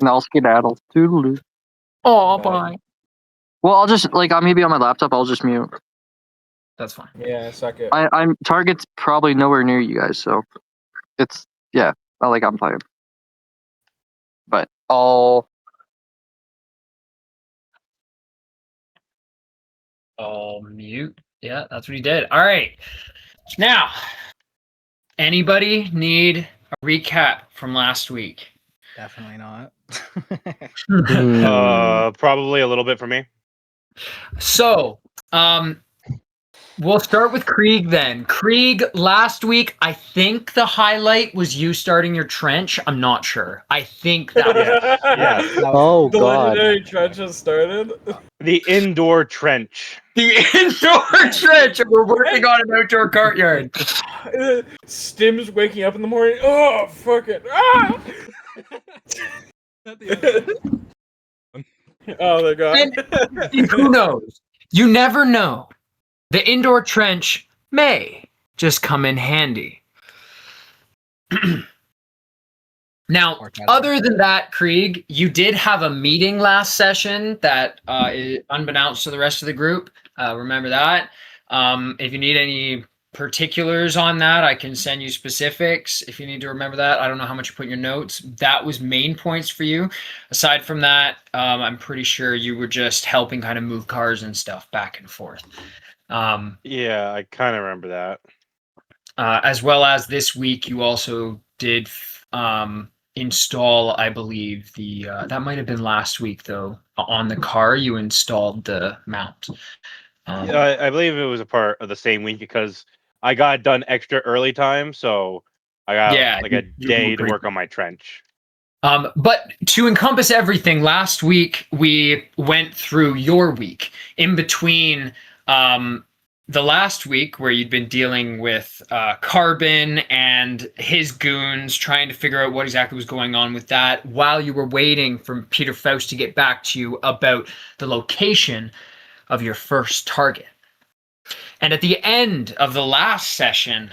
And I'll skedaddle. Toodaloo. Oh, bye. Well, I'll just I'll maybe on my laptop. I'll just mute. That's fine. Yeah, suck it. I'm Target's probably nowhere near you guys, so it's not like I'm playing. But I'll mute. Yeah, that's what he did. All right. Now, anybody need a recap from last week? Definitely not. Probably a little bit for me. So, we'll start with Krieg then. Krieg, last week, I think the highlight was you starting your trench. I'm not sure. I think that was Yes. Oh The god. legendary trench has started. The indoor trench. the indoor trench. And we're working on an outdoor courtyard. Stim's waking up in the morning. Oh, fuck it. Ah! Oh my god. And who knows? You never know. The indoor trench may just come in handy. Now, other than that, Krieg, you did have a meeting last session that is unbeknownst to the rest of the group. Remember that. If you need any particulars on that, I can send you specifics if you need to remember that. I don't know how much you put in your notes. That was main points for you. Aside from that, I'm pretty sure you were just helping kind of move cars and stuff back and forth. Yeah, I kind of remember that. As well as this week, you also did install, I believe, that might have been last week, though. On the car, you installed the mount. I believe it was a part of the same week because I got done extra early time, so I got a day to work on my trench. But to encompass everything, last week we went through your week. In between the last week where you'd been dealing with Carbon and his goons, trying to figure out what exactly was going on with that, while you were waiting for Peter Faust to get back to you about the location of your first target. And at the end of the last session,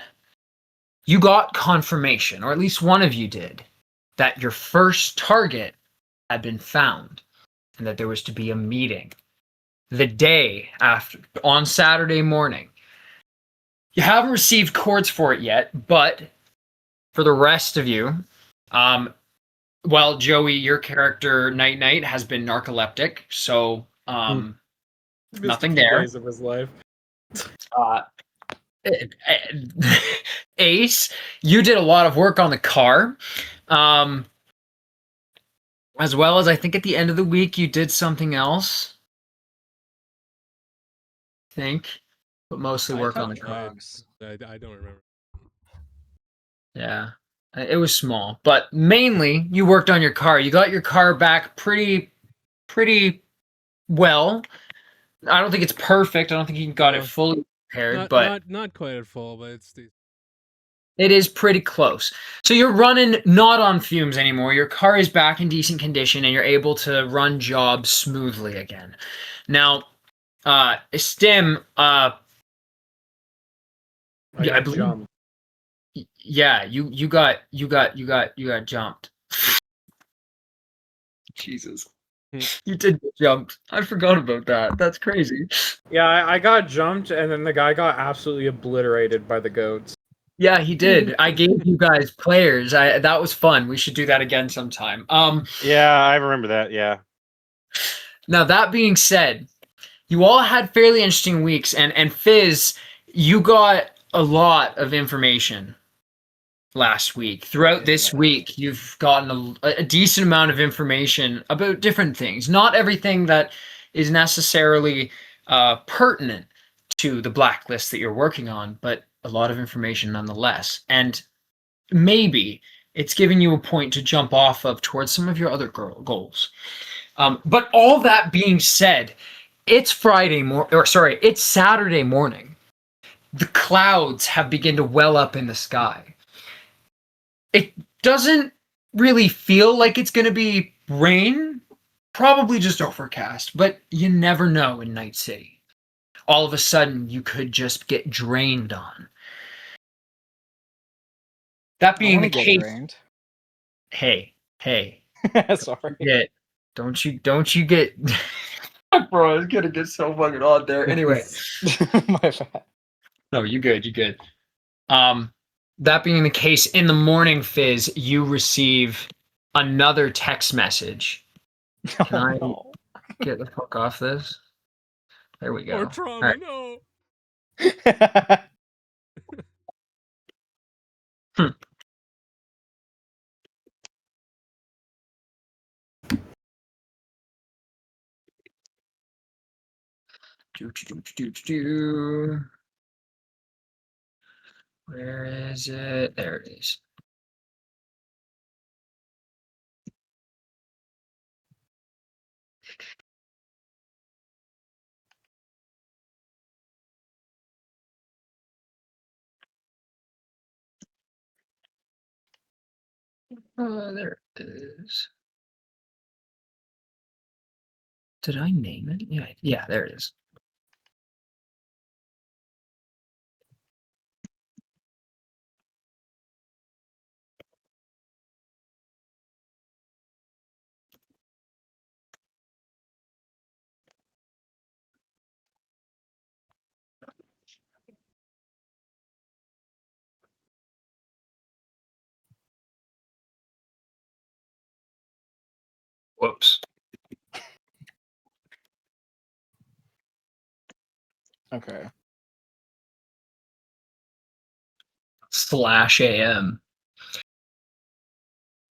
you got confirmation, or at least one of you did, that your first target had been found and that there was to be a meeting the day after, on Saturday morning. You haven't received cords for it yet, but for the rest of you, well, Joey, your character Night Night has been narcoleptic, so nothing there. Days of his life. Ace, you did a lot of work on the car. As well as I think at the end of the week you did something else. But mostly work on the car. I don't remember. Yeah, it was small, but mainly you worked on your car. You got your car back pretty well. I don't think it's perfect. I don't think you got it fully repaired, but not quite at full, but it's decent. It is pretty close. So you're running not on fumes anymore. Your car is back in decent condition and you're able to run jobs smoothly again. Now, Stim, I believe, jumped. Yeah, you got jumped. Jesus. You did get jumped. I forgot about that. That's crazy. Yeah, I got jumped and then the guy got absolutely obliterated by the goats. Yeah, he did. I gave you guys players. That was fun. We should do that again sometime. Yeah, I remember that. Yeah. Now that being said, you all had fairly interesting weeks, and Fizz, you got a lot of information last week. Throughout this week, you've gotten a decent amount of information about different things. Not everything that is necessarily pertinent to the blacklist that you're working on, but a lot of information nonetheless. And maybe it's giving you a point to jump off of towards some of your other goals. But all that being said, it's it's Saturday morning. The clouds have begun to well up in the sky. It doesn't really feel like it's going to be rain, probably just overcast, but you never know in Night City. All of a sudden, you could just get drained on. That being the case, hey, Sorry. Yeah. Don't you get bro, it's gonna get so fucking odd there. Anyway. My bad. No, you good. That being the case, in the morning, Fizz, you receive another text message. Can I get the fuck off this? There we go. Or All trauma, right. no. Where is it? There it is. There it is. Did I name it? Yeah, there it is. Whoops. Okay. /AM.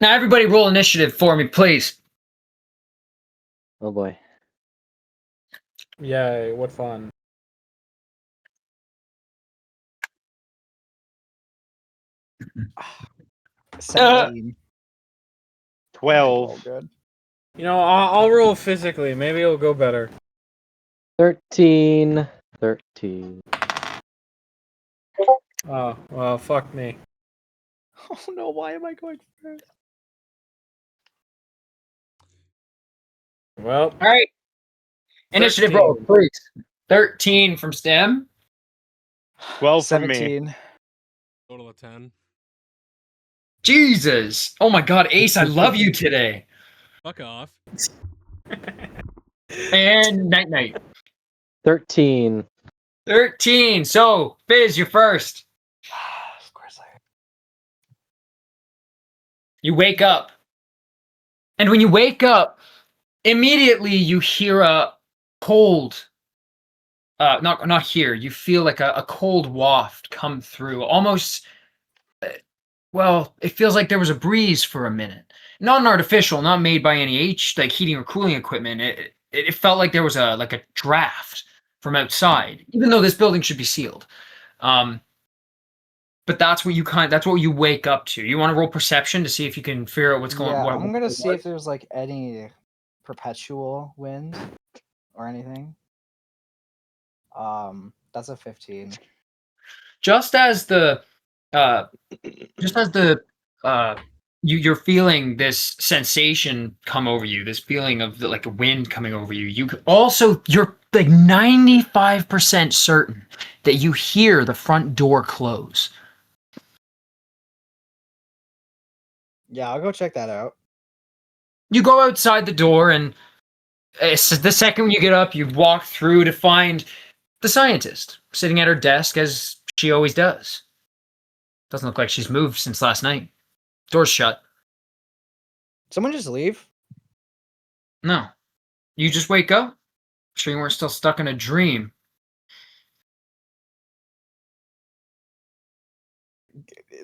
Now, everybody roll initiative for me, please. Oh boy. Yay, what fun. Ah, 17. 12. All good. You know, I'll roll physically. Maybe it'll go better. 13. Oh, well, fuck me. Oh no, why am I going first? Well, All right. Initiative 13. roll, please. 13 from STEM. 12 from me. 17. Total of 10. Jesus. Oh my God, Ace, I love you today. Fuck off. And night. 13. 13. So, Fizz, you're first. Of course I. You wake up. And when you wake up, immediately you hear a cold, not here, you feel like a cold waft come through. Almost, well, it feels like there was a breeze for a minute. Not an artificial, not made by any like heating or cooling equipment. It felt like there was a draft from outside, even though this building should be sealed. But that's what you wake up to. You want to roll perception to see if you can figure out what's going on. Yeah, I'm gonna see if there's like any perpetual wind or anything. That's a 15. Just as you're feeling this sensation come over you, this feeling of like a wind coming over you. You're like 95% certain that you hear the front door close. Yeah, I'll go check that out. You go outside the door, and the second you get up, you walk through to find the scientist sitting at her desk as she always does. Doesn't look like she's moved since last night. Door's shut. Someone just leave? No. You just wake up? Sure you weren't still stuck in a dream.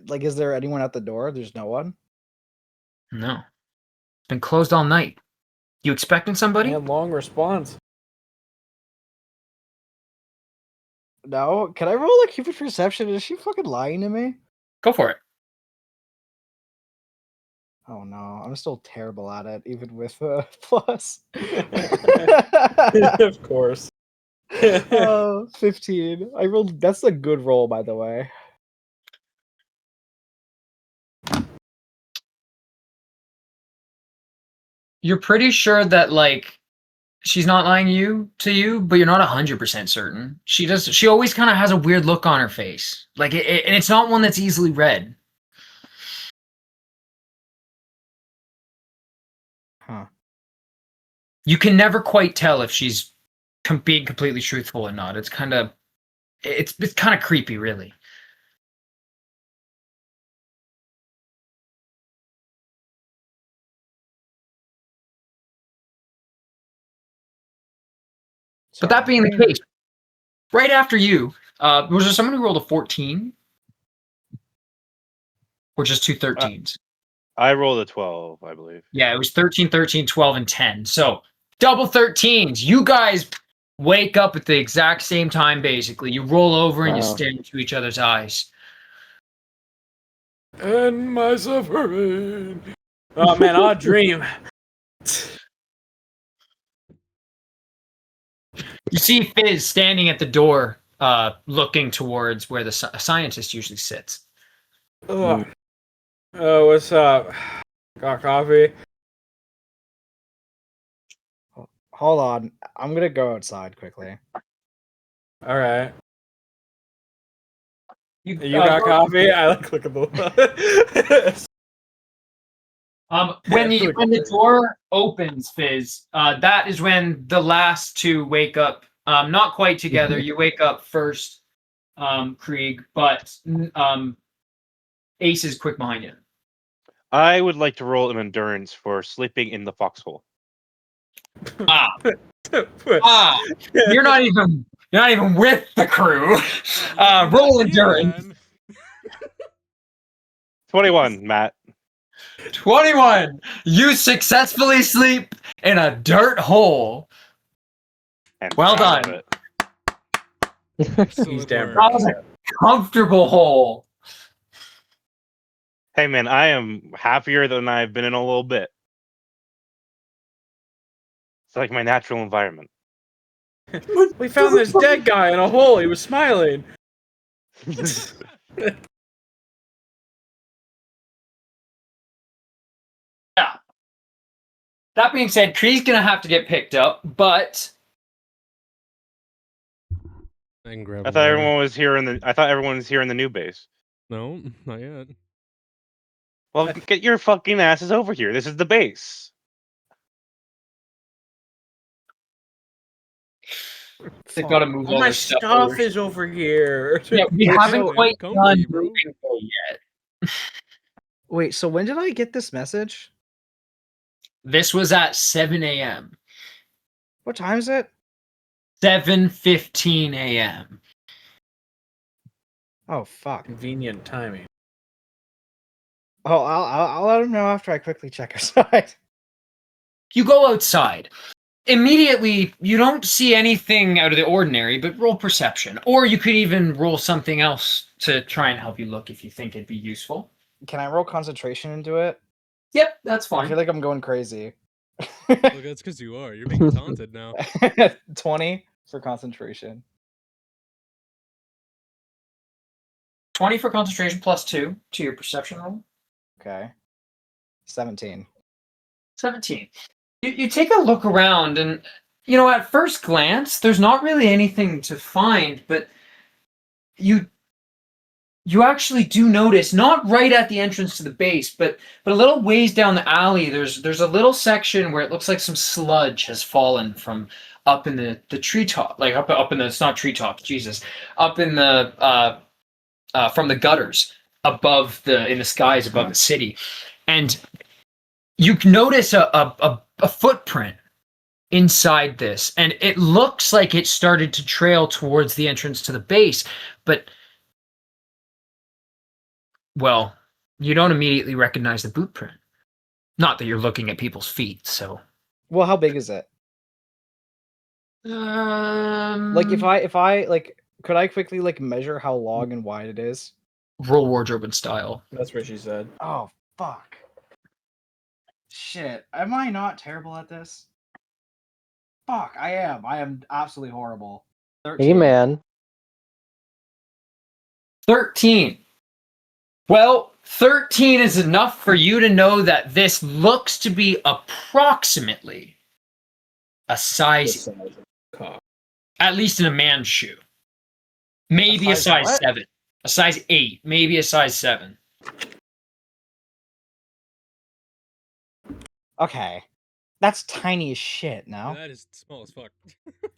Like, is there anyone at the door? There's no one? No. It's been closed all night. You expecting somebody? And long response. No? Can I roll a Cupid perception? Is she fucking lying to me? Go for it. Oh no, I'm still terrible at it, even with plus. Of course. 15. I rolled. That's a good roll, by the way. You're pretty sure that like she's not lying to you, but you're not 100% certain. She always kind of has a weird look on her face. Like and it's not one that's easily read. Huh. You can never quite tell if she's being completely truthful or not. It's kind of creepy, really. But that being the case, right after you, was there someone who rolled a 14? Or just two 13s? I rolled a 12, I believe. Yeah, it was 13, 13, 12, and 10. So double 13s. You guys wake up at the exact same time, basically. You roll over and you Wow. stare into each other's eyes. And my suffering. Oh man, I'll dream. You see Fizz standing at the door, looking towards where the scientist usually sits. Oh, what's up? Got coffee? Hold on. I'm gonna go outside quickly. All right. You got coffee? I like look at the. When the door opens, Fizz, that is when the last two wake up. Not quite together. You wake up first, Krieg, but Ace is quick behind you. I would like to roll an endurance for sleeping in the foxhole. You're not even with the crew. Roll endurance. 21, Matt. 21. You successfully sleep in a dirt hole. And Well proud done. of it. He's damn That was a comfortable hole. Hey man, I am happier than I've been in a little bit. It's like my natural environment. We found this dead guy in a hole. He was smiling. Yeah. That being said, Kree's gonna have to get picked up, but I can grab I a thought water. everyone was here in the new base. No, not yet. Well, get your fucking asses over here. This is the base. they've got to move all My their stuff. stuff over. is over here. Yeah, we Wait, haven't so- quite Comfy, done bro. moving yet. Wait, so when did I get this message? This was at 7 a.m. What time is it? 7:15 a.m. Oh fuck. Convenient timing. Oh, I'll let him know after I quickly check outside. You go outside. Immediately, you don't see anything out of the ordinary, but roll perception. Or you could even roll something else to try and help you look if you think it'd be useful. Can I roll concentration into it? Yep, that's I fine. feel like I'm going crazy. Look, that's because you are. You're being taunted now. 20 for concentration. 20 for concentration plus 2 to your perception roll. Okay. 17. 17. You take a look around and, at first glance, there's not really anything to find, but you actually do notice, not right at the entrance to the base, but a little ways down the alley, there's a little section where it looks like some sludge has fallen from up in the treetop, like up in the, it's not treetops, Jesus, up in the from the gutters in the skies above the city, and you notice a footprint inside this, and it looks like it started to trail towards the entrance to the base, but well, you don't immediately recognize the boot print. Not that you're looking at people's feet, so. Well, how big is it? Like if I like, could I quickly like measure how long and wide it is? Roll wardrobe and style. That's what she said. Oh fuck. Shit. Am I not terrible at this? Fuck, I am. I am absolutely horrible. 13. Hey, man. 13. Well, 13 is enough for you to know that this looks to be approximately a size, at least in a man's shoe. Maybe a size what? 7. A size 8. Maybe a size 7. Okay. That's tiny as shit. No, That is small as fuck.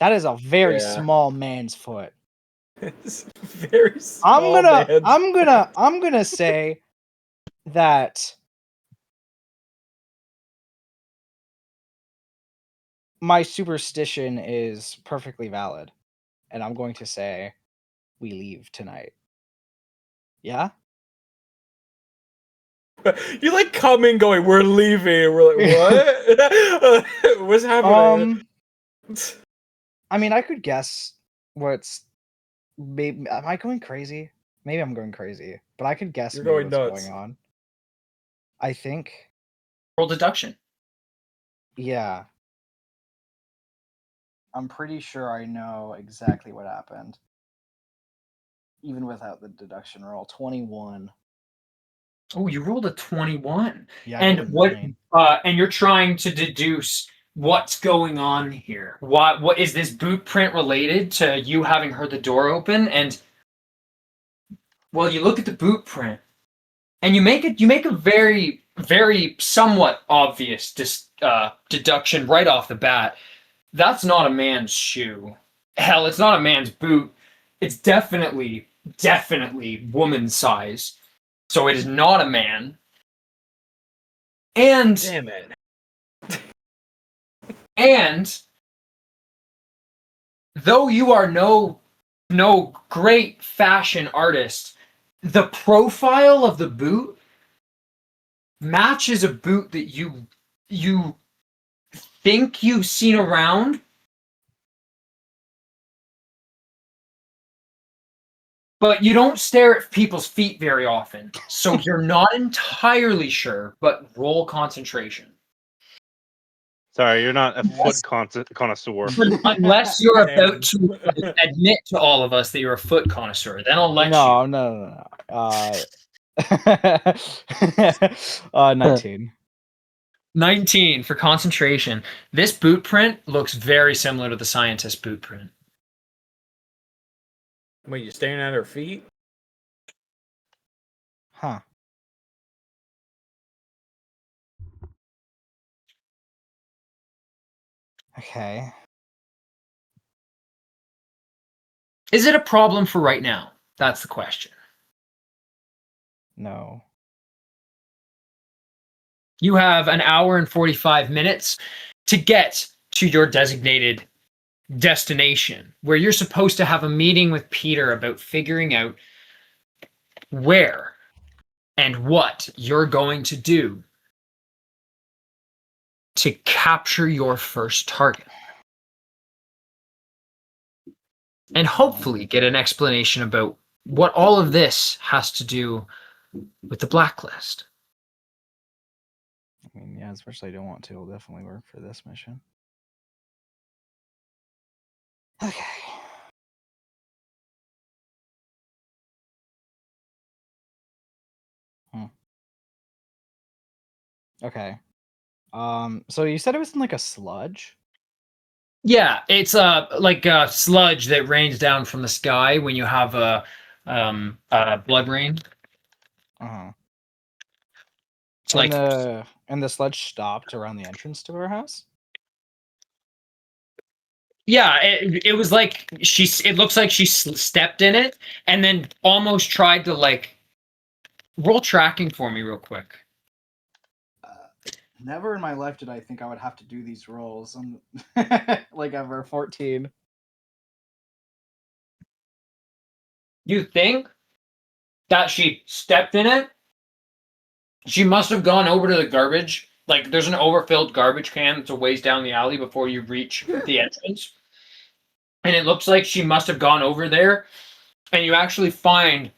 that is a very Yeah. small man's foot. It's very small, man. I'm gonna say that my superstition is perfectly valid, and I'm going to say we leave tonight. Yeah. You like coming, going, we're leaving. We're like, what? What's happening? I mean, I could guess what's. Maybe am I going crazy? Maybe I'm going crazy, but I could guess You're maybe going what's nuts. going on. I think. Roll deduction. Yeah. I'm pretty sure I know exactly what happened. Even without the deduction roll. 21. Oh, you rolled a 21. Yeah, I And got a what 9. and you're trying to deduce what's going on here. What is this boot print related to you having heard the door open? And well, you look at the boot print and you make a very, very somewhat obvious deduction right off the bat. That's not a man's shoe. Hell, it's not a man's boot. It's definitely woman's size. So it is not a man. And Damn it. and though you are no great fashion artist, the profile of the boot matches a boot that you think you've seen around, but you don't stare at people's feet very often. So you're not entirely sure, but roll concentration. Sorry, you're not a Yes. foot connoisseur. Unless you're Damn. about to admit to all of us that you're a foot connoisseur, then I'll let No, you. no. 19. 19 for concentration. This boot print looks very similar to the scientist boot print. Wait, you staring at her feet? Huh. Okay. Is it a problem for right now? That's the question. No. You have an hour and 45 minutes to get to your designated destination, where you're supposed to have a meeting with Peter about figuring out where and what you're going to do to capture your first target. And hopefully get an explanation about what all of this has to do with the Blacklist. I mean, yeah, especially I don't want to. It'll definitely work for this mission. Okay. Okay. So you said it was in like a sludge? Yeah, it's like a sludge that rains down from the sky when you have a blood rain. Uh-huh. It's like And the sludge stopped around the entrance to our house? yeah, it was like it looks like she stepped in it and then almost tried to like roll tracking for me real quick. Never in my life did I think I would have to do these rolls. I'm like ever 14. You think that she stepped in it? She must have gone over to the garbage. Like there's an overfilled garbage can that's a ways down the alley before you reach the entrance. And it looks like she must have gone over there and you actually find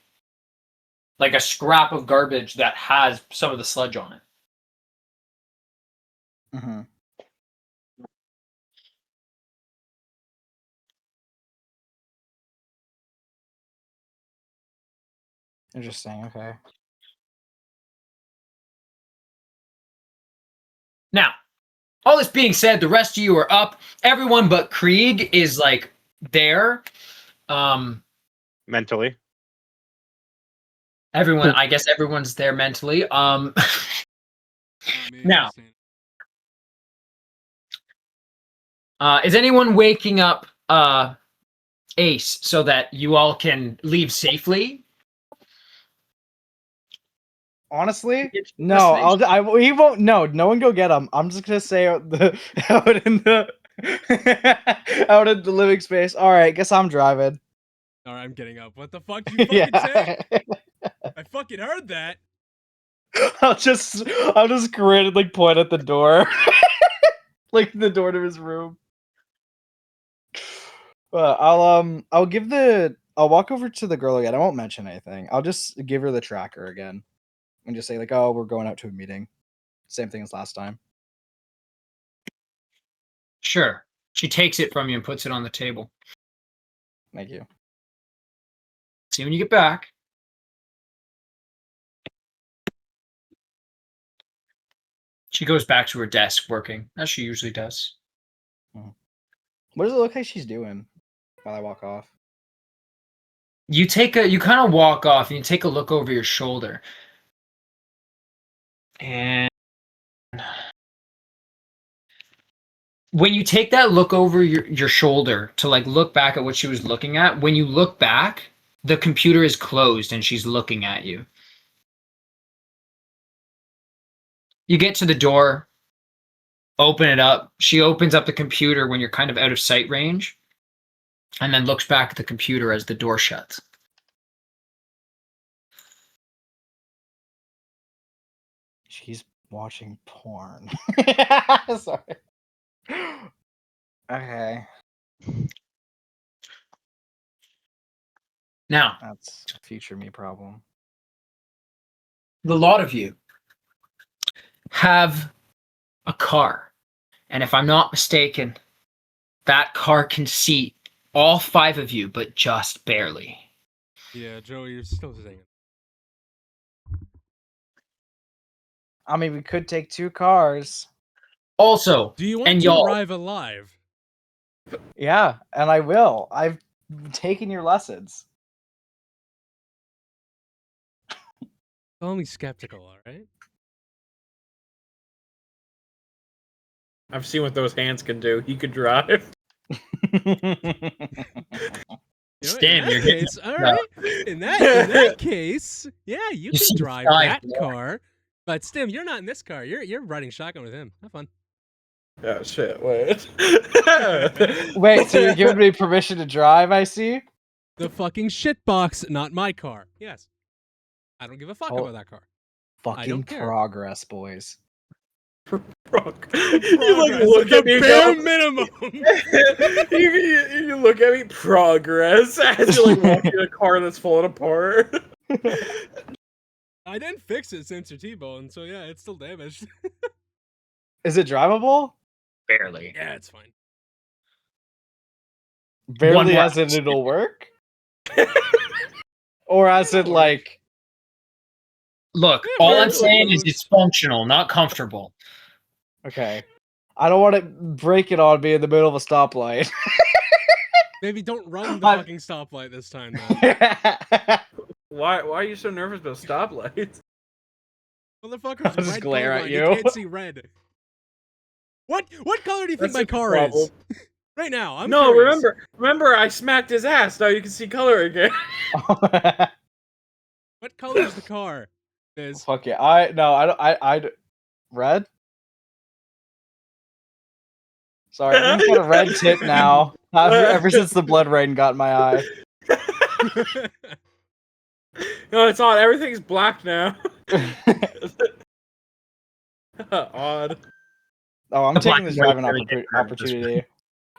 like a scrap of garbage that has some of the sludge on it. Mm-hmm. Interesting. Okay. Now, all this being said, the rest of you are up. Everyone but Krieg is like there. Mentally. Everyone, I guess everyone's there mentally. Not me, Now, Stan. Is anyone waking up Ace so that you all can leave safely? Honestly, Get to your no. destination. He won't. No, no one go get him. I'm just gonna stay out in the out in the living space. All right, guess I'm driving. All right, I'm getting up. What the fuck did you fucking say? I fucking heard that. I'll just grin and like point at the door, like the door to his room. I'll walk over to the girl again. I won't mention anything. I'll just give her the tracker again, and just say like, "Oh, we're going out to a meeting." Same thing as last time. Sure. She takes it from you and puts it on the table. Thank you. See you when you get back. She goes back to her desk working, as she usually does. What does it look like she's doing while I walk off? You kind of walk off and you take a look over your shoulder. And when you take that look over your shoulder to like look back at what she was looking at, when you look back, the computer is closed and she's looking at you. You get to the door, open it up. She opens up the computer when you're kind of out of sight range, and then looks back at the computer as the door shuts. She's watching porn. Sorry. Okay. Now, That's a future me problem. the lot of you have a car. And if I'm not mistaken, that car can seat all 5 of you, but just barely. Yeah, Joey, you're still saying it. I mean, we could take 2 cars. Also, Do you want and to y'all, arrive alive? Yeah, and I will. I've taken your lessons. Call me skeptical, all right? I've seen what those hands can do. He could drive. You know, Stan, in you're that getting case, all right. In that case, yeah, you can see drive side that more. car. But Stim, you're not in this car. You're riding shotgun with him. Have fun. Oh shit! Wait. Wait, so you're giving me permission to drive, I see? The fucking shitbox, not my car. Yes. I don't give a fuck Oh, about that car. Fucking don't care. progress, boys. You like Progress, look the at me. bare Go, minimum. you look at me. Progress as you're like walking a car that's falling apart. I didn't fix it since your T-bone, so yeah, it's still damaged. Is it drivable? barely. Yeah, it's fine. Barely more as in it'll work? Or as in like Look, Yeah, all I'm barely. saying is it's functional, not comfortable. okay. I don't want to break it on me in the middle of a stoplight. Maybe don't run the I'm- fucking stoplight this time, then. Why are you so nervous about stoplights? Motherfucker's I'll just red glare at colorblind. you. He can't see red. What color do you think That's my a car problem. is? Right now, I'm No, curious. remember, I smacked his ass. Now you can see color again. What color is the car? Is Fuck yeah. I red? Sorry, I've got a red tip now. Ever since the blood rain got in my eye. No, it's on. Everything's black now. Odd. Oh, I'm The taking black this and white driving really different this opportunity.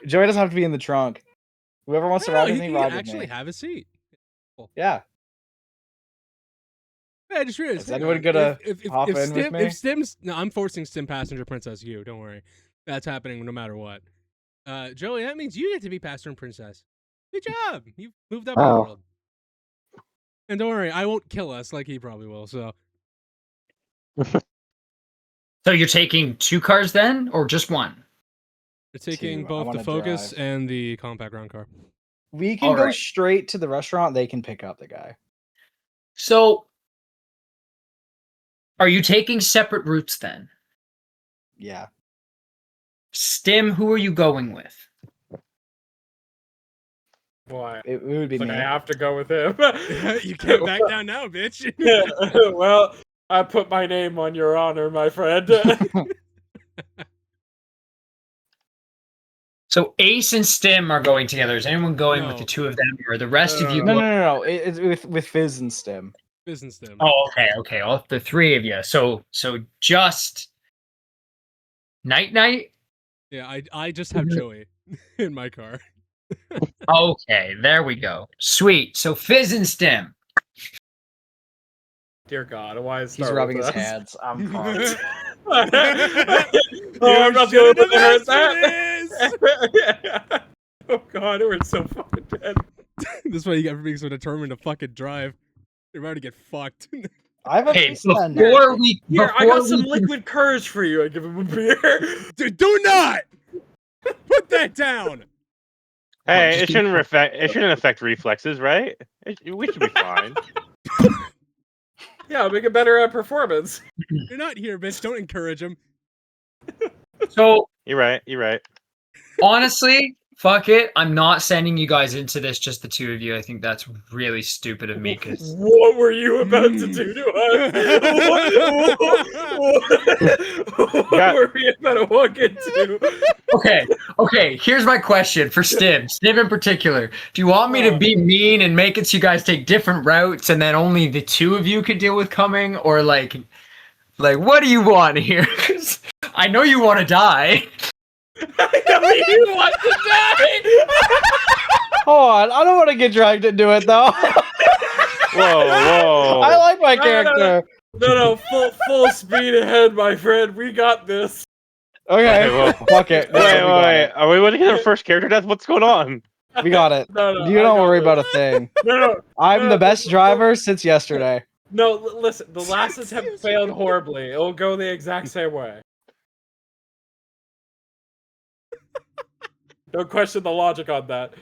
Joey doesn't have to be in the trunk. Whoever wants to ride with he me, can ride with actually me. have a seat. Yeah. Yeah, I just realized. Is hang anyone on, gonna if hop in with Stim, me? if Stim's no, I'm forcing Stim passenger princess you. Don't worry, that's happening no matter what. Joey, that means you get to be passenger and princess. Good job, you've moved up in the Oh. world. And don't worry, I won't kill us like he probably will. So So you're taking 2 cars then, or just one? we're taking 2. I both the wanna Focus drive. and the compact ground car. We can All go right. straight to the restaurant. They can pick up the guy. So, are you taking separate routes then? Yeah. Stim, who are you going with? Why? It would be Like, me. I have to go with him. You can't back down now, bitch. Well, I put my name on your honor, my friend. So Ace and Stim are going together. Is anyone going with No. the two of them, or the rest of you? No. It's with Fizz and Stim. Business them. Oh, okay. All the three of you. So just night. Yeah, I just have Joey in my car. Okay, there we go. Sweet. So Fizz and Stim. Dear God, why is He's rubbing his hands. I'm fucked. Oh, I'm not the only one that heard that. Oh God, we're so fucking dead. This is why you got for being so determined to fucking drive. You're about to get fucked. I have a Hey, baseline. before we Here, I got some we- liquid courage for you. I give him a beer. Dude, do not put that down. Hey, it shouldn't affect reflexes, right? We should be fine. Yeah, make it better at performance. You're not here, bitch. Don't encourage him. So You're right. honestly, fuck it. I'm not sending you guys into this, just the two of you. I think that's really stupid of me because What were you about to do to us? What were we about to walk into? Okay, here's my question for Stim in particular. Do you want me to be mean and make it so you guys take different routes and then only the two of you could deal with coming, or like what do you want here? 'Cause I know you want to die. I know you want to die. Hold on, I don't want to get dragged into it though. Whoa. I like my No, character. No, full speed ahead, my friend. We got this. Okay, Okay, well, fuck it. Wait. Are we going to get our first character death? What's going on? We got it. No, You I don't got worry this. about a thing. No. I'm the best driver since yesterday. No, listen. The last attempt failed horribly. It'll go the exact same way. Don't question the logic on that.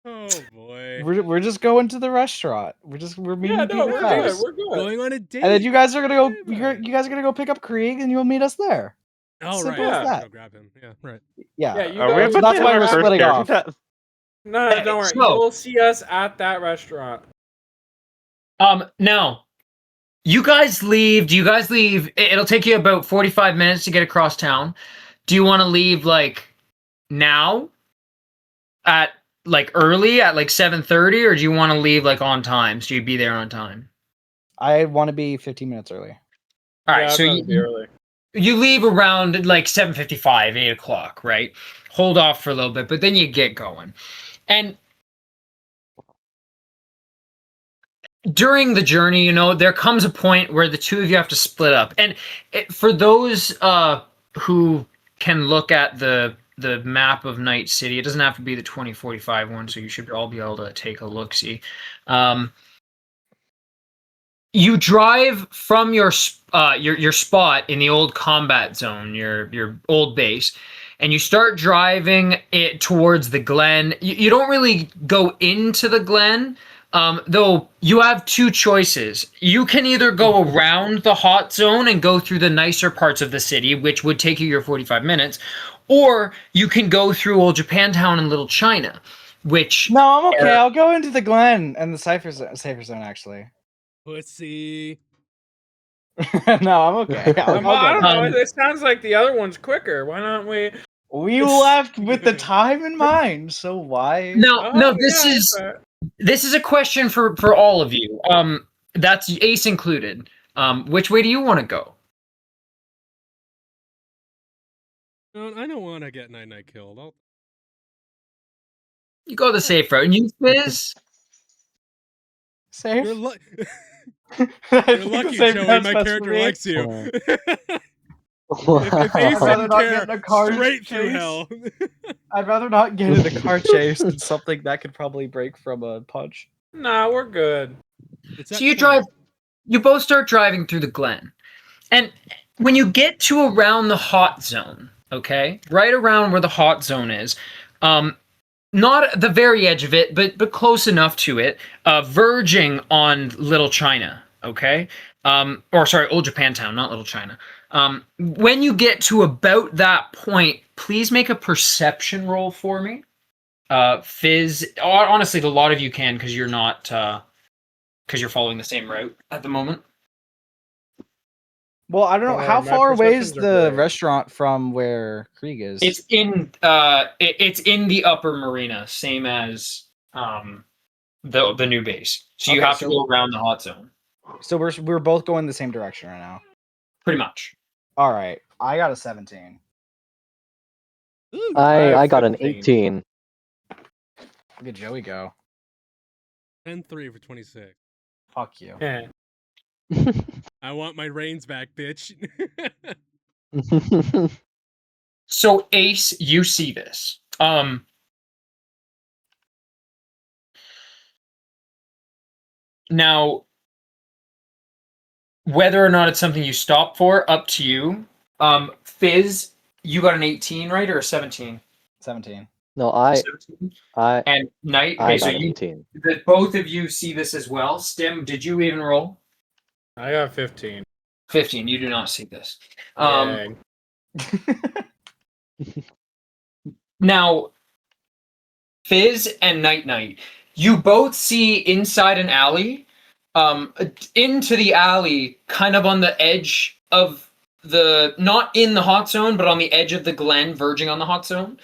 Oh boy. We're just going to the restaurant. We're meeting Yeah, no, Peter we're Faust. good. We're good. Going on a date. And then you guys are gonna go. Yeah. You guys are gonna go pick up Krieg, and you'll meet us there. Oh, Simple right. as Yeah. that. Go grab him. Yeah, right. Yeah. Yeah, you Are we guys. about that's to why have we're our first splitting character off. death? No, don't worry. So- You'll see us at that restaurant. Now, you guys leave. Do you guys leave? It'll take you about 45 minutes to get across town. Do you want to leave like now? At like early at like 7:30, or do you want to leave like on time so you'd be there on time? I want to be 15 minutes early. All right, Yeah, so I'd rather be early. you leave around like 7:55, 8 o'clock, right? Hold off for a little bit, but then you get going. And during the journey, there comes a point where the two of you have to split up. And for those who can look at the map of Night City, it doesn't have to be the 2045 one, so you should all be able to take a look-see. You drive from your spot in the old combat zone, your old base, and you start driving it towards the Glen. You don't really go into the Glen, though you have two choices. You can either go around the hot zone and go through the nicer parts of the city, which would take you your 45 minutes, or you can go through Old Japantown and Little China, which... No, I'm okay. I'll go into the Glen and the safer zone actually. Pussy. No, I'm okay. I don't know. Um, It sounds like the other one's quicker. Why don't we? We left with the time in mind, so why? No, this yeah, is... but- This is a question for all of you. That's Ace included. Which way do you want to go? No, I don't want to get Night killed. You go the safe route. And you, Fizz? Safe. You're, lu- I you're think lucky, the safe Joey. routes My best for character me. likes you. Wow. if Ace I'd rather didn't not care, get in a car straight through chase. hell. I'd rather not get in a car chase than something that could probably break from a punch. Nah, we're good. It's So that you point. drive. You both start driving through the Glen, and when you get to around the hot zone, okay, right around where the hot zone is, not at the very edge of it, but close enough to it, verging on Little China, okay, or sorry, Old Japantown, not Little China. When you get to about that point, please make a perception roll for me. Fizz, honestly, a lot of you can because you're not, because you're following the same route at the moment. Well, I don't know. How my far away is perceptions are the great. restaurant from where Krieg is? It's in, it's in the upper marina, same as the new base. So you Okay, have to go around the hot zone, So we're both going the same direction right now. pretty much. All right, I got a 17. Ooh, I got an 15. 18. Look at Joey go. 10-3 for 26. Fuck you. Yeah. I want my reins back, bitch. So Ace, you see this. Now, whether or not it's something you stop for, up to you. Fizz, you got an 18, right, or a 17? 17. No, 17? I And Knight, I okay, so got an you, 18. both of you see this as well. Stim, did you even roll? I got 15. 15. You do not see this. Dang. Now, Fizz and Night, you both see inside an alley, into the alley, kind of on the edge of the, not in the hot zone, but on the edge of the glen, verging on the hot zone.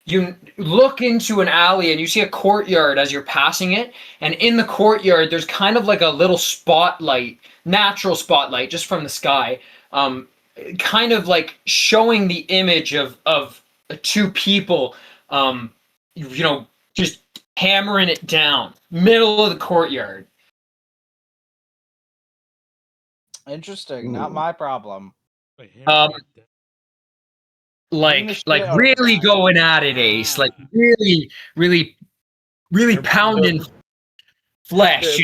You look into an alley and you see a courtyard as you're passing it. And in the courtyard, there's kind of like a little spotlight, natural spotlight, just from the sky, kind of like showing the image of two people, just hammering it down, middle of the courtyard. Interesting. Not my problem. Like shit out of really that. going at it, Ace. Like really pounding flesh,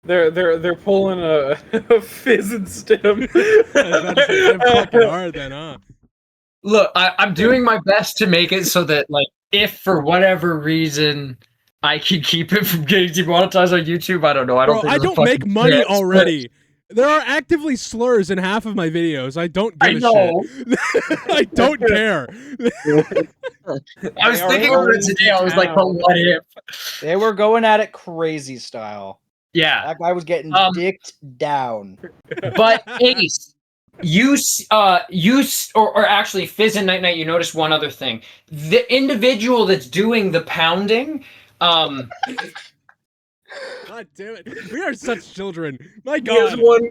They're pulling a Fizz and Stim. I was about to say, they're fucking hard then, huh? Look, I'm doing my best to make it so that, like, if for whatever reason I can keep it from getting demonetized on YouTube, I don't know. Bro, I don't make money already. There are actively slurs in half of my videos. I don't give a shit. I don't care. I was thinking about it today. I was like, but what if? They were going at it crazy style. Yeah. That guy was getting dicked down. But Ace, or actually Fizz and Night, you notice one other thing. The individual that's doing the pounding, God damn it. We are such children. My He God. has one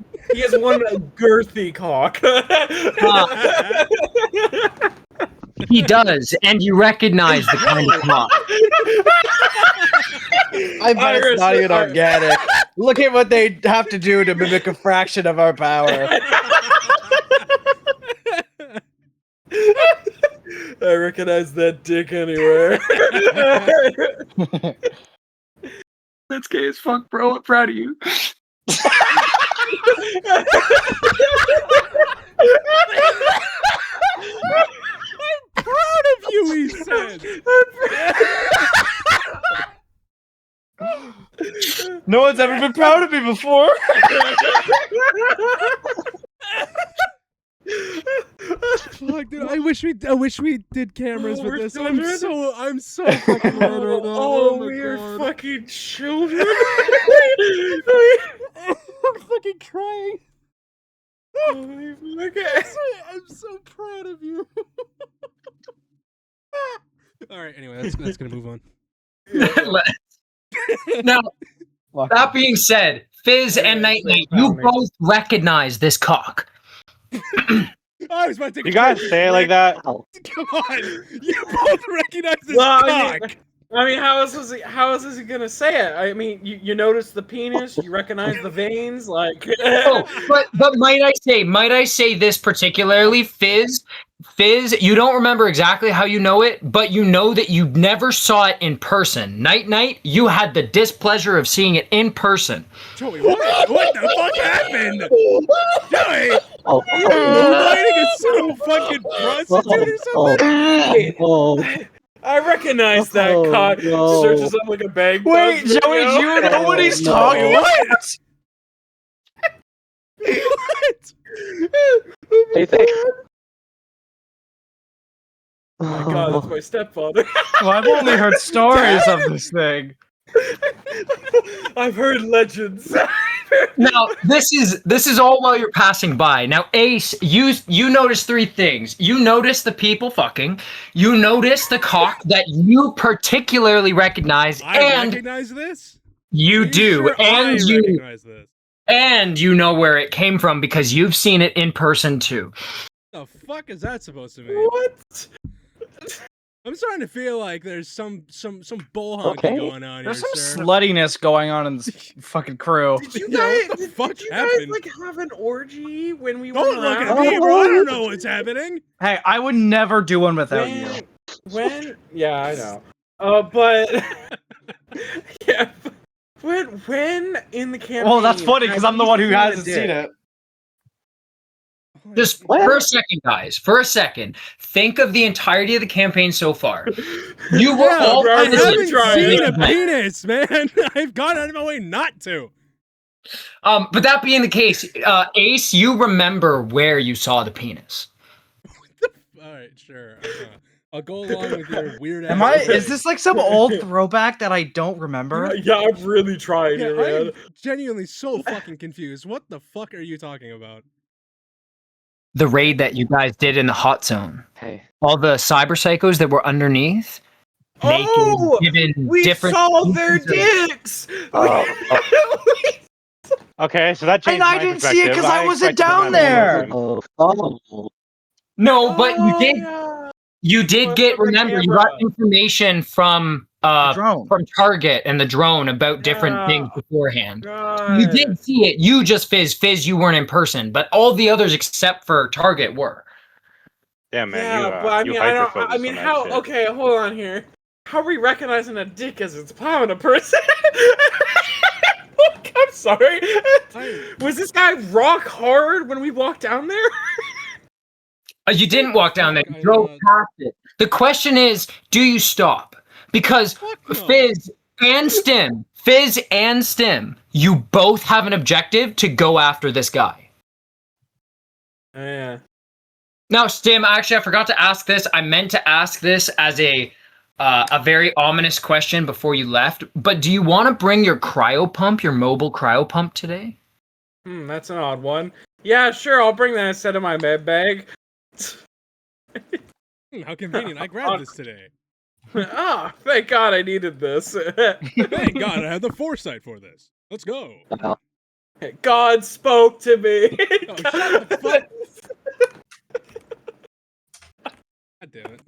girthy cock. he does, and you recognize the kind of cock. I bet it's not even organic. Look at what they have to do to mimic a fraction of our power. I recognize that dick anywhere. That's gay as fuck, bro. I'm proud of you. I'm proud of you, he said. No one's ever been proud of me before. Fuck, dude, I wish we did cameras with this. I'm so fucking mad right now. Oh, my we're God. fucking children. I'm fucking crying. Okay. I'm so proud of you. All right. Anyway, that's gonna move on. Now, that being said, Fizz and Night, you both recognize this cock. I was about to take You guys say it like that? Come on. You both recognize this cock. I mean, how is he gonna say it? I mean, you notice the penis, you recognize the veins, like. but might I say this particularly, Fizz, you don't remember exactly how you know it, but you know that you never saw it in person. Night, you had the displeasure of seeing it in person. Joey, what the fuck happened? Joey, are you moonlighting as some fucking prostitute or something? I recognize that cock. No. Searches up like a bag. Wait, Joey, do you know what he's talking about? What? Hey, thanks. Oh my god, that's my stepfather. Well, I've only heard stories of this thing. I've heard legends. Now, this is all while you're passing by. Now, Ace, you notice three things. You notice the people fucking. You notice the cock that you particularly recognize, I and recognize this. you Are do, sure I and you recognize this. and you know where it came from because you've seen it in person too. The fuck is that supposed to mean? What? I'm starting to feel like there's some bull honking going on There's here, some sir. sluttiness going on in this fucking crew. Did you Yo, guys, what the did fuck you happened? guys like have an orgy when we Don't were look around? at me, bro. I don't know what's happening. Hey, I would never do one without you. When? Yeah, I know. But yeah, when in the campaign? Well, that's funny because have I'm the you one who seen a hasn't dick? seen it. Just for a second, guys. For a second, think of the entirety of the campaign so far. You were Yeah, all bro, I I'm really haven't trying. seen a penis, man. I've gone out of my way not to. But that being the case, Ace, you remember where you saw the penis. All right, sure. I'll go along with your weird. Is this like some old throwback that I don't remember? Yeah, I'm really trying Yeah, here, man. I'm genuinely so fucking confused. What the fuck are you talking about? The raid that you guys did in the hot zone. Hey. All the cyber psychos that were underneath. Naked, Oh, given we different saw their pieces of- dicks. Okay, so that changed And I my didn't see it perspective. 'cause I wasn't expected down them to have there. more Oh. No, but you Oh, did. yeah. You did Well, get. from the Remember, you got camera. information from Drone. Target and the drone about different Yeah. things beforehand. God. You did see it. You just Fizz, you weren't in person, but all the others except for Target were. Yeah, man, Yeah, but I you mean, I don't. I hyper-focused mean, on that how? shit. Okay, hold on here. How are we recognizing a dick as it's plowing a person? I'm sorry. Was this guy rock hard when we walked down there? You didn't walk down there. You I drove know. past it. The question is, do you stop? Because Fuck no. Fizz and Stim, you both have an objective to go after this guy. Yeah. Now, Stim, actually, I forgot to ask this. I meant to ask this as a very ominous question before you left. But do you want to bring your cryo pump, your mobile cryo pump today? That's an odd one. Yeah, sure. I'll bring that instead of my med bag. How convenient. I grabbed this today. Ah, thank God I needed this. Thank God I had the foresight for this. Let's go. God spoke to me. Oh, shut the fuck. God damn it.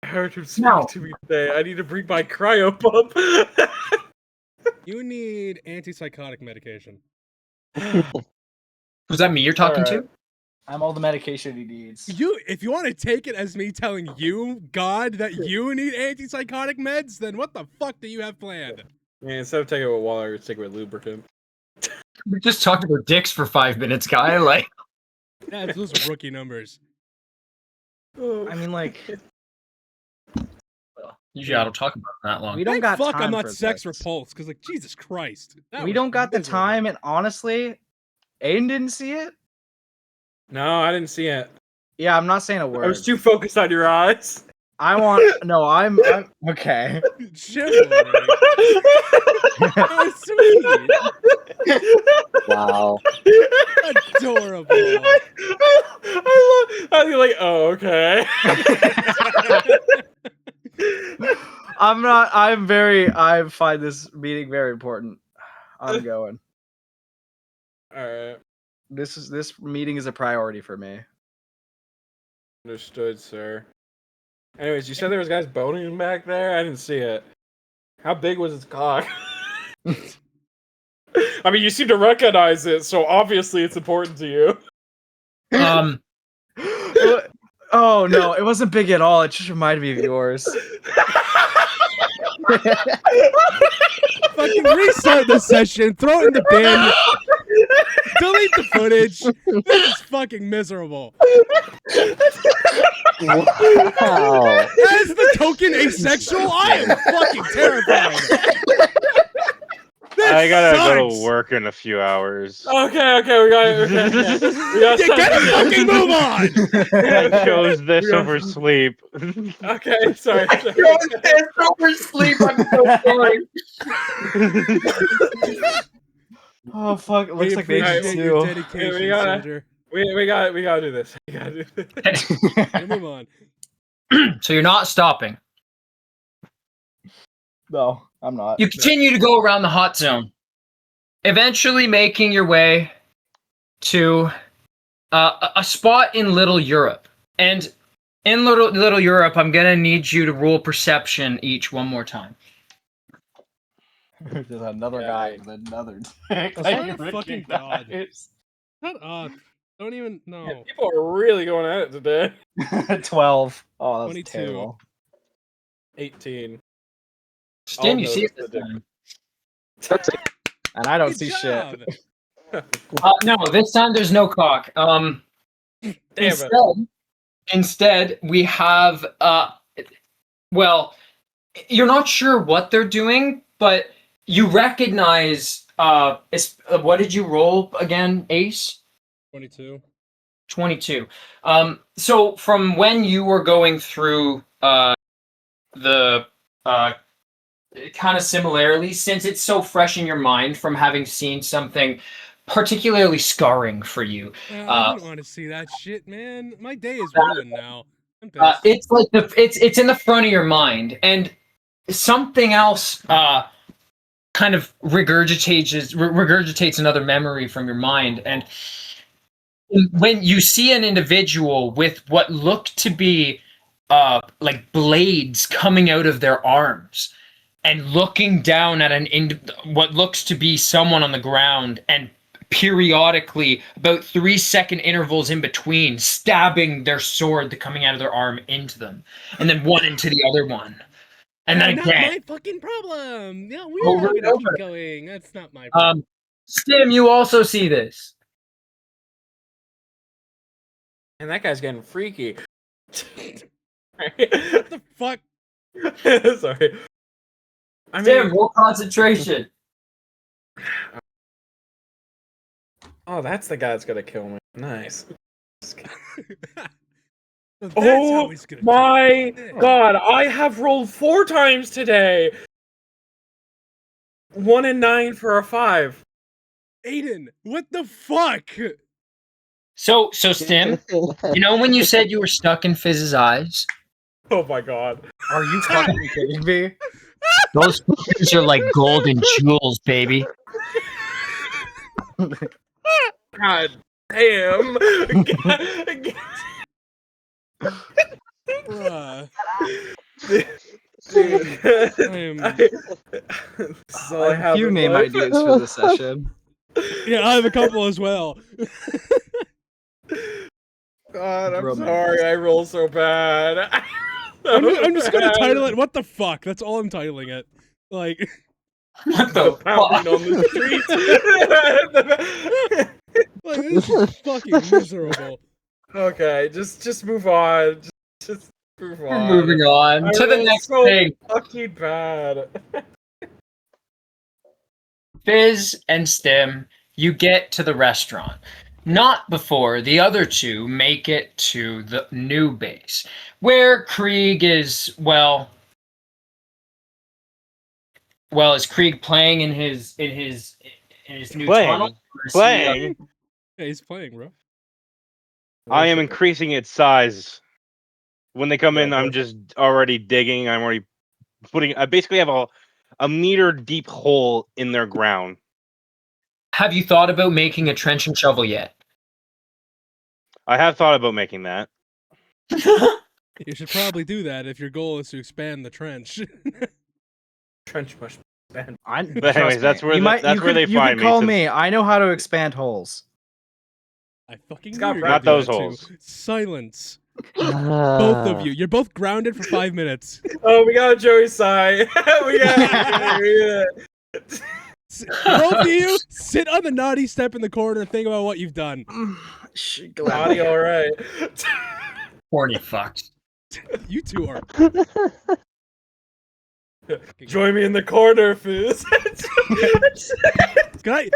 I heard him speak No. to me today. I need to bring my cryo pump. You need antipsychotic medication. Was that me you're talking Alright. to? I'm all the medication he needs. If you want to take it as me telling you, God, that you need antipsychotic meds, then what the fuck do you have planned? Yeah, instead of taking it with water, take it with lubricant. We just talked about dicks for 5 minutes, guy. Like, Yeah, those are rookie numbers. I mean, like, usually I don't talk about it that long. we don't Thank got fuck time I'm not for sex this. repulsed, because, like, Jesus Christ. That We was don't got the miserable. time, and honestly, Aiden didn't see it. No, I didn't see it. Yeah, I'm not saying a I word. was too focused on your eyes. I want. No, I'm okay. Chivalry. Oh, sweet. Wow. Adorable. I'm like, oh, okay. I'm not. I'm very. I find this meeting very important. I'm going. Alright. This meeting is a priority for me. Understood, sir. Anyways, you said there was guys boning back there? I didn't see it. How big was his cock? I mean, you seem to recognize it, so obviously it's important to you. Oh no, it wasn't big at all. It just reminded me of yours. Fucking restart the session, throw it in the bin, delete the footage. This is fucking miserable. Wow. As the token asexual, I am fucking terrified. This I gotta go to sucks. work in a few hours. Okay, we got it. We got You gotta fucking move on. I chose this We got- over sleep. Okay, sorry. over sleep. I'm so sorry. Oh fuck! It looks We like they did appreciate your too. dedication, we gotta- soldier. We gotta do this. We gotta do this. Gotta move on. So you're not stopping. No, I'm not. You continue to go around the hot zone, eventually making your way to a spot in Little Europe. And in Little Europe, I'm gonna need you to roll perception each one more time. There's another Yeah. guy with another dick. I swear to fucking God. Shut up. Don't even know. People are really going at it today. 12. Oh, that's 22. terrible. 18. Stim, you I'll see it notice this the time. That's it. And I don't Good see job. shit. No, this time there's no cock. Damn it. Instead, we have well, you're not sure what they're doing, but you recognize what did you roll again, Ace? 22. 22. So from when you were going through the kind of similarly, since it's so fresh in your mind from having seen something particularly scarring for you, I didn't want to see that shit, man. My day is ruined now. I'm pissed. it's like it's in the front of your mind, and something else kind of regurgitates another memory from your mind. And when you see an individual with what look to be like blades coming out of their arms and looking down at what looks to be someone on the ground, and periodically about 3-second intervals in between stabbing their sword coming out of their arm into them, and then one into the other one, and then Not again. my fucking problem. Yeah, we're Over not and gonna keep over. going. That's not my problem. Stim, you also see this. And that guy's getting freaky. What the fuck? Sorry. I Stim, mean, roll concentration. oh, that's the guy that's gonna kill me. Nice. That's Oh how he's gonna my do it. god, I have rolled 4 times today. 1 and 9 for a 5. Aiden, what the fuck? So Stim, you know when you said you were stuck in Fizz's eyes? Oh my god. Are you fucking kidding me? Those things are like golden jewels, baby. God damn. Bruh. Dude. So I have a few name ideas for this session. Yeah, I have a couple as well. God, I'm Romance. sorry I roll so bad. I'm just gonna title it "What the fuck." That's all I'm titling it. Like, What the the pounding fuck? on the streets. like this is fucking miserable. Okay, just move on. Just move We're on. moving on I to the rolled next so thing. fucking bad. Fizz and Stim, you get to the restaurant. Not before the other two make it to the new base, where Krieg is, is Krieg playing in his new tunnel? Or is he, Playing. Yeah, he's playing, bro. I am increasing its size. When they come in, I'm just already digging. I'm already putting. I basically have a meter deep hole in their ground. Have you thought about making a trench and shovel yet? I have thought about making that. You should probably do that if your goal is to expand the trench. Trench must expand. But anyways, that's where they you find can call me. me. I know how to expand holes. I fucking Scott, knew you were not gonna do those that too. holes. Silence. Both of you. You're both grounded for 5 minutes. Oh, we got Joey's side. we got. Both of you sit on the naughty step in the corner and think about what you've done. Naughty, all right. Horny fucks. You two are Join me in the corner, Fizz. Can I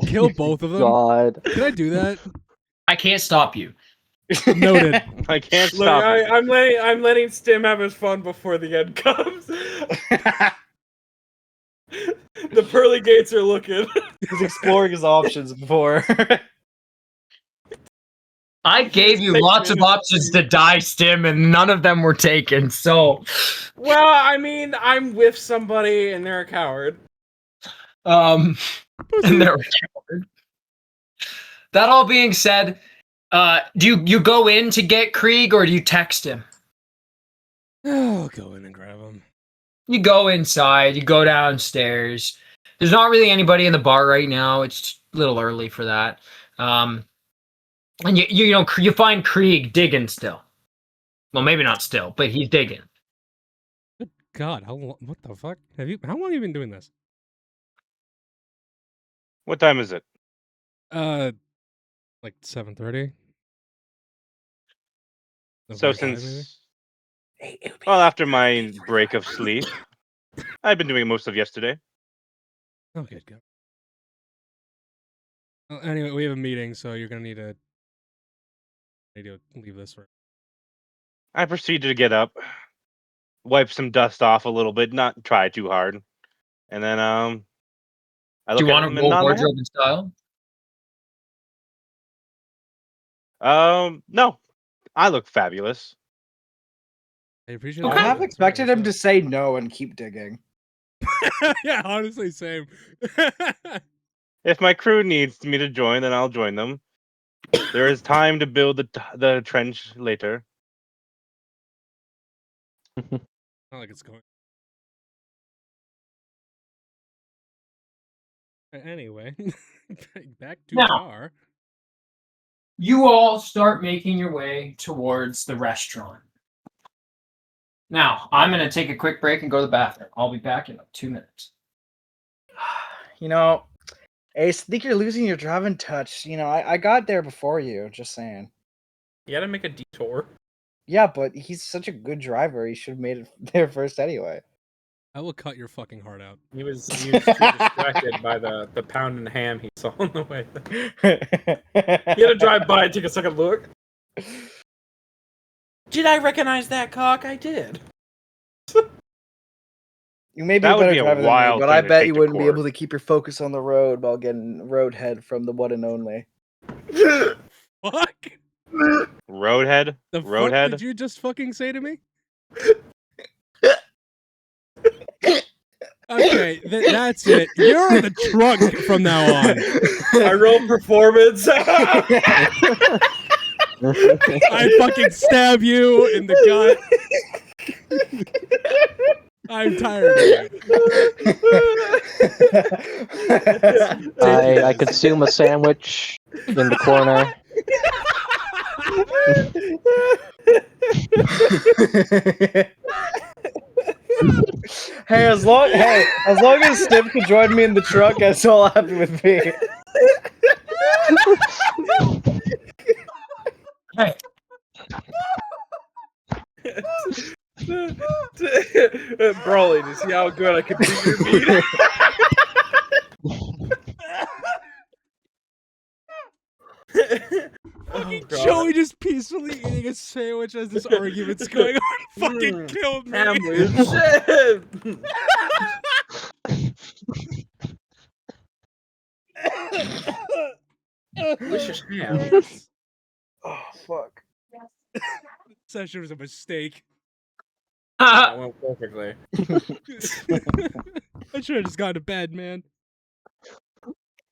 kill both of them? God. Can I do that? I can't stop you. Noted. I can't Look, stop. I'm letting Stim have his fun before the end comes. The pearly gates are looking. He's exploring his options before. I gave you lots of options to die, Stim, and none of them were taken, so... Well, I mean, I'm with somebody and they're a coward. And they're a coward. That all being said, do you go in to get Krieg, or do you text him? I'll go in and grab him. You go inside, you go downstairs. There's not really anybody in the bar right now. It's a little early for that. And you find Krieg digging still. Well, maybe not still, but he's digging. Good God, what the fuck? How long have you been doing this? What time is it? Like 7:30. So since well, after my break of sleep, I've been doing most of yesterday. Okay, good. Well, anyway, we have a meeting, so you're gonna need to leave this for. I proceeded to get up, wipe some dust off a little bit, not try too hard, and then I Do look you at want him to and roll nod my wardrobe and style? head. No, I look fabulous. I appreciate. I half expected him to say no and keep digging. Yeah, honestly, same. If my crew needs me to join, then I'll join them. There is time to build the trench later. Not like it's going. Anyway, back to Now. bar. You all start making your way towards the restaurant. Now, I'm going to take a quick break and go to the bathroom. I'll be back in 2 minutes. You know, Ace, I think you're losing your driving touch. You know, I got there before you, just saying. You gotta make a detour. Yeah, but he's such a good driver. He should have made it there first anyway. I will cut your fucking heart out. He was too distracted by the pound and ham he saw on the way. He had to drive by and take a second look. Did I recognize that cock? I did. You may be That a would better be a driver than me, wild but thing I to bet take you to wouldn't be court. able to keep your focus on the road while getting roadhead from the one and only. Fuck. Roadhead. The fuck Roadhead. did you just fucking say to me? Okay, that's it. You're the trunk from now on. I roll performance. I fucking stab you in the gut. I'm tired of you. I consume a sandwich in the corner. Hey, as long as Steve can join me in the truck, that's all happy with me. Hey, Brawly, to see how good I can beat your meat. Fucking Joey just peacefully eating a sandwich as this argument's going on fucking killed me. Delicious ham. Oh fuck! Session was a mistake. That went perfectly. I should have just gone to bed, man.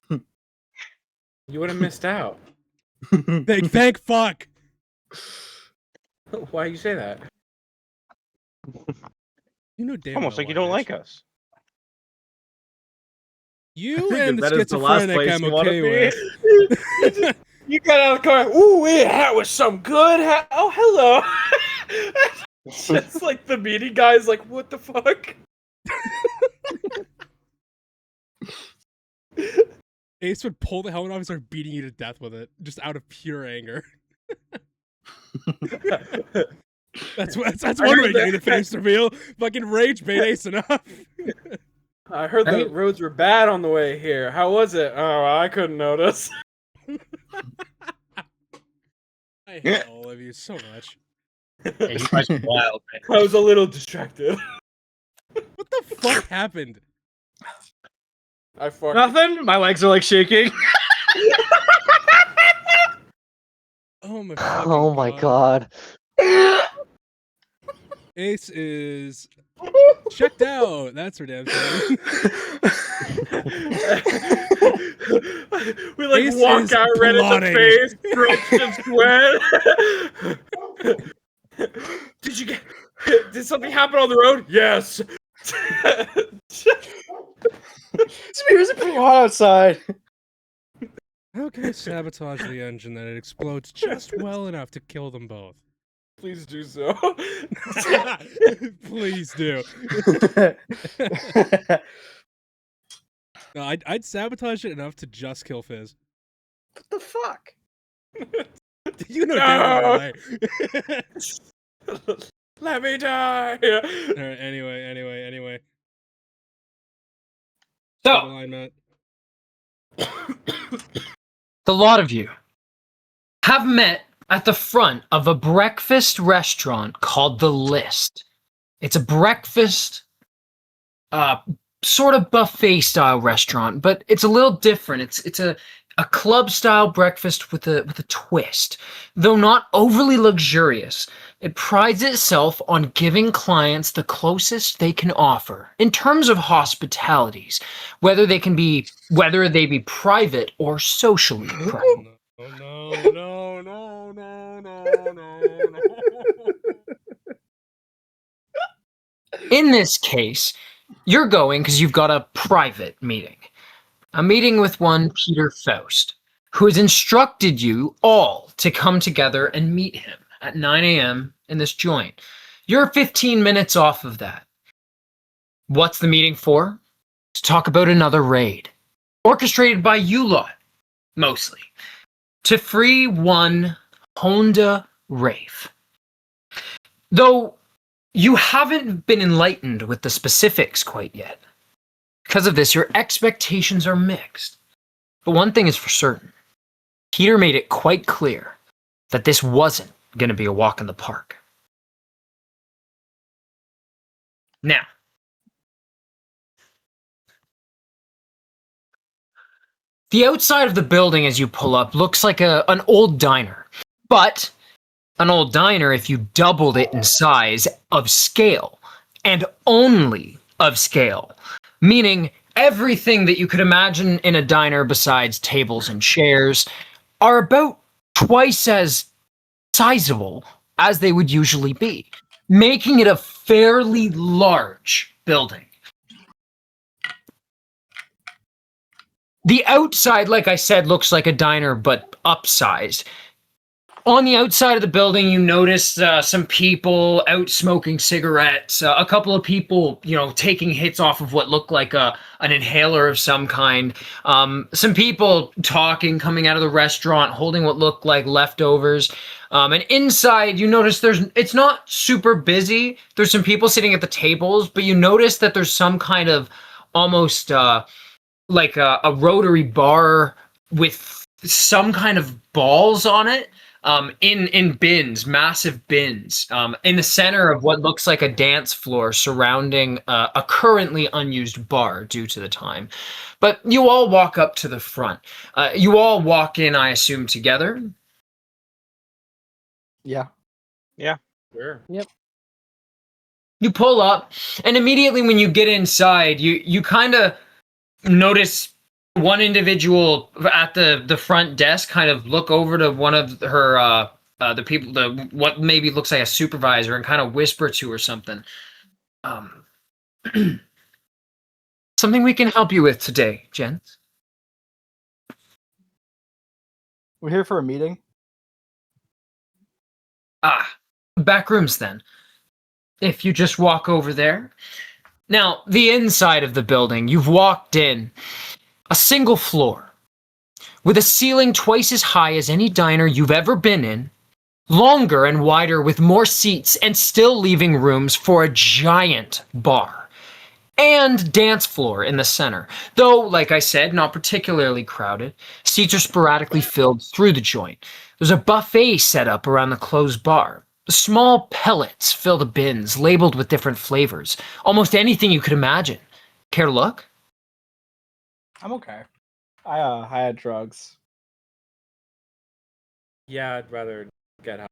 You would have missed out. Thank fuck. Why you say that? You know damn Almost well like you why, don't bitch. like us. You and the That is the last schizophrenic place I'm you wanna okay be. with. You got out of the car. Ooh, that was some good. Oh, hello. Just like the meeting guy's like, what the fuck? Ace would pull the helmet off and start beating you to death with it, just out of pure anger. That's I one heard way to that. get a face reveal. Fucking rage bait ace enough. I heard the Right? roads were bad on the way here. How was it? Oh, I couldn't notice. I hate all of you so much. Yeah, you guys are wild, man. I was a little distracted. What the fuck happened? I fucked. Nothing. My legs are like shaking. Oh my fucking Oh my god. Ace is checked out. That's for damn sure. We like Ace walk is out red in the plotting. face, drenched in sweat. Did something happen on the road? Yes. It's pretty hot outside. How can I sabotage the engine that it explodes just well enough to kill them both? Please do so. Please do. No, I'd sabotage it enough to just kill Fizz. What the fuck? You know damn well why. Let me die. Alright, anyway. So, Line, Matt. the lot of you have met at the front of a breakfast restaurant called The List. It's a breakfast, sort of buffet style restaurant, but it's a little different. It's a club style breakfast with a twist. Though not overly luxurious, it prides itself on giving clients the closest they can offer in terms of hospitalities, whether they be private or socially private. No. In this case, you're going because you've got a private meeting. A meeting with one Peter Faust, who has instructed you all to come together and meet him at 9 a.m. in this joint. You're 15 minutes off of that. What's the meeting for? To talk about another raid. Orchestrated by you lot, mostly. To free one Honda Wraith. Though you haven't been enlightened with the specifics quite yet. Because of this, your expectations are mixed. But one thing is for certain. Peter made it quite clear that this wasn't going to be a walk in the park. Now, the outside of the building as you pull up looks like an old diner. But an old diner if you doubled it in size of scale. And only of scale. Meaning everything that you could imagine in a diner besides tables and chairs are about twice as sizable as they would usually be, making it a fairly large building. The outside, like I said, looks like a diner, but upsized. On the outside of the building, you notice some people out smoking cigarettes, a couple of people, taking hits off of what looked like an inhaler of some kind. Some people talking, coming out of the restaurant, holding what looked like leftovers. And inside, you notice it's not super busy. There's some people sitting at the tables, but you notice that there's some kind of almost like a rotary bar with some kind of balls on it. In bins, massive bins, in the center of what looks like a dance floor surrounding a currently unused bar due to the time. But you all walk up to the front. You all walk in, I assume, together. Yeah. Sure. You pull up, and immediately when you get inside, you kind of notice one individual at the front desk kind of look over to one of her the people, what maybe looks like a supervisor, and kind of whisper to her something. Something we can help you with today, gents. We're here for a meeting. Back rooms then. If you just walk over there. Now, the inside of the building, you've walked in. A single floor, with a ceiling twice as high as any diner you've ever been in, longer and wider with more seats and still leaving rooms for a giant bar and dance floor in the center. Though, like I said, not particularly crowded, seats are sporadically filled through the joint. There's a buffet set up around the closed bar. Small pellets fill the bins, labeled with different flavors. Almost anything you could imagine. Care to look? I'm okay. I had drugs. Yeah, I'd rather get out.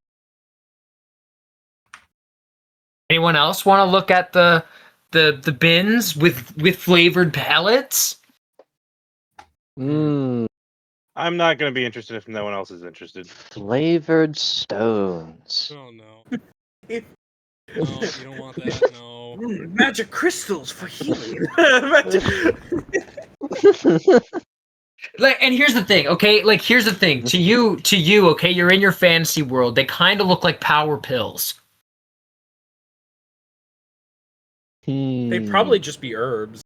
Anyone else want to look at the bins with flavored pellets? Mmm, I'm not going to be interested if no one else is interested. flavored stones. Oh no. No, you don't want that. No. Magic crystals for healing. Like, and here's the thing, okay? Like, here's the thing. To you, okay, you're in your fantasy world. They kind of look like power pills. They'd probably just be herbs.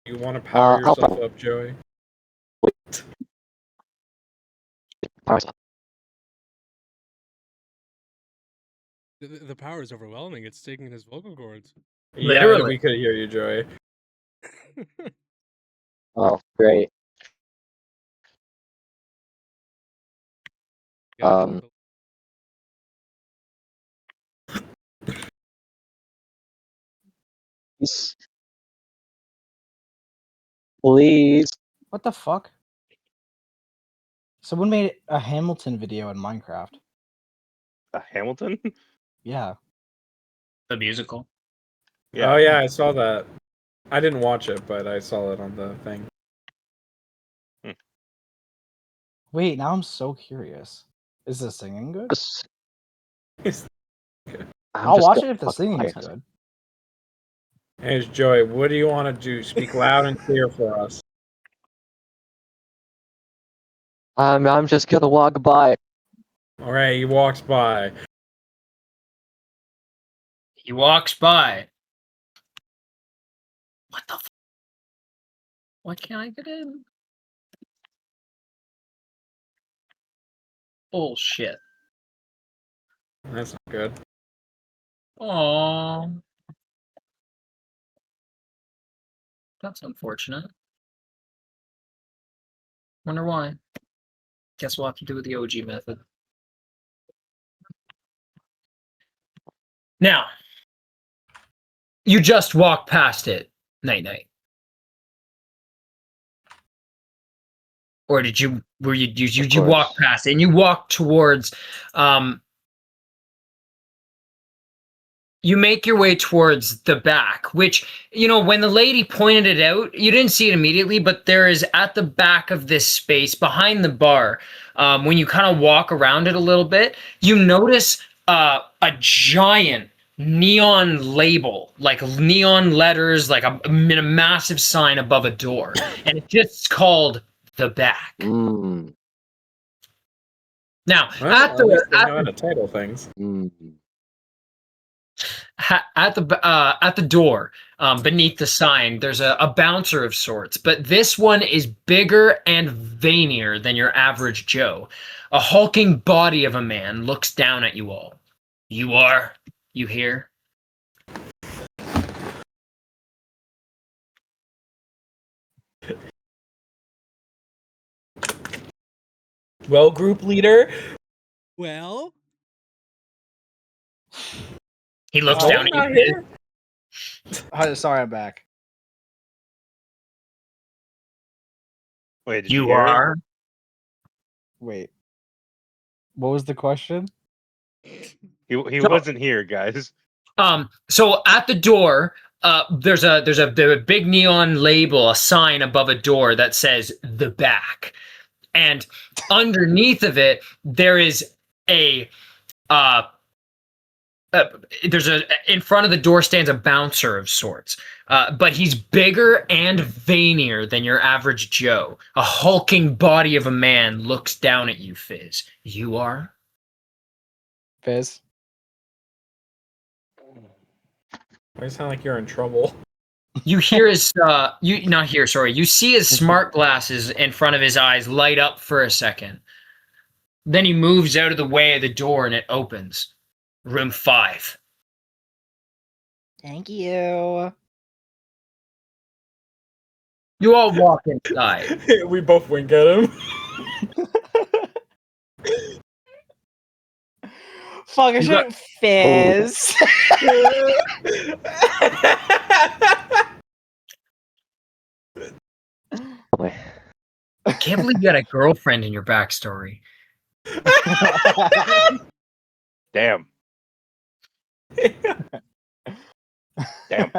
You want to power I'll yourself up, Joey? The power is overwhelming. It's taking his vocal cords. Yeah, Literally. we could hear you, Joey. Oh, great. Yeah, Please. Please. What the fuck? Someone made a Hamilton video in Minecraft. Hamilton? Yeah. The musical. Oh yeah, I saw that. I didn't watch it, but I saw it on the thing. Wait, now I'm so curious. Is the singing good? I'll watch it if the singing is good. Hey, Joey, what do you want to do? Speak loud and clear for us. I'm just gonna walk by. All right, he walks by. He walks by. What the f- Why can't I get in? Bullshit. That's not good. Aww. That's unfortunate. Wonder why. Guess we'll have to do it the OG method. Now, you just walk past it, night. Or did you? Were you walk past it and you walk towards? You make your way towards the back, which, you know, when the lady pointed it out, you didn't see it immediately, but there is at the back of this space behind the bar, when you kind of walk around it a little bit, you notice a giant neon label, like neon letters, like a massive sign above a door, and it's just called The Back. Mm. Now, Well, at at least they the know how to title things. Mm. at the door, beneath the sign, there's a bouncer of sorts, but this one is bigger and veinier than your average Joe. A hulking body of a man looks down at you all. You hear? Well, group leader. well, He looks Oh, down I'm not at you. here. Sorry, I'm back. Wait, did You hear it? are? Wait. What was the question? He No. wasn't here, guys. So at the door, there's a big neon label, a sign above a door that says The Back. And underneath of it, there is in front of the door stands a bouncer of sorts, but he's bigger and veinier than your average Joe. A hulking body of a man looks down at you, Fizz. You are? Fizz? You sound like you're in trouble. You hear his you see his smart glasses in front of his eyes light up for a second. Then he moves out of the way of the door and it opens. Room 5. Thank you. You all walk inside. We both wink at him. Fuck, I You got- should Fizz. Boy. I can't believe you got a girlfriend in your backstory. Damn. Damn.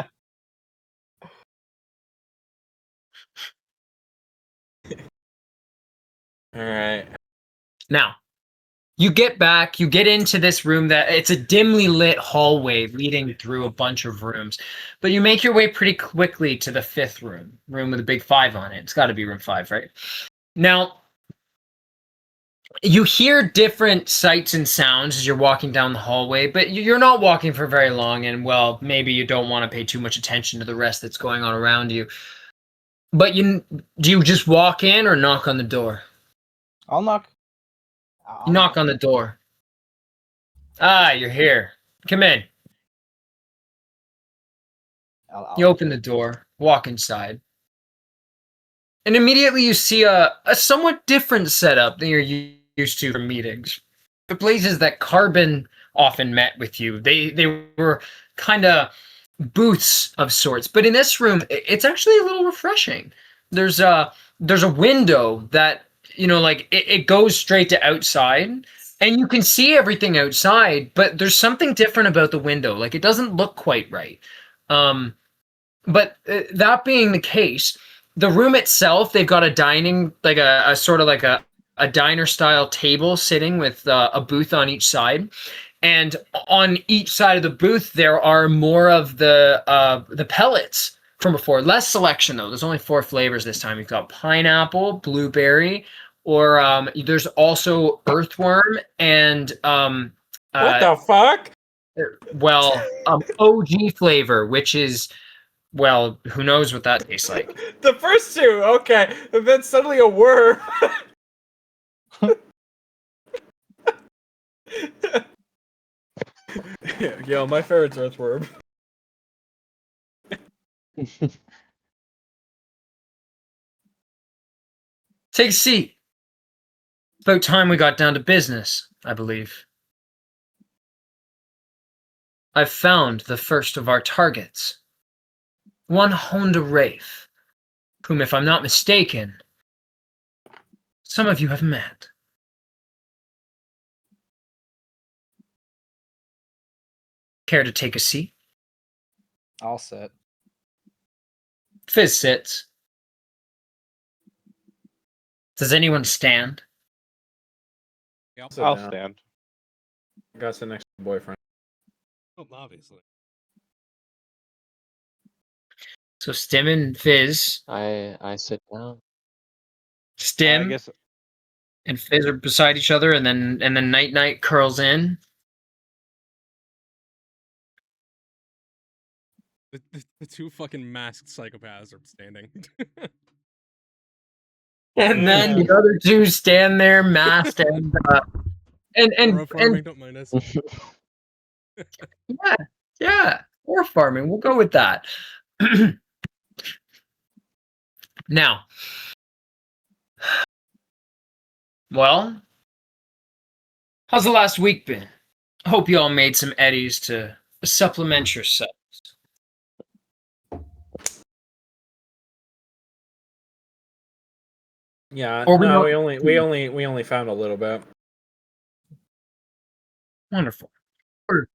All right. Now, you get back, you get into this room that it's a dimly lit hallway leading through a bunch of rooms, but you make your way pretty quickly to the 5th room with a big 5 on it. It's got to be room 5, right? Now, you hear different sights and sounds as you're walking down the hallway, but you're not walking for very long, and well, maybe you don't want to pay too much attention to the rest that's going on around you. But do you just walk in or knock on the door? I'll knock. You knock on the door. Ah, you're here. Come in. You open the door, walk inside, and immediately you see a somewhat different setup than you're used to for meetings. The places that Carbon often met with you, they were kind of booths of sorts, but in this room, it's actually a little refreshing. There's a window that it goes straight to outside, and you can see everything outside, but there's something different about the window. Like, it doesn't look quite right. But that being the case, the room itself, they've got a dining, like a sort of like a diner style table sitting with a booth on each side. And on each side of the booth, there are more of the pellets from before. Less selection, though. There's only 4 flavors this time. You've got pineapple, blueberry, or there's also earthworm and What the fuck? OG flavor, which is, well, who knows what that tastes like. The first 2, okay. And then suddenly a worm. Yo, my favorite's earthworm. Take a seat. About time we got down to business, I believe. I've found the first of our targets. One Honda Wraith, whom, if I'm not mistaken, some of you have met. Care to take a seat? I'll sit. Fizz sits. Does anyone stand? Sit I'll down. stand. I gotta sit next to my boyfriend. Oh, obviously. So Stim and Fizz. I sit down. I Stim guess and Fizz are beside each other, and then Night Night curls in. The 2 fucking masked psychopaths are standing. And then the other 2 stand there, masked and Farming, don't mind us. yeah, or farming. We'll go with that. Now, well, how's the last week been? I hope you all made some eddies to supplement yourselves. Yeah, Or no, we we only found a little bit. Wonderful. What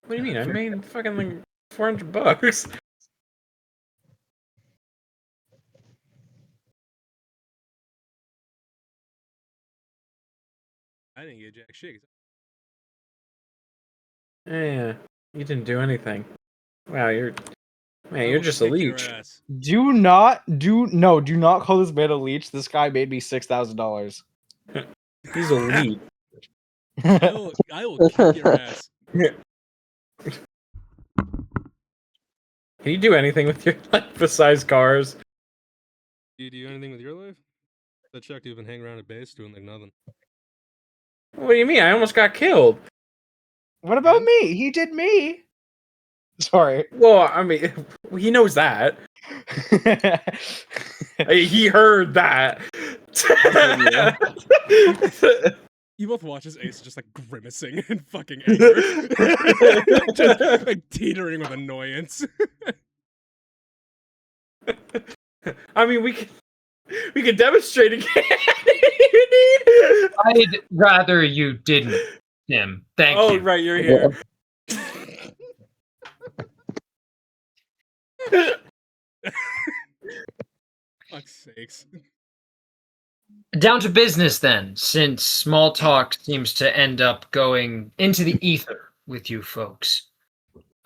do you mean? I made fucking like $400. I didn't get jack shit. Yeah, you didn't do anything. Wow, you're I you're will just a kick your leech. ass. Do not call this man a leech. This guy made me $6,000. He's a leech. I will kick your ass. Can you do anything with your life besides cars? Do you do anything with your life? That Chuck, you've been hanging around at base doing like nothing. What do you mean? I almost got killed. What about me? He did me. Sorry. Well, I mean, he knows that. He heard that. You both watch as Ace is just like grimacing and fucking anger. Just like teetering with annoyance. I mean, we can demonstrate again. You need. I'd rather you didn't, Tim. Thank Oh, you. right, you're here. Fuck's sakes. Down to business then, since small talk seems to end up going into the ether with you folks.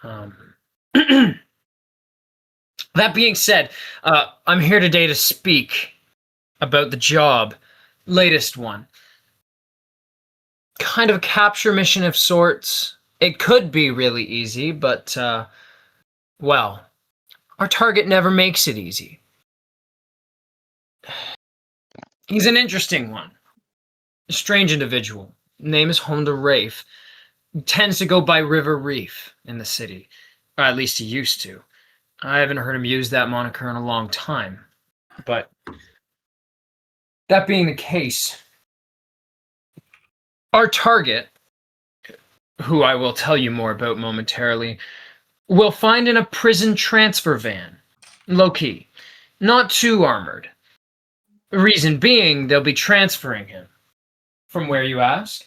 That being said, I'm here today to speak about the job, latest one. Kind of a capture mission of sorts. It could be really easy, but, well, our target never makes it easy. He's an interesting one. A strange individual. Name is Honda Rafe. He tends to go by River Reef in the city. Or at least he used to. I haven't heard him use that moniker in a long time. But that being the case, our target, who I will tell you more about momentarily, will find in a prison transfer van. Low-key. Not too armored. Reason being, they'll be transferring him. From where, you ask?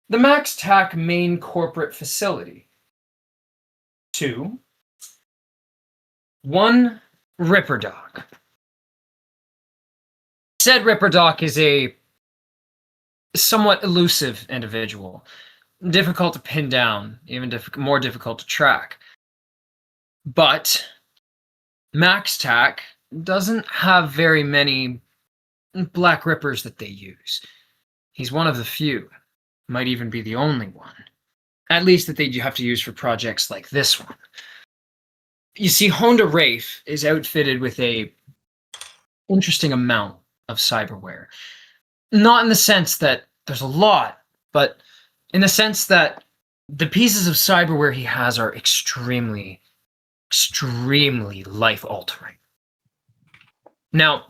The MaxTac main corporate facility. 2. 1 Ripper Doc. Said Ripper Doc is a somewhat elusive individual. Difficult to pin down, even more difficult to track. But MaxTac doesn't have very many Black Rippers that they use. He's one of the few. Might even be the only one. At least that they have to use for projects like this one. You see, Honda Rafe is outfitted with a interesting amount of cyberware. Not in the sense that there's a lot, but in the sense that the pieces of cyberware he has are extremely life-altering. Now,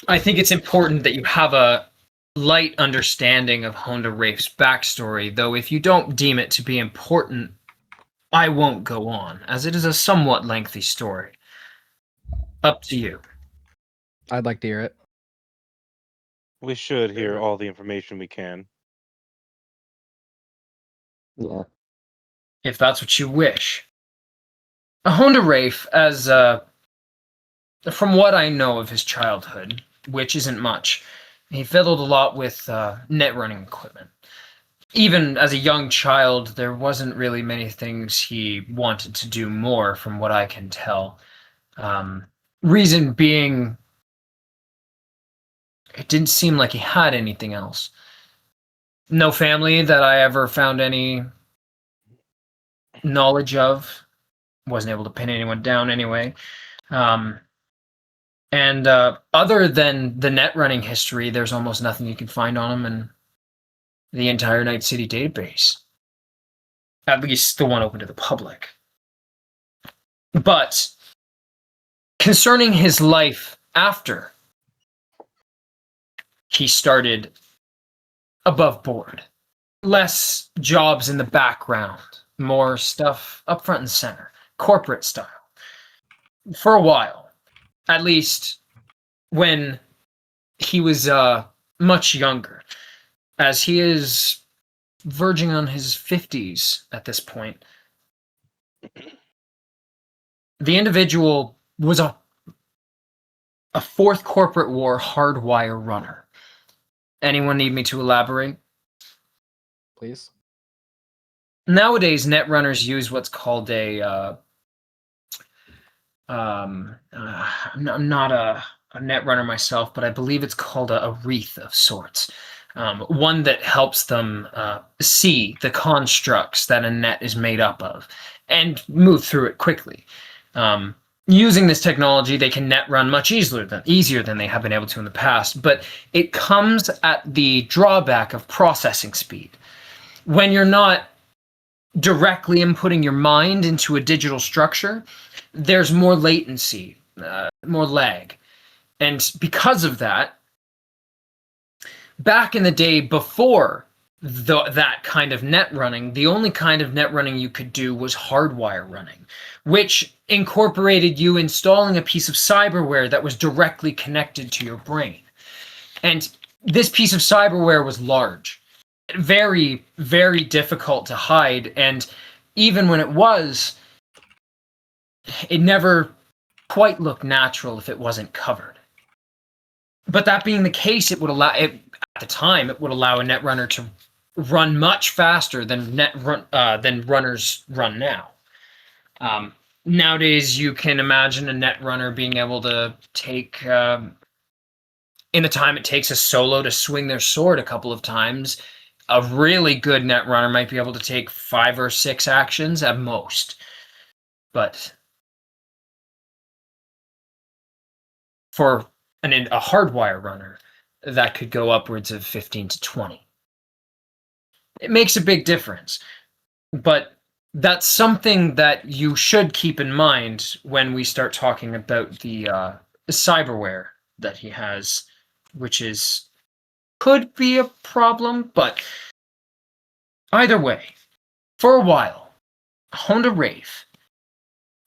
I think it's important that you have a light understanding of Honda Rafe's backstory, though if you don't deem it to be important, I won't go on, as it is a somewhat lengthy story. Up to you. I'd like to hear it. We should hear all the information we can. Yeah. If that's what you wish. Honda Rafe, as from what I know of his childhood, which isn't much, he fiddled a lot with net running equipment. Even as a young child, there wasn't really many things he wanted to do more, from what I can tell. Reason being, it didn't seem like he had anything else. No family that I ever found any knowledge of. Wasn't able to pin anyone down anyway. And other than the net running history, there's almost nothing you can find on him in the entire Night City database. At least the one open to the public. But concerning his life after he started above board, less jobs in the background, more stuff up front and center, corporate style. For a while, at least when he was much younger, as he is verging on his 50s at this point. The individual was a fourth corporate war hardwire runner. Anyone need me to elaborate? Please. Nowadays, net runners use what's called a I'm not a net runner myself, but I believe it's called a wreath of sorts. one that helps them see the constructs that a net is made up of and move through it quickly. Using this technology, they can net run much easier than they have been able to in the past, but it comes at the drawback of processing speed. When you're not directly inputting your mind into a digital structure, there's more latency, more lag. And because of that, back in the day before that kind of net running, the only kind of net running you could do was hardwire running, which incorporated you installing a piece of cyberware that was directly connected to your brain. And this piece of cyberware was large, very, very difficult to hide. And even when it was, it never quite looked natural if it wasn't covered. But that being the case, it would allow it at the time. It would allow a netrunner to run much faster than runners run now. Nowadays, you can imagine a netrunner being able to take, in the time it takes a solo to swing their sword a couple of times, a really good netrunner might be able to take 5 or 6 actions at most. But for a hardwire runner, that could go upwards of 15 to 20. It makes a big difference, but that's something that you should keep in mind when we start talking about the cyberware that he has, which could be a problem, but either way, for a while, Honda Wraith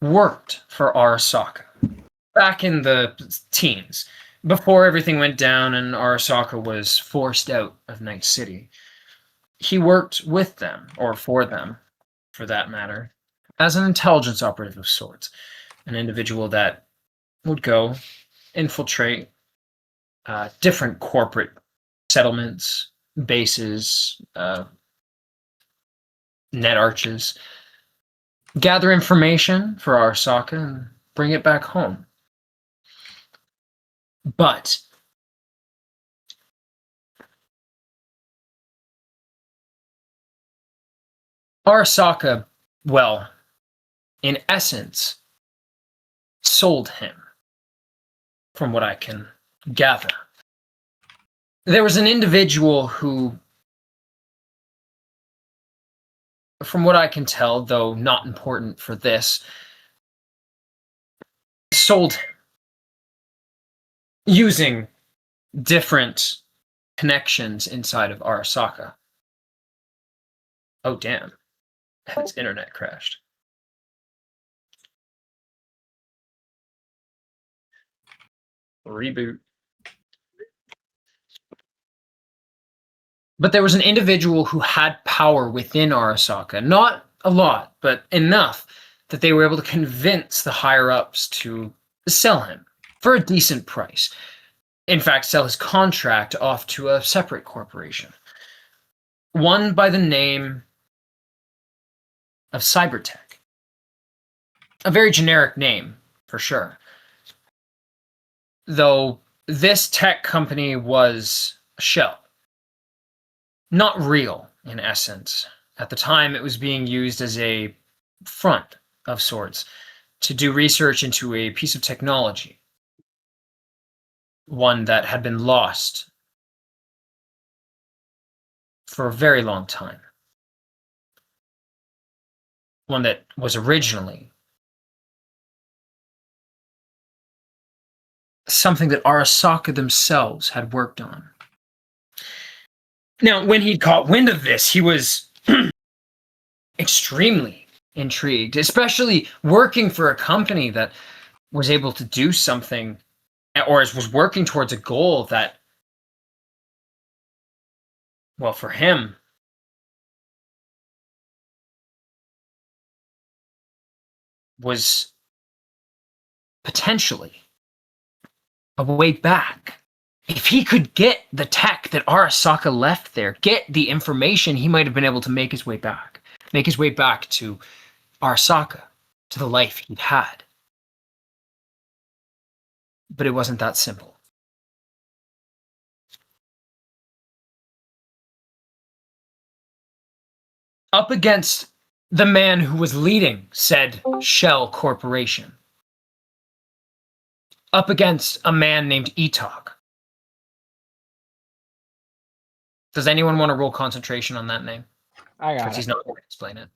worked for Arasaka back in the teens, before everything went down and Arasaka was forced out of Night City. He worked with them, or for them, for that matter, as an intelligence operative of sorts, an individual that would go infiltrate different corporate settlements, bases, net arches, gather information for Arasaka and bring it back home. But Arasaka, well, in essence, sold him, from what I can gather. There was an individual who, from what I can tell, though not important for this, sold him using different connections inside of Arasaka. Oh, damn. His internet crashed. Reboot. But there was an individual who had power within Arasaka. Not a lot, but enough that they were able to convince the higher-ups to sell him for a decent price. In fact, sell his contract off to a separate corporation. One by the name of Cybertech. A very generic name, for sure. Though this tech company was a shell. Not real, in essence. At the time, it was being used as a front of sorts to do research into a piece of technology. One that had been lost for a very long time. One that was originally something that Arasaka themselves had worked on. Now, when he caught wind of this, he was extremely intrigued, especially working for a company that was able to do something, or was working towards a goal that, well, for him, was potentially a way back. If he could get the tech that Arasaka left there, get the information, he might have been able to make his way back. Make his way back to Arasaka, to the life he'd had. But it wasn't that simple. up against the man who was leading said shell corporation. Up against a man named Etok. Does anyone want to roll concentration on that name? I got Because he's it. not going to explain it.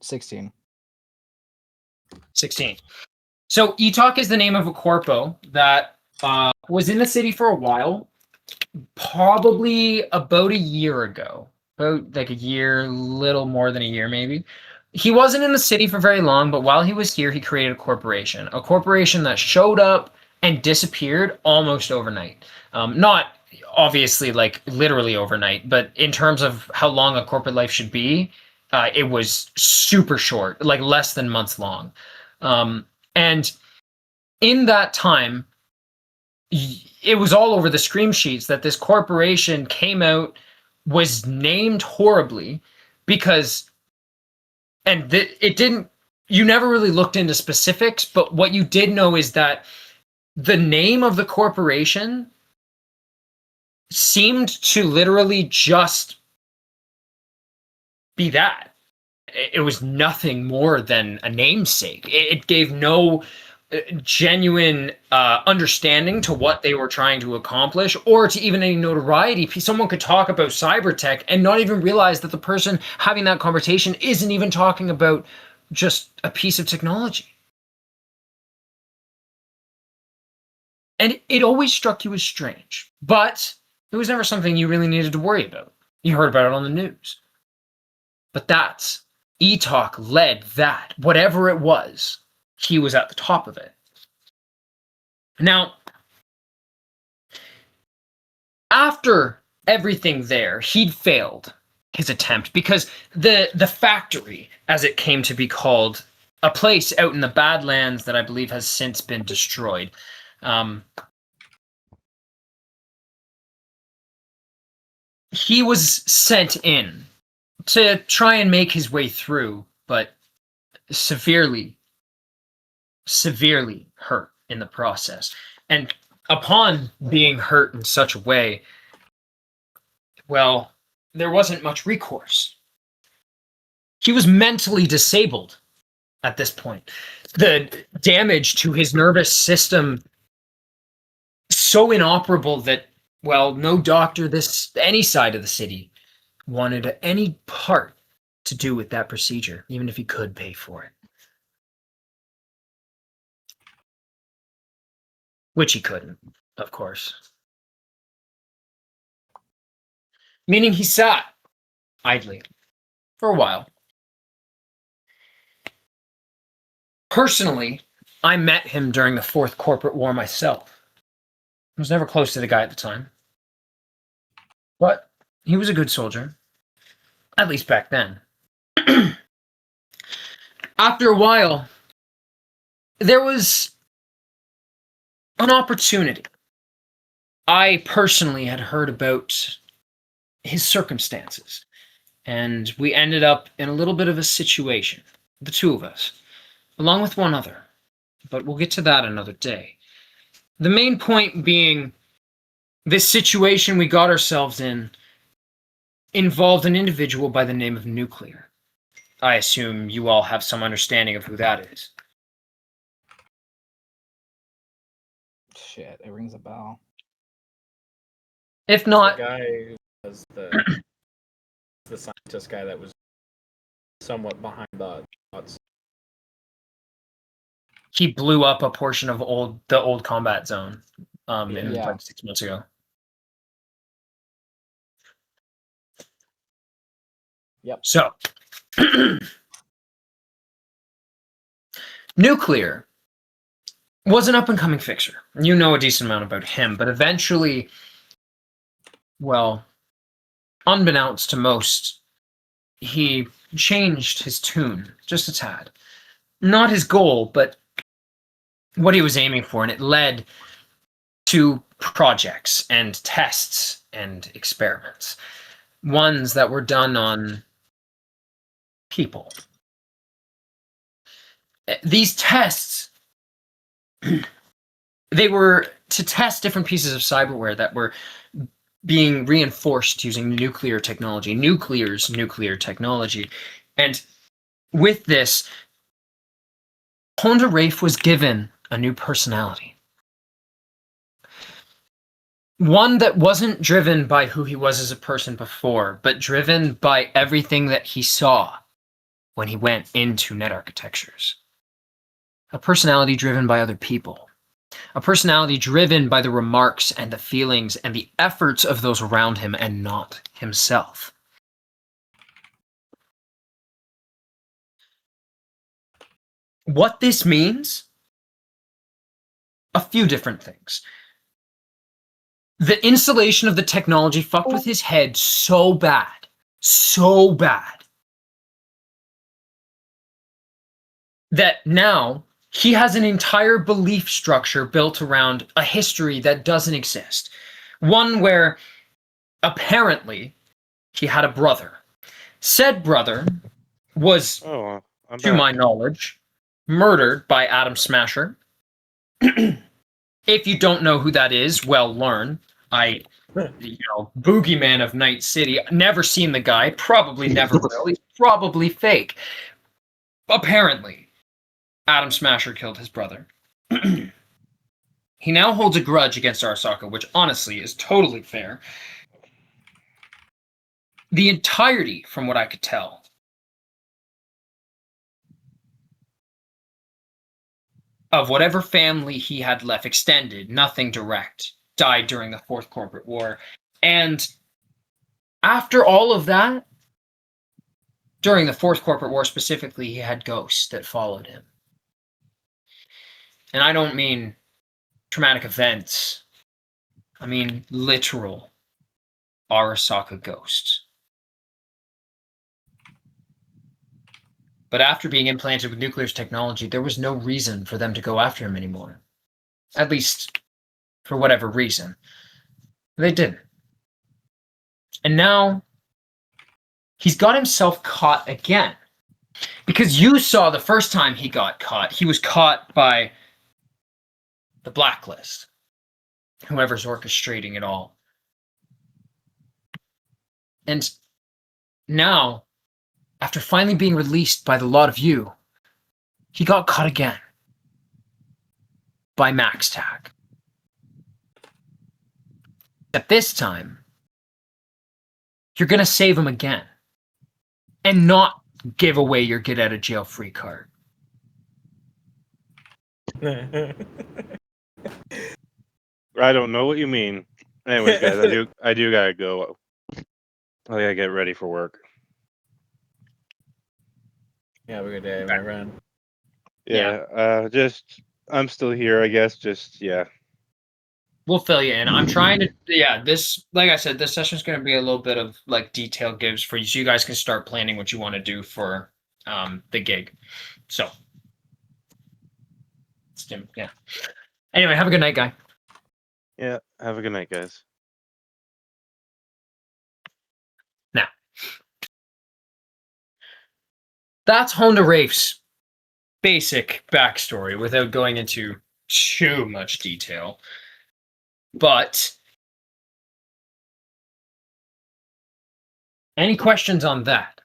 16. 16. So Etok is the name of a corpo that was in the city for a while, probably about a year ago. About like a year, little more than a year maybe. He wasn't in the city for very long, but while he was here, he created a corporation that showed up and disappeared almost overnight. Not obviously like literally overnight, but in terms of how long a corporate life should be, it was super short, like less than months long. And in that time, it was all over the scream sheets that this corporation came out, was named horribly because, and it didn't, you never really looked into specifics, but what you did know is that the name of the corporation seemed to literally just be that. It was nothing more than a namesake. It gave no genuine understanding to what they were trying to accomplish or to even any notoriety. Someone could talk about cyber tech and not even realize that the person having that conversation isn't even talking about just a piece of technology. And it always struck you as strange, but it was never something you really needed to worry about. You heard about it on the news. But that's Etok led that. Whatever it was, he was at the top of it. Now, after everything there, he'd failed his attempt because the factory, as it came to be called, a place out in the Badlands that I believe has since been destroyed. He was sent in to try and make his way through, but severely hurt in the process. And upon being hurt in such a way, well, there wasn't much recourse. He was mentally disabled at this point. The damage to his nervous system so inoperable that, well, no doctor any side of the city wanted any part to do with that procedure, even if he could pay for it. Which he couldn't, of course. Meaning he sat idly for a while. Personally, I met him during the Fourth Corporate War myself. I was never close to the guy at the time. But he was a good soldier. At least back then. After a while, there was an opportunity. I personally had heard about his circumstances, and we ended up in a little bit of a situation, the two of us, along with one other, but we'll get to that another day. The main point being, this situation we got ourselves in involved an individual by the name of Nuclear. I assume you all have some understanding of who that is. Shit, it rings a bell. If The not, guy who was the scientist guy that was somewhat behind the thoughts. he blew up a portion of the old combat zone in Yeah. like 6 months ago. Yep. So, Nuclear was an up-and-coming fixer. You know a decent amount about him, but eventually, well, unbeknownst to most, he changed his tune just a tad. Not his goal, but what he was aiming for, and it led to projects and tests and experiments. Ones that were done on people. These tests, they were to test different pieces of cyberware that were being reinforced using nuclear technology, nuclear technology. And with this, Honda Rafe was given a new personality. One that wasn't driven by who he was as a person before, but driven by everything that he saw when he went into net architectures. A personality driven by other people. A personality driven by the remarks and the feelings and the efforts of those around him and not himself. What this means? A few different things. The installation of the technology fucked with his head so bad, that now he has an entire belief structure built around a history that doesn't exist. One where apparently he had a brother. Said brother was, to my knowledge, murdered by Adam Smasher. If you don't know who that is, well, learn. Boogeyman of Night City. Never seen the guy. Probably never will. He's probably fake. Apparently, Adam Smasher killed his brother. He now holds a grudge against Arasaka, which honestly is totally fair. The entirety, from what I could tell, of whatever family he had left, extended, nothing direct, died during the Fourth Corporate War. And after all of that, during the Fourth Corporate War specifically, he had ghosts that followed him. And I don't mean traumatic events. I mean literal Arasaka ghosts. But after being implanted with nuclear technology, there was no reason for them to go after him anymore. At least, for whatever reason. They didn't. And now, he's got himself caught again. Because you saw the first time he got caught, he was caught by the Blacklist. Whoever's orchestrating it all. And now, after finally being released by the lot of you, he got caught again. By MaxTag. At this time, you're going to save him again. And not give away your get out of jail free card. I don't know what you mean. Anyways, guys, I do gotta go. I gotta get ready for work. Have a good day, my friend. Yeah. I'm still here, I guess. Yeah. We'll fill you in. I'm trying to, this, like I said, this session's going to be a little bit of like detailed gives for you, so you guys can start planning what you want to do for the gig. So, yeah. Anyway, have a good night, guy. Yeah. Have a good night, guys. Now, that's Honda Rafe's basic backstory without going into too much detail. But any questions on that?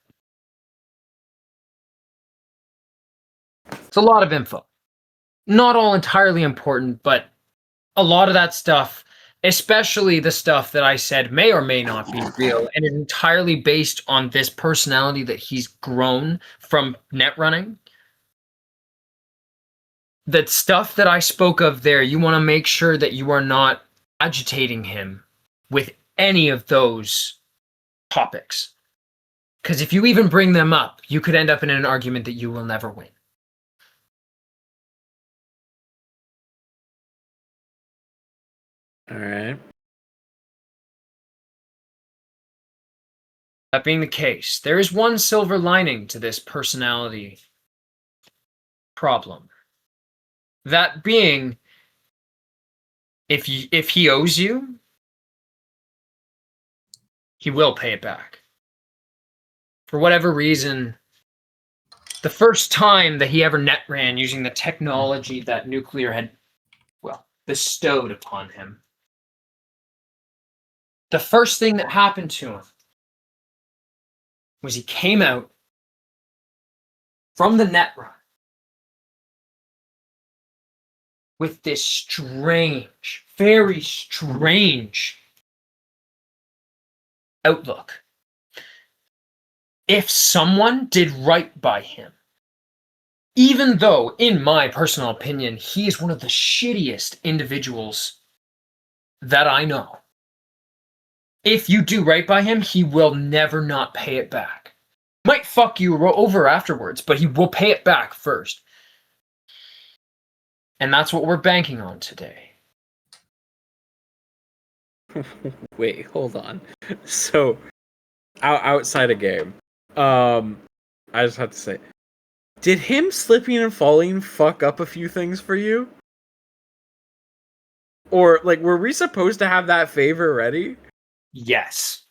It's a lot of info. Not all entirely important, but a lot of that stuff, especially the stuff that I said may or may not be real, and is entirely based on this personality that he's grown from net running. That stuff that I spoke of there, you want to make sure that you are not agitating him with any of those topics. Because if you even bring them up, you could end up in an argument that you will never win. All right. That being the case, there is one silver lining to this personality problem. That being, if he owes you, he will pay it back. For whatever reason, the first time that he ever net ran using the technology that nuclear had, well, bestowed upon him, the first thing that happened to him was he came out from the net run with this strange, very strange outlook. If someone did right by him, even though, in my personal opinion, he is one of the shittiest individuals that I know, if you do right by him, he will never not pay it back. Might fuck you over afterwards, but he will pay it back first. And that's what we're banking on today. Wait, hold on. So, outside a game, I just have to say, did him slipping and falling fuck up a few things for you? Or, like, were we supposed to have that favor ready? Yes.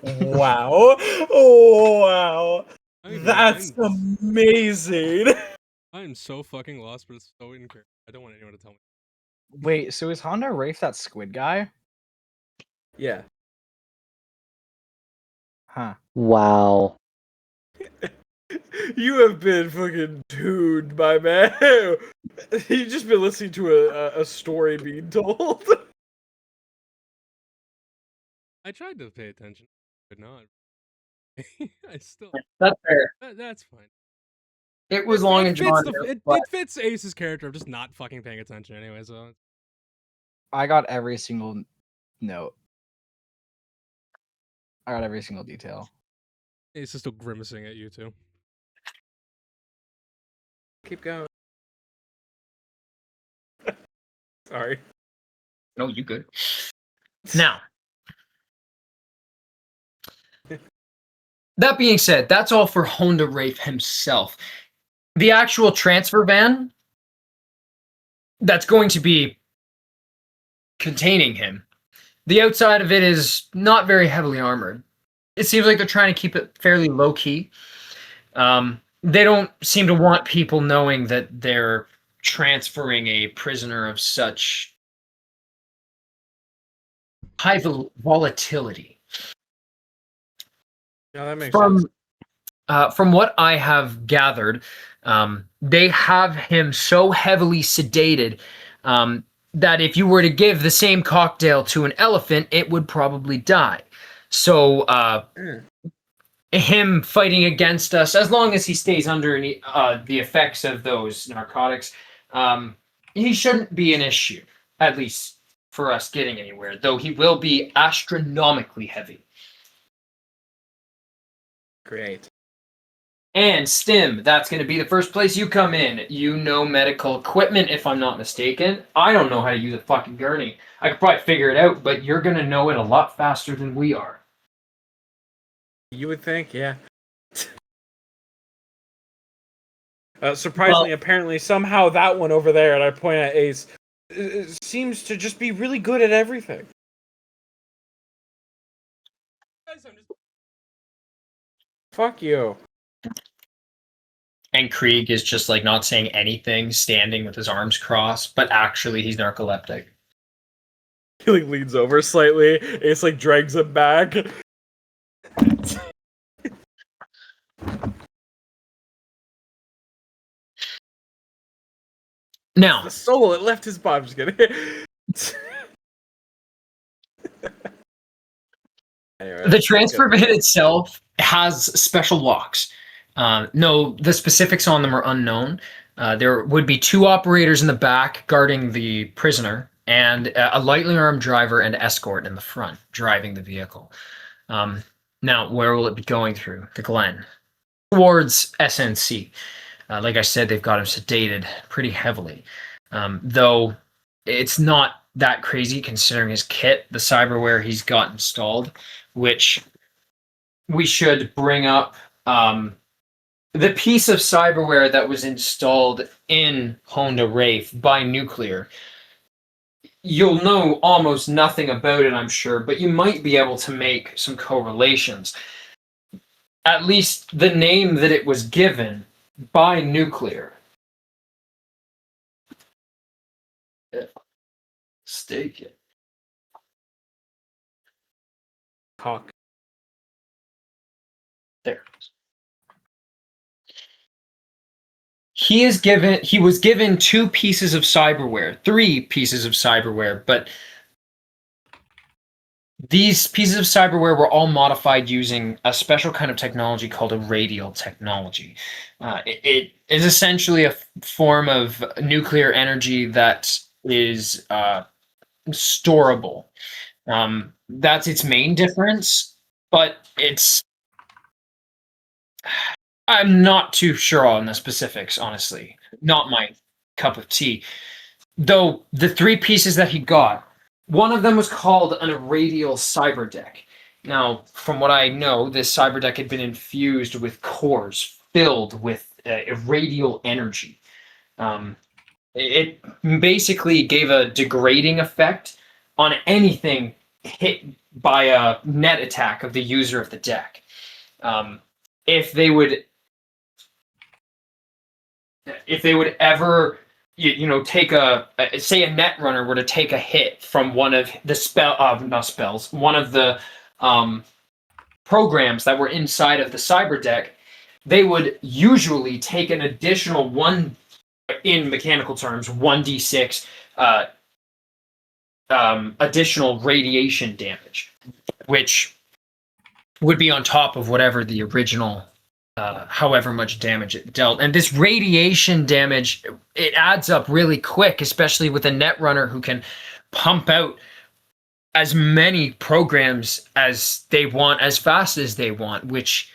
Wow. Oh, wow. I mean, That's amazing. I'm so fucking lost, but it's so incredible. I don't want anyone to tell me. Wait, so is Honda Rafe that squid guy? Yeah. Huh. Wow. You have been fucking tuned, my man. You've just been listening to a story being told. I tried to pay attention, but not. I still. That's fair. That's fine. It was long and drawn out, It but fits Ace's character of just not fucking paying attention anyway. So I got every single note. I got every single detail. Ace is still grimacing at you too. Keep going. Sorry. no, you good. Now, that being said, that's all for Honda Rafe himself. The actual transfer van that's going to be containing him, the outside of it is not very heavily armored. It seems like they're trying to keep it fairly low key. They don't seem to want people knowing that they're transferring a prisoner of such high volatility. Yeah, that makes sense. From what I have gathered, they have him so heavily sedated that if you were to give the same cocktail to an elephant, it would probably die. So him fighting against us, as long as he stays under the effects of those narcotics, he shouldn't be an issue, at least for us getting anywhere, though he will be astronomically heavy. Great. And Stim, that's going to be the first place you come in. You know medical equipment, if I'm not mistaken. I don't know how to use a fucking gurney. I could probably figure it out, but you're going to know it a lot faster than we are. You would think, yeah. Surprisingly, apparently, somehow that one over there, and I point at Ace, seems to just be really good at everything. Fuck you. And Krieg is just like not saying anything, standing with his arms crossed, but actually he's narcoleptic. He like leans over slightly. Ace like drags him back. Now, The soul, it left his body. I'm just kidding. Anyway, the transfer van itself has special locks. No, the specifics on them are unknown. There would be 2 operators in the back guarding the prisoner, and a lightly armed driver and escort in the front driving the vehicle. Now, where will it be going through? The Glen. Towards SNC. Like I said, they've got him sedated pretty heavily. Though it's not that crazy considering his kit, the cyberware he's got installed, which we should bring up. The piece of cyberware that was installed in Honda Rafe by Nuclear, you'll know almost nothing about it, I'm sure, but you might be able to make some correlations. at least the name that it was given by nuclear. Stake it. Cock. There. He was given 2 pieces of cyberware, 3 pieces of cyberware, but these pieces of cyberware were all modified using a special kind of technology called a radial technology. It is essentially a form of nuclear energy that is storable. That's its main difference, but I'm not too sure on the specifics, honestly. Not my cup of tea. Though the 3 pieces that he got, one of them was called a radial cyber deck. Now, from what I know, this cyber deck had been infused with cores filled with radial energy. It basically gave a degrading effect on anything hit by a net attack of the user of the deck. If they would ever take say a net runner were to take a hit from one of the one of the programs that were inside of the cyber deck, they would usually take an additional one, in mechanical terms, 1d6 additional radiation damage, which would be on top of whatever the original however much damage it dealt. And this radiation damage, it adds up really quick, especially with a netrunner who can pump out as many programs as they want, as fast as they want, which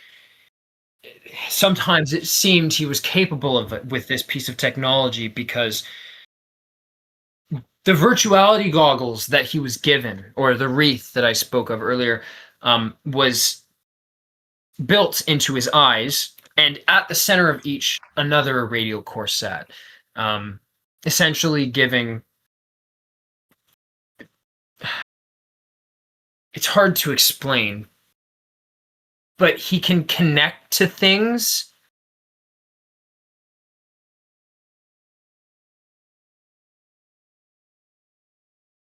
sometimes it seemed he was capable of it with this piece of technology, because the virtuality goggles that he was given, or the wreath that I spoke of earlier, was built into his eyes, and at the center of each, another radial core sat, essentially giving... It's hard to explain, but he can connect to things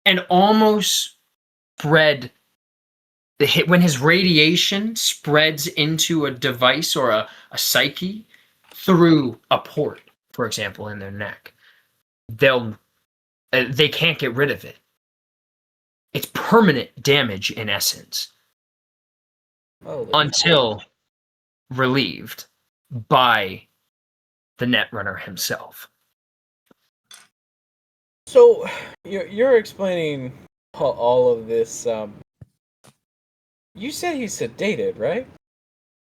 and almost spread the hit. When his radiation spreads into a device or a psyche through a port, for example, in their neck, they can't get rid of it. It's permanent damage in essence, until relieved by the netrunner himself. So you're explaining all of this. You said he's sedated, right?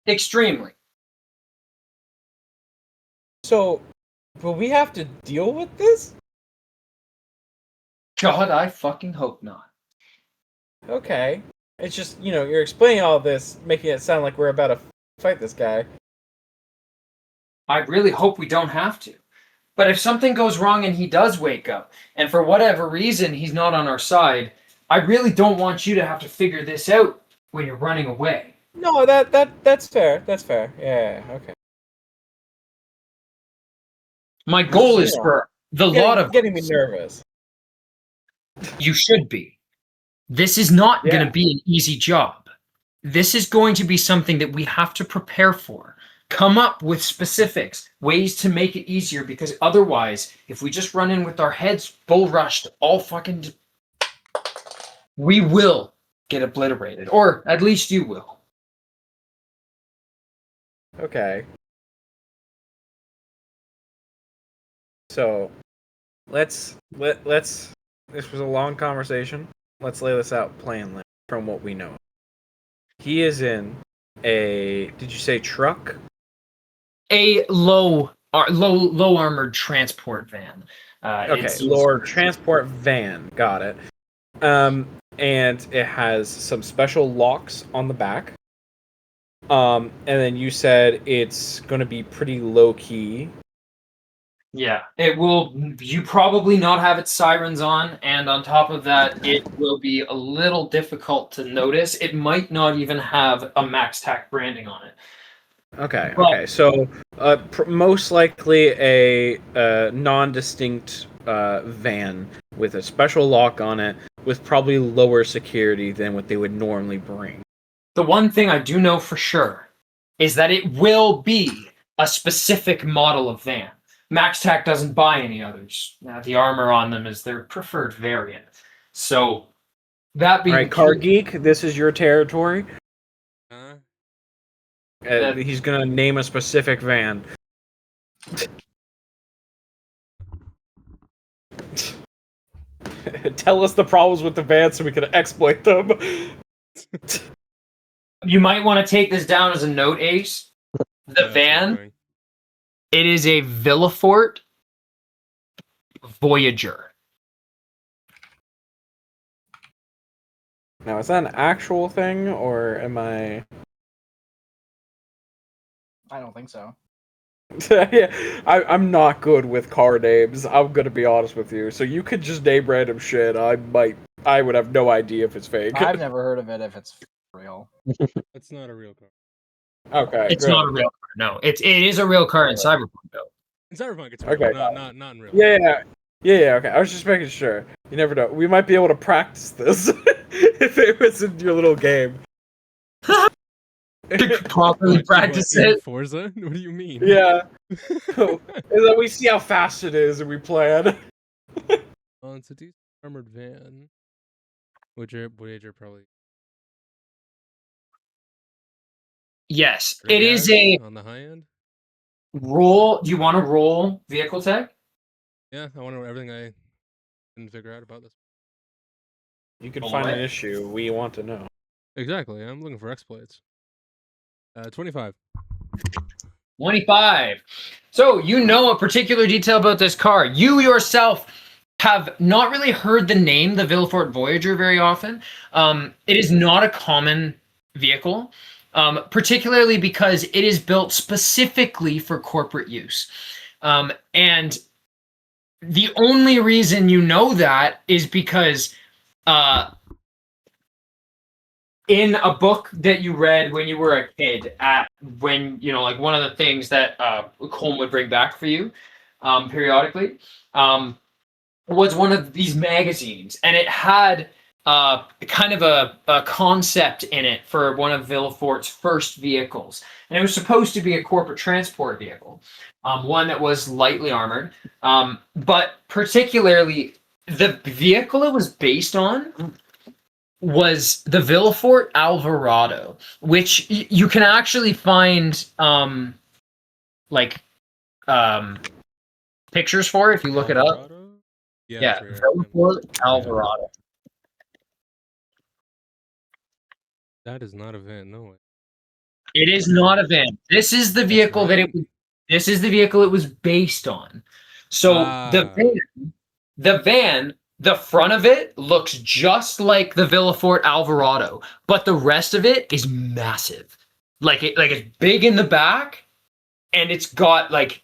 Extremely. So, will we have to deal with this? God, I fucking hope not. Okay. It's just, you're explaining all this, making it sound like we're about to fight this guy. I really hope we don't have to. But if something goes wrong and he does wake up, and for whatever reason he's not on our side, I really don't want you to have to figure this out when you're running away. No, that's fair. That's fair. Yeah, okay. My goal is for the lot of... Getting me nervous. You should be. This is not going to be an easy job. This is going to be something that we have to prepare for. Come up with specifics, ways to make it easier, because otherwise, if we just run in with our heads bull rushed, all fucking... we will get obliterated. Or at least you will. Okay. So, let's this was a long conversation. Let's lay this out plainly from what we know. He is in a, did you say truck? A low armored transport van. Okay, lower transport van. Got it. And it has some special locks on the back. And then you said it's going to be pretty low key. Yeah, it will. You probably not have its sirens on, and on top of that, it will be a little difficult to notice. It might not even have a Max Tac branding on it. Okay. But- Okay. So, most likely a non-distinct van with a special lock on it, with probably lower security than what they would normally bring. The one thing I do know for sure is that it will be a specific model of van. MaxTac doesn't buy any others. The armor on them is their preferred variant. So that All being right, Car Geek, this is your territory. Huh? He's gonna name a specific van. Tell us the problems with the van so we can exploit them. you might want to take this down as a note, Ace. The Yeah, that's what I'm van, doing. it is a Villefort Voyager. Now, is that an actual thing, or am I? I don't think so. Yeah, I'm not good with car names. I'm gonna be honest with you. So you could just name random shit. I would have no idea if it's fake. I've never heard of it if it's real. That's not a real car. Okay, It's good. not a real car. No, it is a real car in Cyberpunk though. In Cyberpunk, it's real. Okay. Not in real. Yeah. Okay. I was just making sure. You never know. We might be able to practice this if it was in your little game. Properly practice What, in it. Forza? What do you mean? Yeah. And then we see how fast it is, and we plan. Oh, it's a decent armored van. Voyager probably. Yes, Great it is gas a on the high end. roll. Do you want to roll vehicle tech? Yeah, I want to know everything I didn't figure out about this. You can All find an right. issue we want to know. Exactly. I'm looking for exploits. 25. 25. So you know a particular detail about this car. You yourself have not really heard the name, the Villefort Voyager, very often. It is not a common vehicle, particularly because it is built specifically for corporate use. And the only reason you know that is because in a book that you read when you were a kid, like one of the things that Colm would bring back for you periodically was one of these magazines, and it had kind of a concept in it for one of Villefort's first vehicles, and it was supposed to be a corporate transport vehicle, one that was lightly armored, but particularly the vehicle it was based on was the Villefort Alvarado, which you can actually find like pictures for if you look it up. Alvarado? Yeah, it's rare. Villefort Alvarado. That is not a van. No way. It is not a van. This is the vehicle that it was. This is the vehicle it was based on. So the van, the front of it looks just like the Villefort Alvarado, but the rest of it is massive. Like it's big in the back, and it's got like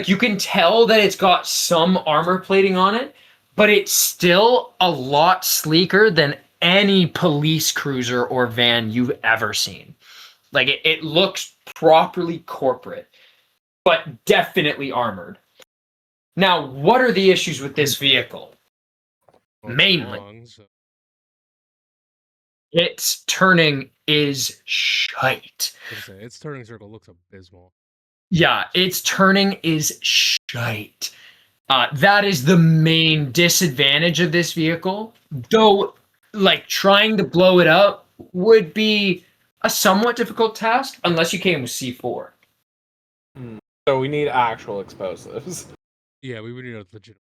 you can tell that it's got some armor plating on it, but it's still a lot sleeker than any police cruiser or van you've ever seen. Like it looks properly corporate, but definitely armored. Now, what are the issues with this vehicle? Well, Mainly, long, so- its turning is shite. I was gonna say, its turning circle looks abysmal. Yeah, its turning is shite. That is the main disadvantage of this vehicle. Though, like, trying to blow it up would be a somewhat difficult task unless you came with C4. So we need actual explosives. Yeah, we would need a legit.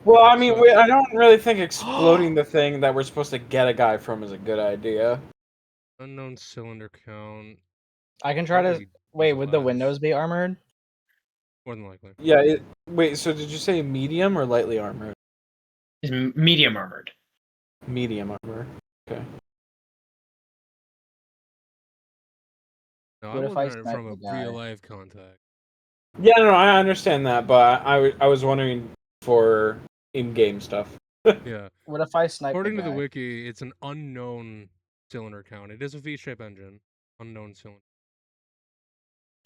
Well, I mean, I don't really think exploding the thing that we're supposed to get a guy from is a good idea. Unknown cylinder count. I can try to. Probably Wait, would the glass. windows be armored? More than likely. Yeah. Wait. So did you say medium or lightly armored? Is medium armored. Medium armor. Okay. No, What I'm if I looking at it snipe from a the guy? real life contact. Yeah. No, I understand that, but I was wondering for in-game stuff. Yeah. What if I snipe According the to the guy? wiki, it's an unknown cylinder count. It is a V-shape engine. Unknown cylinder.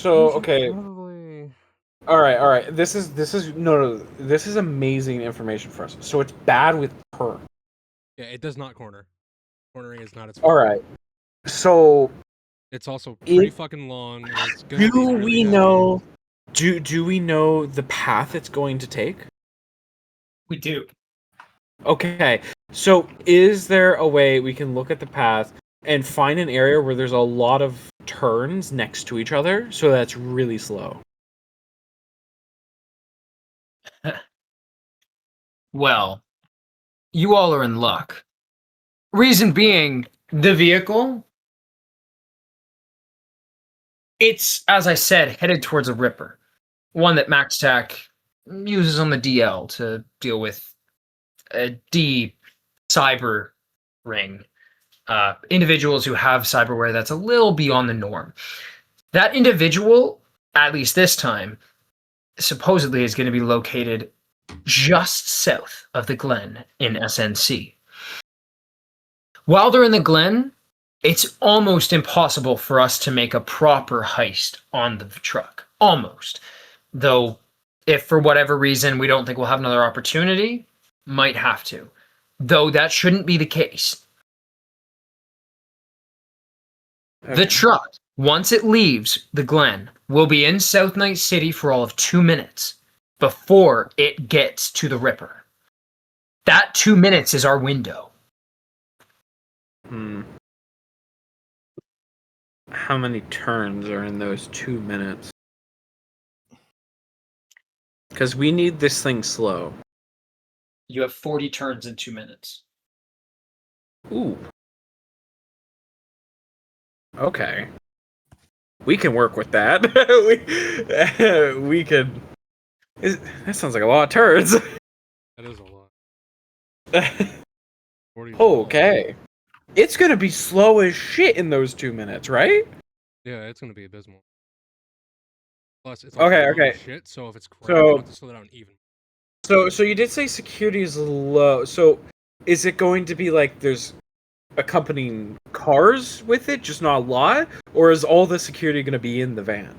So okay, Probably. all right. This is no. This is amazing information for us. So it's bad with turn. Yeah, it does not corner. Cornering is not its All fault. right. So It's also pretty It- fucking long. And it's gonna be do really we heavy. know? Do we know the path it's going to take? We do. Okay. So is there a way we can look at the path and find an area where there's a lot of turns next to each other, so that's really slow? Well, you all are in luck. Reason being, the vehicle, it's, as I said, headed towards a Ripper. One that MaxTac uses on the DL to deal with a D cyber ring. Individuals who have cyberware that's a little beyond the norm. That individual, at least this time, supposedly is going to be located just south of the Glen in SNC. While they're in the Glen, it's almost impossible for us to make a proper heist on the truck. Almost. Though, if for whatever reason we don't think we'll have another opportunity, might have to. Though that shouldn't be the case. The Okay. truck, once it leaves the Glen, will be in South Night City for all of 2 minutes before it gets to the Ripper. That 2 minutes is our window. How many turns are in those 2 minutes? Because we need this thing slow. You have 40 turns in 2 minutes. Ooh. Okay. We can work with that. we can. That sounds like a lot of turns. That is a lot. 40 is a lot. Okay. It's gonna be slow as shit in those 2 minutes, right? Yeah, it's gonna be abysmal. Plus, it's Okay, also okay. shit. So if it's crap, So- you have to slow down even. So you did say security is low. So is it going to be like there's accompanying cars with it, just not a lot, or is all the security going to be in the van?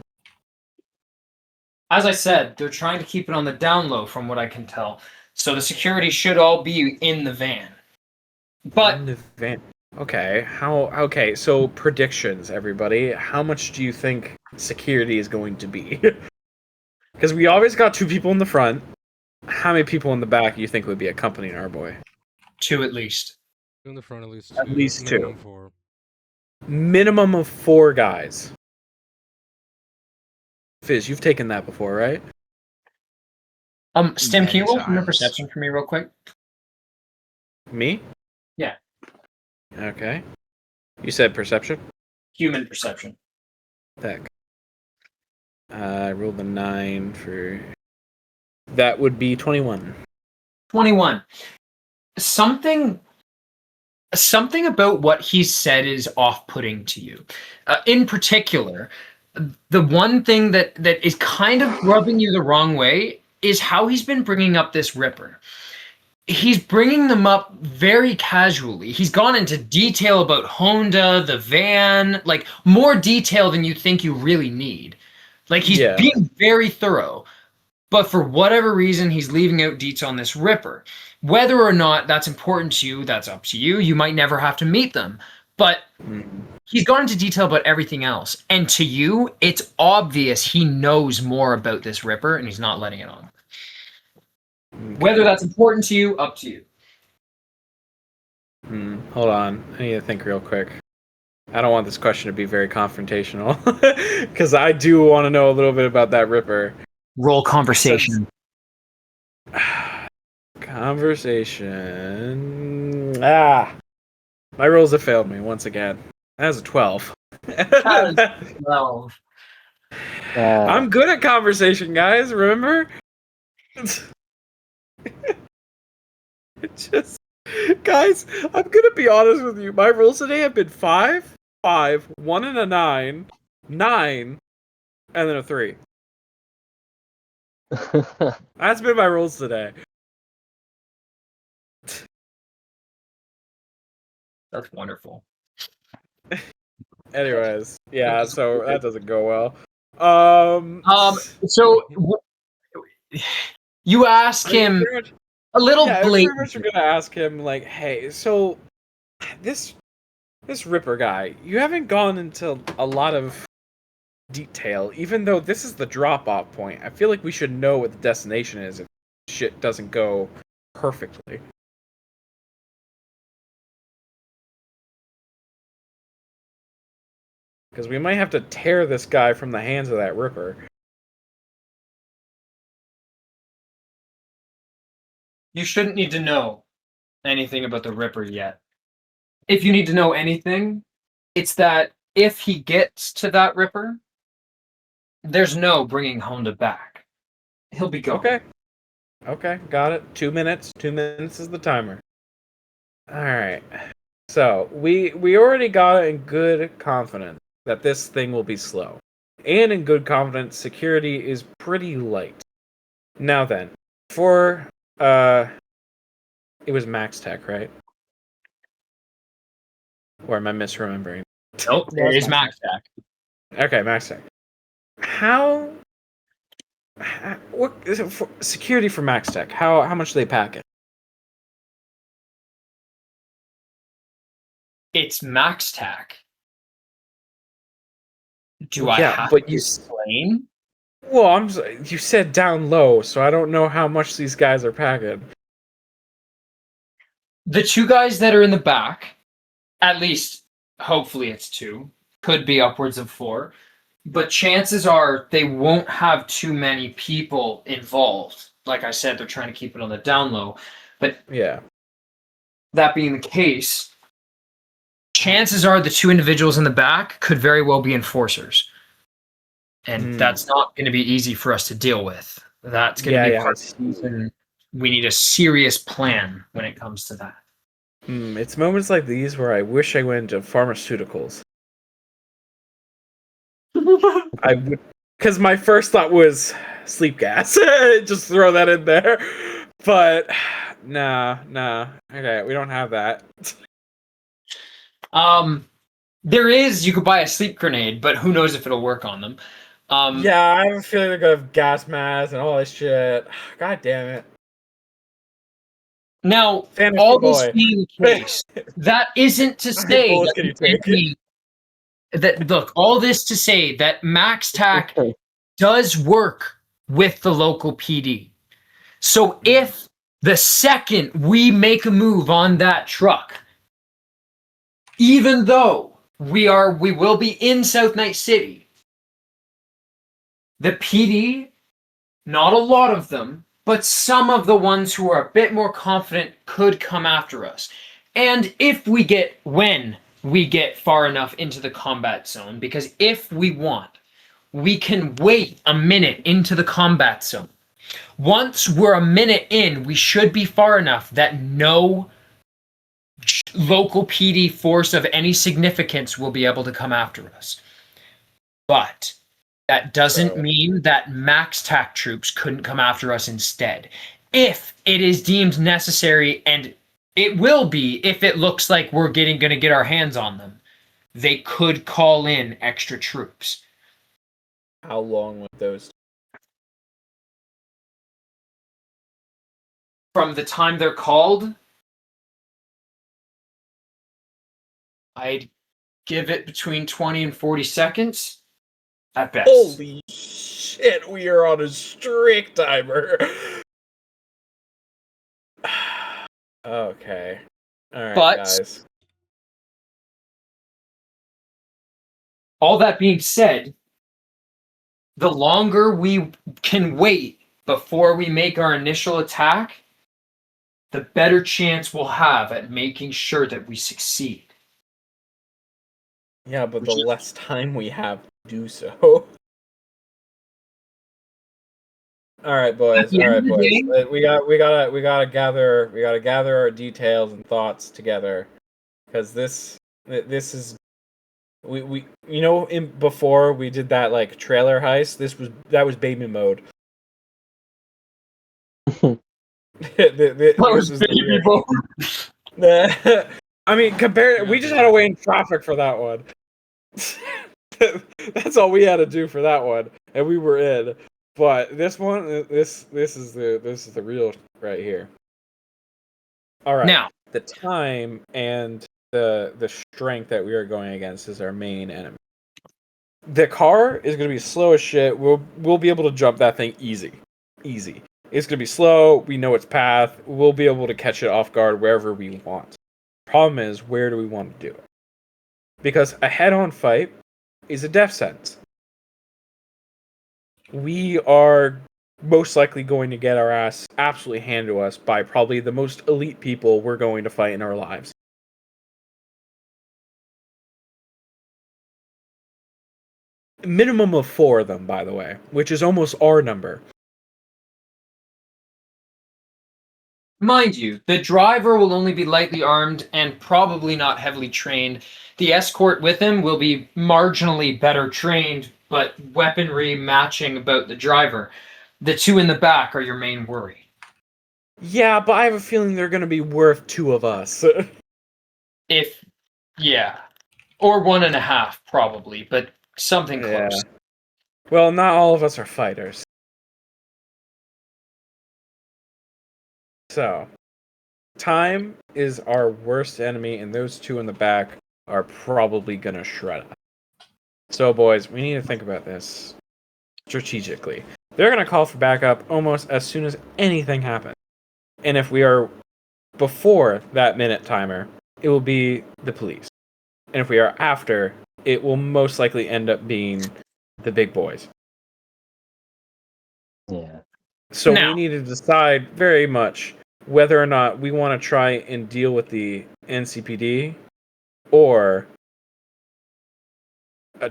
As I said, they're trying to keep it on the down low from what I can tell. So the security should all be in the van. But In the van. Okay. Okay. So predictions, everybody. How much do you think security is going to be? Because we always got 2 people in the front. How many people in the back you think would be accompanying our boy? 2 at least. In the front, at least At two. least two. Minimum 4. Minimum of 4 guys. Fizz, you've taken that before, right? Stim, can you Many roll human times. perception for me real quick? Me? Yeah. Okay. You said perception? Human perception. Heck. I rolled a 9 for... That would be 21. 21. Something about what he said is off-putting to you. In particular, the one thing that is kind of rubbing you the wrong way is how he's been bringing up this Ripper. He's bringing them up very casually. He's gone into detail about Honda, the van, like more detail than you think you really need. Like he's Yeah. being very thorough. But for whatever reason, he's leaving out deets on this Ripper. Whether or not that's important to you, that's up to you. You might never have to meet them. But he's gone into detail about everything else. And to you, it's obvious he knows more about this Ripper and he's not letting it on. Whether that's important to you, up to you. Hold on. I need to think real quick. I don't want this question to be very confrontational. Because I do want to know a little bit about that Ripper. Roll conversation. Conversation. My rolls have failed me once again. That was a 12. Well, I'm good at conversation, guys. Remember? Just, guys, I'm gonna be honest with you. My rolls today have been 5, 5, 1 and a 9, 9, and then a 3. That's been my rolls today. that's wonderful. Anyways, yeah, so that doesn't go well. So you ask I mean, him pretty much, a little yeah, pretty much blatant. we're gonna ask him like, hey, so this Ripper guy, you haven't gone into a lot of detail, even though this is the drop-off point. I feel like we should know what the destination is if shit doesn't go perfectly. Because we might have to tear this guy from the hands of that Ripper. You shouldn't need to know anything about the Ripper yet. If you need to know anything, it's that if he gets to that Ripper, there's no bringing Honda back. He'll be gone. Okay, got it. 2 minutes. 2 minutes is the timer. Alright. So, we already got it in good confidence that this thing will be slow. And in good confidence, security is pretty light. Now then, for, it was Max Tech, right? Or am I misremembering? Nope, it is Max Tech. Okay, Max Tech. What is it for security for Max Tech? How much do they pack it? It's Max Tech. Do Well, I yeah, have but to you explain? Well, you said down low, so I don't know how much these guys are packing. The two guys that are in the back, at least, hopefully it's two, could be upwards of 4, but chances are they won't have too many people involved. Like I said, they're trying to keep it on the down low. But Yeah. that being the case, chances are the two individuals in the back could very well be enforcers. And that's not going to be easy for us to deal with. That's going to be part of the reason we need a serious plan when it comes to that. It's moments like these where I wish I went into pharmaceuticals. I would, because my first thought was sleep gas. Just throw that in there. But nah. Okay, we don't have that. There is, you could buy a sleep grenade, but who knows if it'll work on them. Yeah, I have a feeling they're gonna have gas masks and all this shit. God damn it. Now, Fantasy all boy. this being the case, that isn't to How many say bullets that, can you take? look, all this to say that Max Tac does work with the local PD. So if the second we make a move on that truck, even though we will be in South Night City, the PD, not a lot of them, but some of the ones who are a bit more confident could come after us. And when we get far enough into the combat zone, because if we want, we can wait a minute into the combat zone. Once we're a minute in, we should be far enough that no local PD force of any significance will be able to come after us. But that doesn't mean that Max Tac troops couldn't come after us instead. If it is deemed necessary, and it will be if it looks like we're going to get our hands on them, they could call in extra troops. How long would those? From the time they're called, I'd give it between 20 and 40 seconds at best. Holy shit, we are on a strict timer. Okay. Alright, guys. All that being said, the longer we can wait before we make our initial attack, the better chance we'll have at making sure that we succeed. Yeah, but the less time we have to do so. All right, boys. We gotta gather our details and thoughts together, because this is before we did that like trailer heist. That was baby mode. This is baby mode. I mean, we just had to wait in traffic for that one. That's all we had to do for that one, and we were in. But this one, this is the real right here. All right. Now, The time and the strength that we are going against is our main enemy. The car is going to be slow as shit. We'll be able to jump that thing easy. It's going to be slow. We know its path. We'll be able to catch it off guard wherever we want. Problem is, where do we want to do it? Because a head-on fight is a death sentence. We are most likely going to get our ass absolutely handed to us by probably the most elite people we're going to fight in our lives. Minimum of 4 of them, by the way, which is almost our number. mind you, the driver will only be lightly armed and probably not heavily trained. The escort with him will be marginally better trained, but weaponry matching about the driver. The two in the back are your main worry. Yeah, but I have a feeling they're going to be worth 2 of us. Yeah. Or 1.5, probably, but something close. Yeah. Well, not all of us are fighters. So, time is our worst enemy, and those 2 in the back are probably going to shred us. So, boys, we need to think about this strategically. They're going to call for backup almost as soon as anything happens. And if we are before that minute timer, it will be the police. And if we are after, it will most likely end up being the big boys. Yeah. So Now- we need to decide very much whether or not we want to try and deal with the NCPD or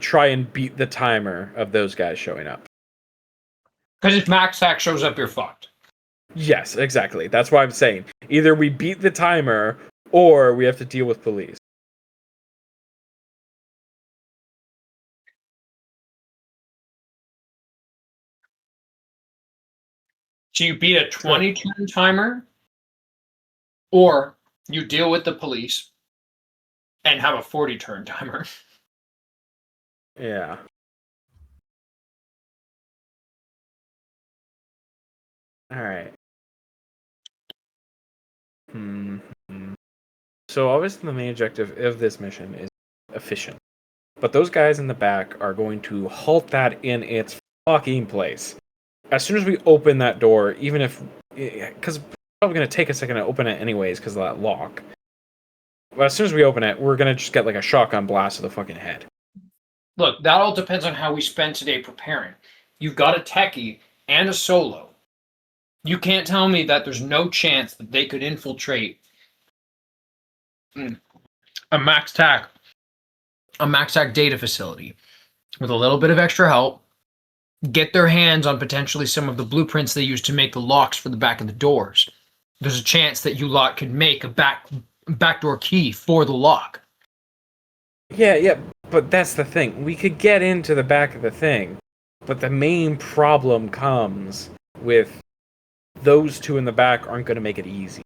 try and beat the timer of those guys showing up. Because if Max Hack shows up, you're fucked. Yes, exactly. That's why I'm saying either we beat the timer or we have to deal with police. So you beat a 20-turn timer, or you deal with the police and have a 40-turn timer. Yeah. All right. So obviously the main objective of this mission is efficient. But those guys in the back are going to halt that in its fucking place. As soon as we open that door, even if... Because it's probably going to take a second to open it anyways because of that lock. But as soon as we open it, we're going to just get like a shotgun blast to the fucking head. Look, that all depends on how we spend today preparing. You've got a techie and a solo. You can't tell me that there's no chance that they could infiltrate a Max Tac data facility with a little bit of extra help, get their hands on potentially some of the blueprints they use to make the locks for the back of the doors. There's a chance that you lot could make a backdoor key for the lock. Yeah, but that's the thing. We could get into the back of the thing, but the main problem comes with those 2 in the back aren't going to make it easy.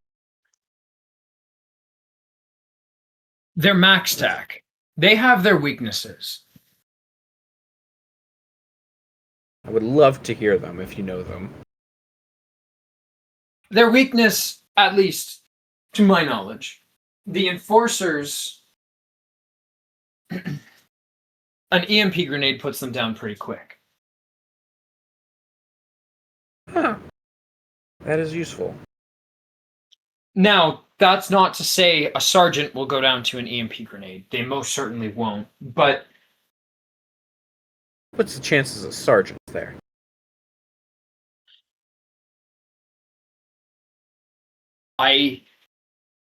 They're Max Tac. They have their weaknesses. I would love to hear them if you know them. Their weakness, at least to my knowledge, the enforcers, an EMP grenade puts them down pretty quick. Huh. That is useful. Now, that's not to say a sergeant will go down to an EMP grenade. They most certainly won't. But What's the chances of sergeants there?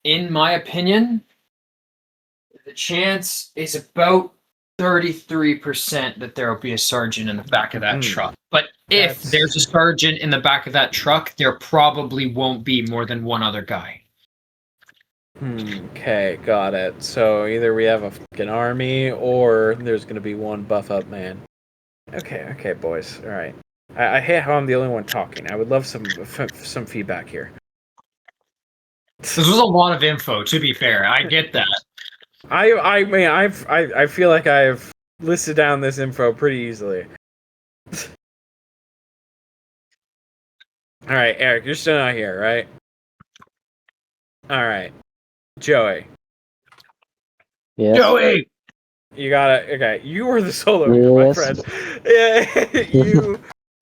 in my opinion, the chance is about 33% that there will be a sergeant in the back of that truck. But if there's a sergeant in the back of that truck, there probably won't be more than one other guy. Okay, got it. So either we have a fucking army or there's going to be one buff up man. Okay, boys. All right. I hate how I'm the only one talking. I would love some feedback here. This was a lot of info, to be fair. I get that. I mean, I feel like I've listed down this info pretty easily. All right, Eric, you're still not here, right? All right, Joey. Yes. Joey! You gotta. Okay, you are the solo leader, my Yes. friend. Yeah,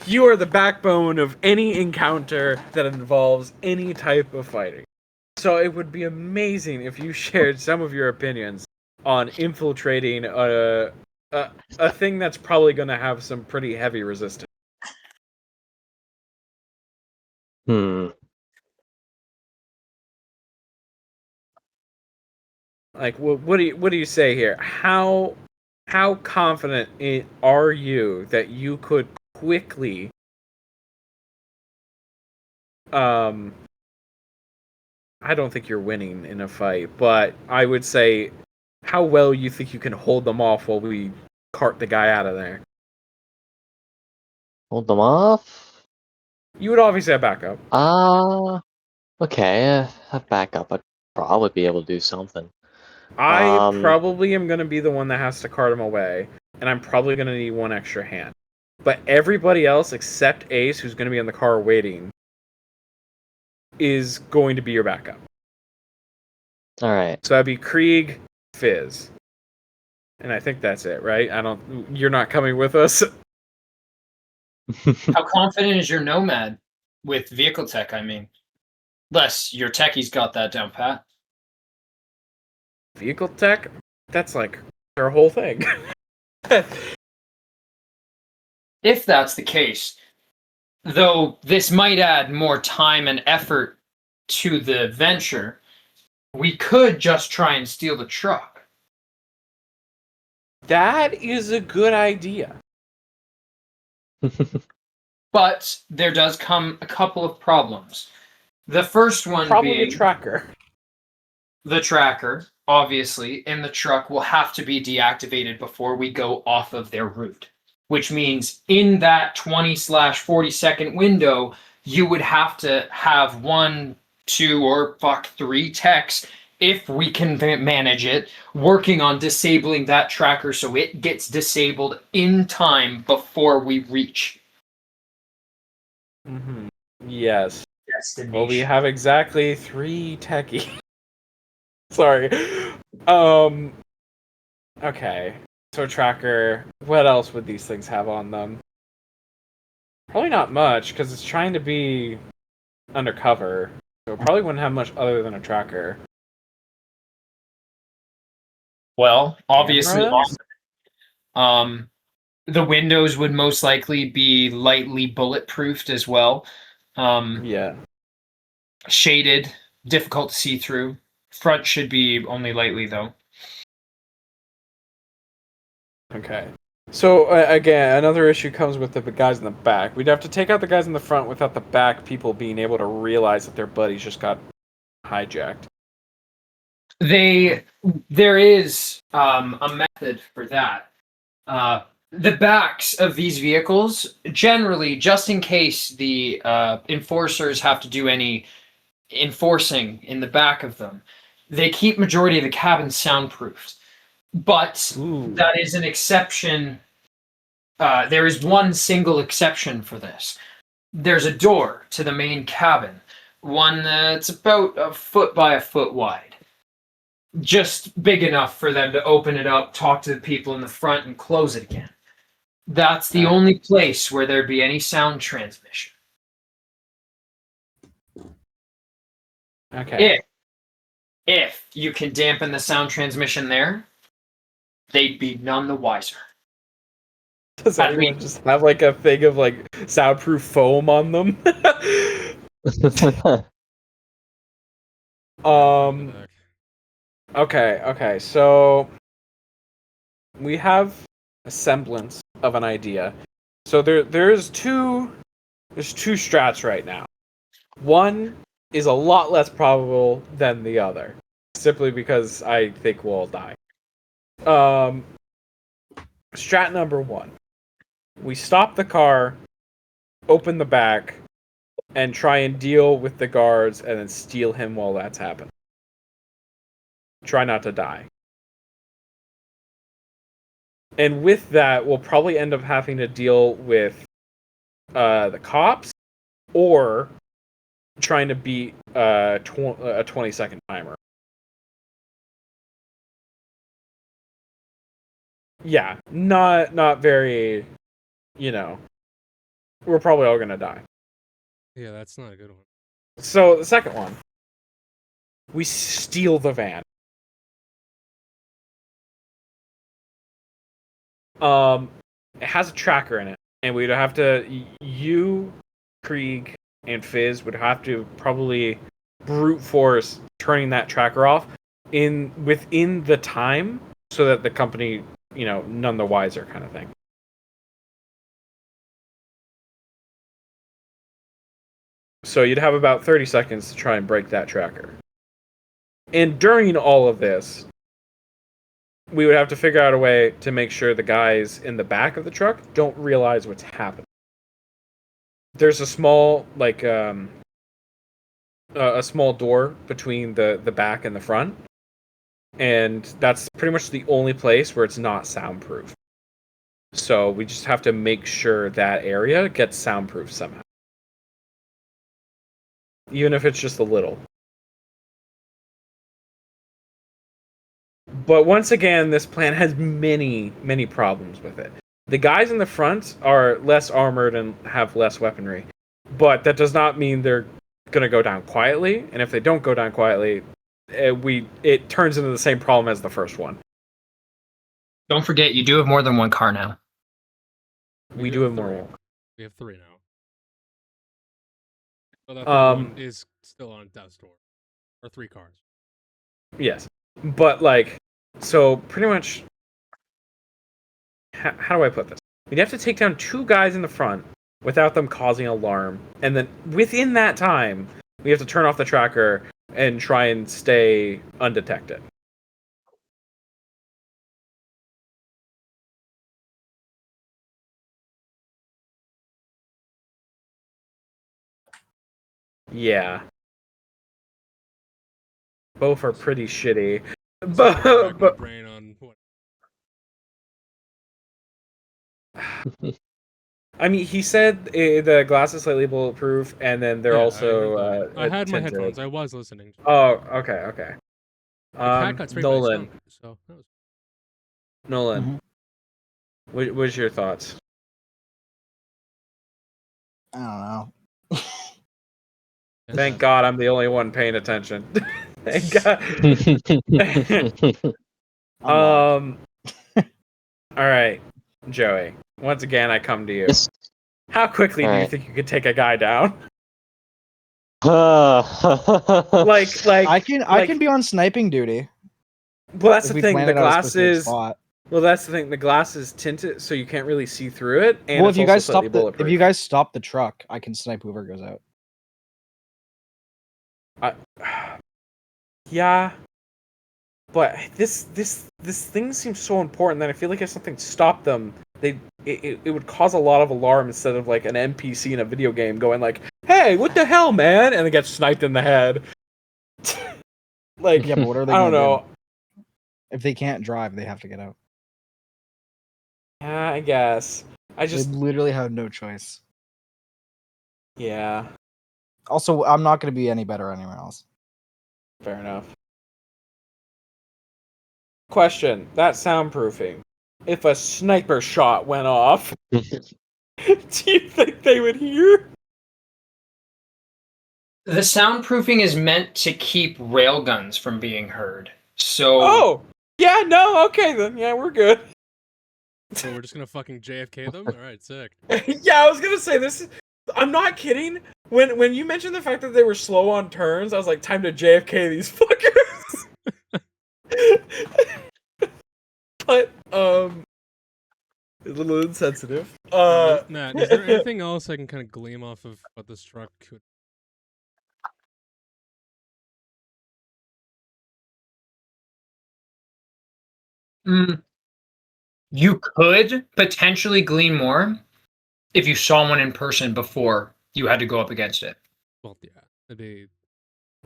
you are the backbone of any encounter that involves any type of fighting. So it would be amazing if you shared some of your opinions on infiltrating a thing that's probably going to have some pretty heavy resistance. Hmm. Like, what do you say here? How confident are you that you could quickly I don't think you're winning in a fight, but I would say how well you think you can hold them off while we cart the guy out of there. Hold them off? You would obviously have backup. Okay. A backup. I'd probably be able to do something. I probably am going to be the one that has to cart him away, and I'm probably going to need one extra hand. But everybody else except Ace, who's going to be in the car waiting, is going to be your backup. All right. So that'd be Krieg, Fizz. And I think that's it, right? You're not coming with us? How confident is your Nomad with vehicle tech, I mean? Less your techie's got that down pat. Vehicle tech? That's like their whole thing. If that's the case, though this might add more time and effort to the venture, we could just try and steal the truck. That is a good idea. But there does come a couple of problems. The first one Probably being a tracker. the tracker, obviously, and the truck will have to be deactivated before we go off of their route. Which means in that 20/40 second window, you would have to have 1, 2, or 3 techs, if we can manage it, working on disabling that tracker so it gets disabled in time before we reach Mm-hmm. Yes. destination. Well, we have exactly 3 techies. Sorry. Okay. So tracker. What else would these things have on them? Probably not much, because it's trying to be undercover. So it probably wouldn't have much other than a tracker. Well, obviously, Cameras? the windows would most likely be lightly bulletproofed as well. Yeah. Shaded, difficult to see through. Front should be only lightly, though. Okay. So, again, another issue comes with the guys in the back. We'd have to take out the guys in the front without the back people being able to realize that their buddies just got hijacked. There is a method for that. The backs of these vehicles, generally, just in case the enforcers have to do any enforcing in the back of them, they keep majority of the cabins soundproofed. But that is an exception. There is one single exception for this. There's a door to the main cabin, one that's about 1 foot by 1 foot wide. Just big enough for them to open it up, talk to the people in the front, and close it again. That's the only place where there'd be any sound transmission. Okay. If you can dampen the sound transmission there, they'd be none the wiser. Does everyone just have like a thing of like soundproof foam on them? Okay, so we have a semblance of an idea. So there's two strats right now. One is a lot less probable than the other, simply because I think we'll all die. Strat number 1. We stop the car, open the back, and try and deal with the guards and then steal him while that's happening. Try not to die. And with that, we'll probably end up having to deal with the cops or trying to beat a 20-second timer. Yeah, not very, we're probably all gonna die. Yeah, that's not a good one. So the second one, we steal the van. It has a tracker in it, and we'd have to, you, Krieg, and Fizz would have to probably brute force turning that tracker off within the time, so that the company, none the wiser, kind of thing. So you'd have about 30 seconds to try and break that tracker. And during all of this, we would have to figure out a way to make sure the guys in the back of the truck don't realize what's happening. There's a small, a small door between the back and the front, and that's pretty much the only place where it's not soundproof. So we just have to make sure that area gets soundproof somehow. Even if it's just a little. But once again, this plan has many, many problems with it. The guys in the front are less armored and have less weaponry. But that does not mean they're going to go down quietly. And if they don't go down quietly, it turns into the same problem as the first one. Don't forget, you do have more than one car now. We do have more. We have 3 now. So that third one is still on death's door. Or 3 cars. Yes. But, so pretty much, how do I put this? We'd have to take down 2 guys in the front without them causing alarm. And then within that time, we have to turn off the tracker and try and stay undetected. Yeah. Both are pretty shitty. But brain on what? I mean, he said the glass is slightly bulletproof, and then they're also. I had my tinted. headphones. I was listening. Oh, okay. The cat got sprayed by Nolan. skunk, so that was... Nolan, what's your thoughts? I don't know. Thank God I'm the only one paying attention. Thank God. All right, Joey. Once again, I come to you. Yes. How quickly do you Alright. think you could take a guy down? like, I can be on sniping duty. Well, that's if the we thing. plan The it out a glass specific is. spot. Well, that's the thing. The glass is tinted, so you can't really see through it. And Well, it's if you also guys slightly bulletproof. stop the truck, I can snipe whoever goes out. Yeah, but this thing seems so important that I feel like if something stopped them, it would cause a lot of alarm instead of like an NPC in a video game going like, "Hey, what the hell, man?" and they get sniped in the head. Yeah, but what are they? I don't know. Do? If they can't drive, they have to get out. Yeah, I guess. They literally have no choice. Yeah. Also, I'm not going to be any better anywhere else. Fair enough. Question: that soundproofing. If a sniper shot went off, do you think they would hear? The soundproofing is meant to keep railguns from being heard. So. Oh! Yeah, no, okay then. Yeah, we're good. So we're just gonna fucking JFK them? Alright, sick. Yeah, I was gonna say this. I'm not kidding. When you mentioned the fact that they were slow on turns, I was like, time to JFK these fuckers. But a little insensitive. Matt, is there anything else I can kind of gleam off of what this truck could? You could potentially glean more if you saw one in person before you had to go up against it. Well, yeah, that'd be...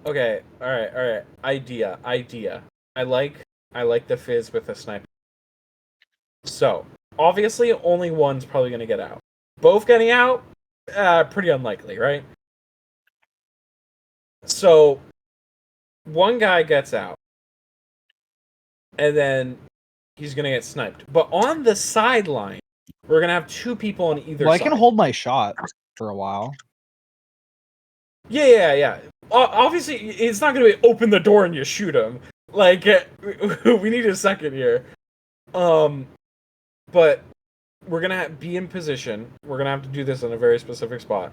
Okay, all right. Idea. I like the Fizz with a sniper. So, obviously, only one's probably going to get out. Both getting out, pretty unlikely, right? So, one guy gets out, and then he's going to get sniped. But on the sideline, we're going to have two people on either Well, I side. can hold my shot for a while. Yeah. Obviously, it's not going to be open the door and you shoot him. Like, we need a second here. But we're going to be in position. We're going to have to do this in a very specific spot.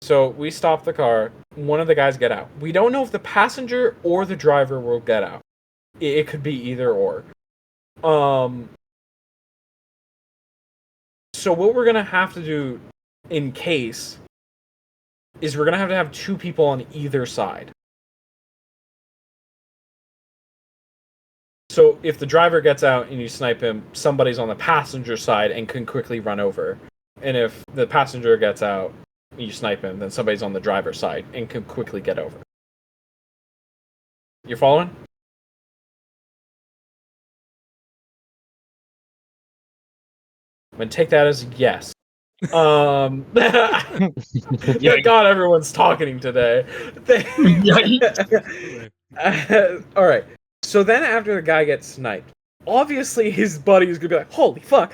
So we stop the car. One of the guys get out. We don't know if the passenger or the driver will get out. It could be either or. So what we're going to have to do in case is we're going to have two people on either side. So if the driver gets out and you snipe him, somebody's on the passenger side and can quickly run over. And if the passenger gets out and you snipe him, then somebody's on the driver's side and can quickly get over. You following? I'm going to take that as a yes. Thank God everyone's talking today. All right. So then after the guy gets sniped, obviously his buddy is going to be like, holy fuck.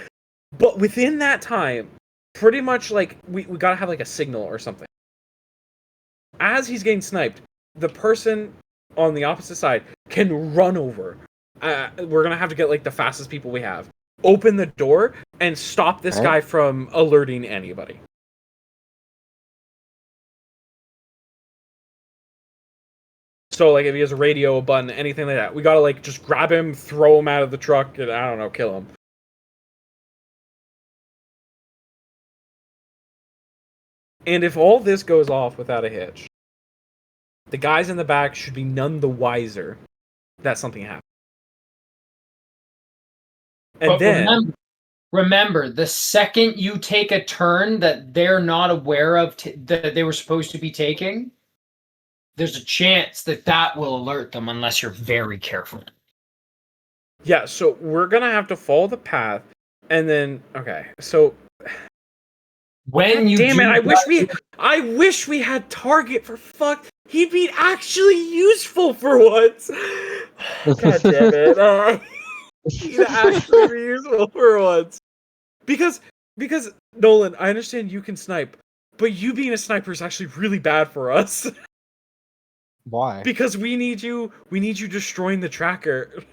But within that time, pretty much like we got to have like a signal or something. As he's getting sniped, the person on the opposite side can run over. We're going to have to get like the fastest people we have. Open the door and stop this guy from alerting anybody. So, like, if he has a radio, a button, anything like that, we gotta, like, just grab him, throw him out of the truck, and, I don't know, kill him. And if all this goes off without a hitch, the guys in the back should be none the wiser that something happened. And But then... remember, the second you take a turn that they're not aware of that they were supposed to be taking, there's a chance that will alert them unless you're very careful. Yeah, so we're gonna have to follow the path, and then... Okay, so... When you damn it! I wish we had target for fuck. He'd be actually useful for once. God damn it! He'd actually be useful for once. Because Nolan, I understand you can snipe, but you being a sniper is actually really bad for us. Why? Because we need you destroying the tracker.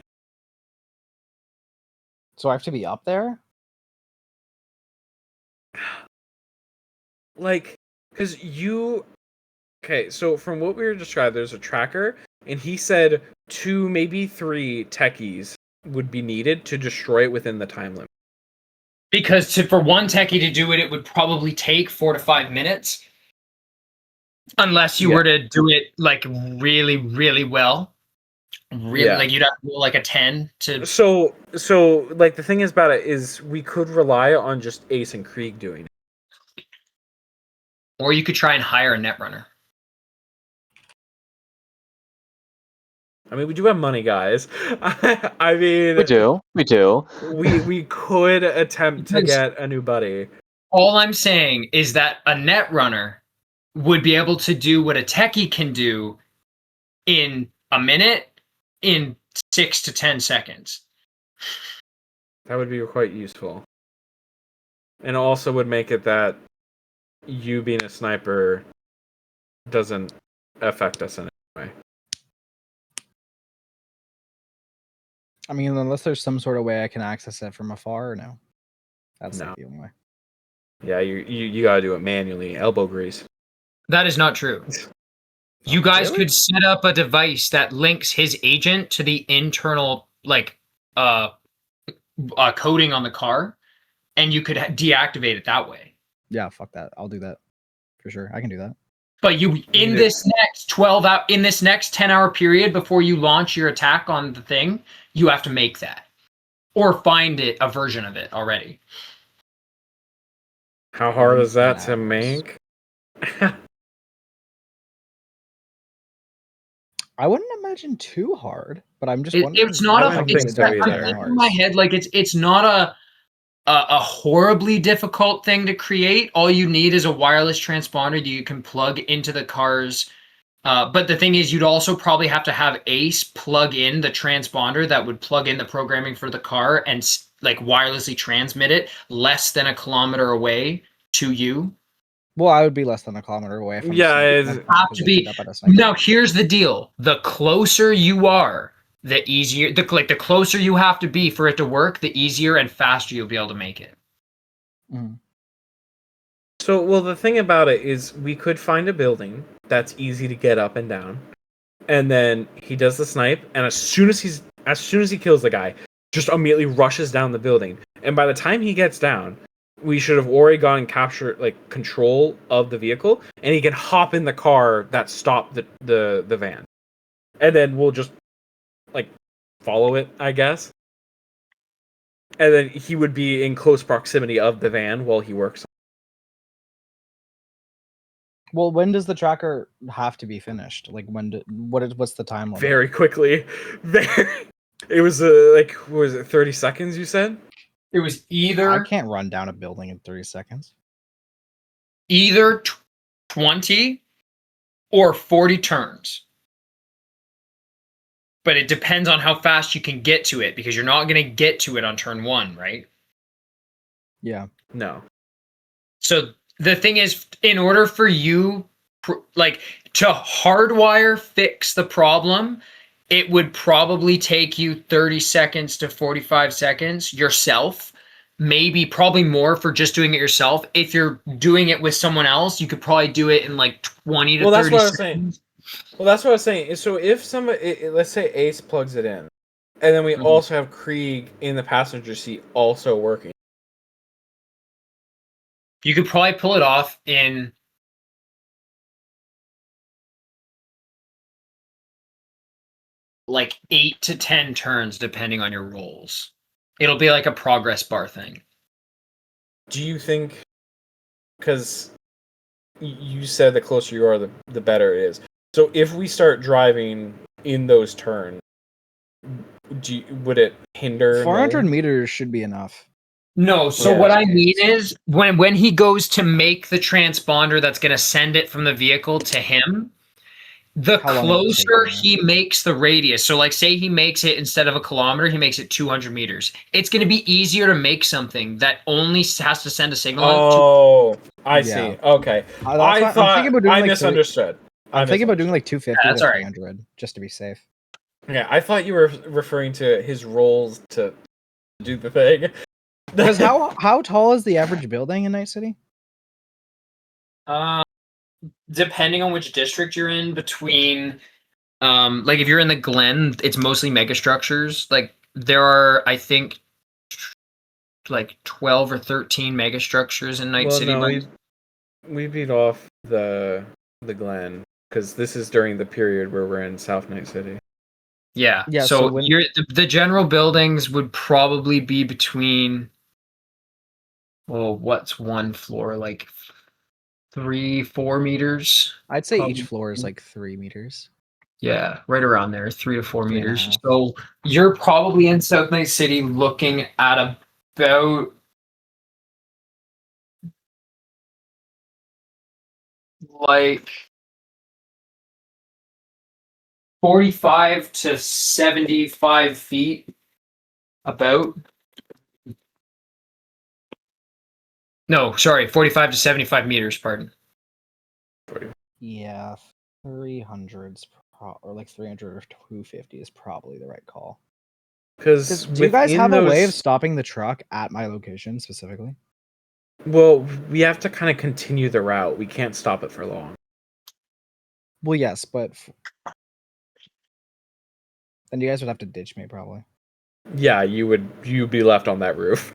So I have to be up there? Like, because you... Okay, so from what we were described, there's a tracker, and he said 2, maybe 3 techies would be needed to destroy it within the time limit. Because for one techie to do it, it would probably take 4 to 5 minutes. Unless you were to do it, like, really, really well. Really, like, you'd have to go, like, a 10 to... So, like, the thing is about it is we could rely on just Ace and Krieg doing it. Or you could try and hire a netrunner. I mean, we do have money, guys. I mean... We do. We could attempt to get a new buddy. All I'm saying is that a netrunner would be able to do what a techie can do in a minute, in 6 to 10 seconds. That would be quite useful. And also would make it that you being a sniper doesn't affect us in any way. I mean, unless there's some sort of way I can access it from afar, or no? That's like the only way. Yeah, you gotta do it manually. Elbow grease. That is not true. You guys could set up a device that links his agent to the internal, like, coding on the car, and you could deactivate it that way. Yeah, fuck that. I'll do that for sure. I can do that. But you, in this next 10-hour period before you launch your attack on the thing, you have to make that, or find a version of it already. How hard is that to make? I wouldn't imagine too hard, but I'm just wondering. It's not I a. wouldn't It's think so I'm either. thinking in my head like it's not a horribly difficult thing to create. All you need is a wireless transponder that you can plug into the car's. But the thing is, you'd also probably have to have Ace plug in the transponder that would plug in the programming for the car and like wirelessly transmit it less than a kilometer away to you. Well, I would be less than a kilometer away. If I'm Yeah, sniping. it's- I'm Have to be. positioned up at a sniper. Now, here's the deal: the closer you are, the easier. The closer you have to be for it to work, the easier and faster you'll be able to make it. Mhm. So, well, the thing about it is, we could find a building that's easy to get up and down, and then he does the snipe, and as soon as he kills the guy, just immediately rushes down the building. And by the time he gets down, we should have already gone and captured control of the vehicle, and he can hop in the car that stopped the van, and then we'll just follow it, I guess. And then he would be in close proximity of the van while he works. Well, when does the tracker have to be finished? Like what's the time limit? Very quickly. It was what was it, 30 seconds you said? It was I either can't run down a building in 30 seconds. 20 or 40 turns. But it depends on how fast you can get to it, because you're not going to get to it on turn 1, right? Yeah. No. So the thing is, in order for you to hardwire fix the problem, it would probably take you 30 seconds to 45 seconds yourself. Probably more for just doing it yourself. If you're doing it with someone else, you could probably do it in like 20 to 30 that's what I was seconds. saying. Well, that's what I was saying. So if somebody, let's say Ace plugs it in, and then we Mhm. also have Krieg in the passenger seat also working. You could probably pull it off in like 8 to 10 turns, depending on your rolls. It'll be like a progress bar thing. Do you think, because you said the closer you are, the better it is. So if we start driving in those turns, would it hinder? 400 Nolan? meters should be enough. No, so Yeah. what I mean is when he goes to make the transponder that's going to send it from the vehicle to him, the How long will it take closer him? he makes the radius. So like say he makes it, instead of a kilometer, he makes it 200 meters. It's going to be easier to make something that only has to send a signal out to. Oh, I Yeah. see. Okay. That's I why I'm thought thinking about doing I like misunderstood. I'm thinking about doing like 250 Yeah, that's to all right. 300 just to be safe. Yeah, I thought you were referring to his rolls to do the thing. Because how tall is the average building in Night City? Depending on which district you're in, between like if you're in the Glen, it's mostly mega structures. Like there are, I think, like 12 or 13 mega structures in Night Well, City. no, we beat off the Glen because this is during the period where we're in South Night City. Yeah. Yeah, So, so when- the general buildings would probably be between. Well, what's one floor, like 3-4 meters? I'd say Probably. each floor is like 3 meters. Yeah, right around there, 3 to 4 3.5. meters. So you're probably in South Night City looking at about like 45 to 75 feet, about. No, sorry, 45 to 75 meters, pardon. Yeah, 300's or like 300 or 250 is probably the right call. Because Do you guys have a way of stopping the truck at my location specifically? Well, we have to kind of continue the route. We can't stop it for long. Well, yes, but then you guys would have to ditch me probably. Yeah, you'd be left on that roof.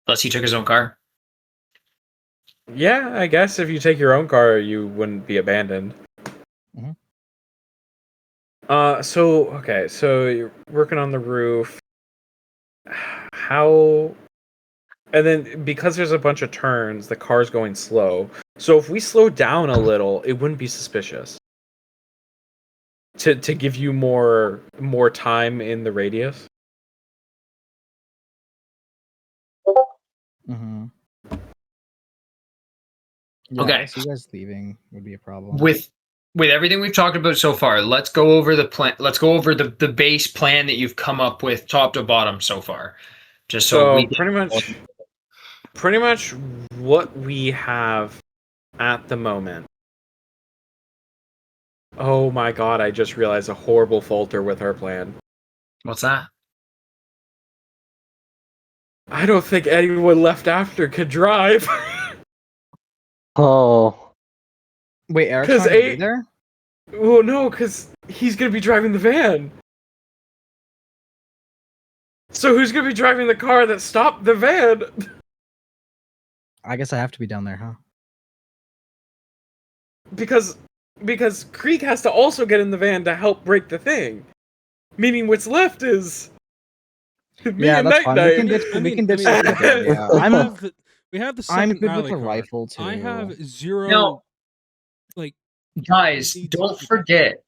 Unless he took his own car. Yeah, I guess if you take your own car, you wouldn't be abandoned. Mhm. So you're working on the roof. How? And then because there's a bunch of turns, the car's going slow. So if we slow down a little, it wouldn't be suspicious. to give you more time in the radius. Mm-hmm. Yeah, Okay. I guess you guys leaving would be a problem. With everything we've talked about so far, let's go over the plan. Let's go over the base plan that you've come up with, top to bottom, so far. Just so we pretty much what we have at the moment. Oh my god! I just realized a horrible falter with our plan. What's that? I don't think anyone left after could drive. Oh. Wait, Eric's 'Cause not gonna be there? Well, no, because he's gonna be driving the van. So who's gonna be driving the car that stopped the van? I guess I have to be down there, huh? Because Creek has to also get in the van to help break the thing. Meaning what's left is me Yeah, and that's Night fine. Night. We can ditch I the van, yeah. we have the I'm second good with rally the car. rifle too. I have zero. No. Like, Guys, need to don't keep- forget,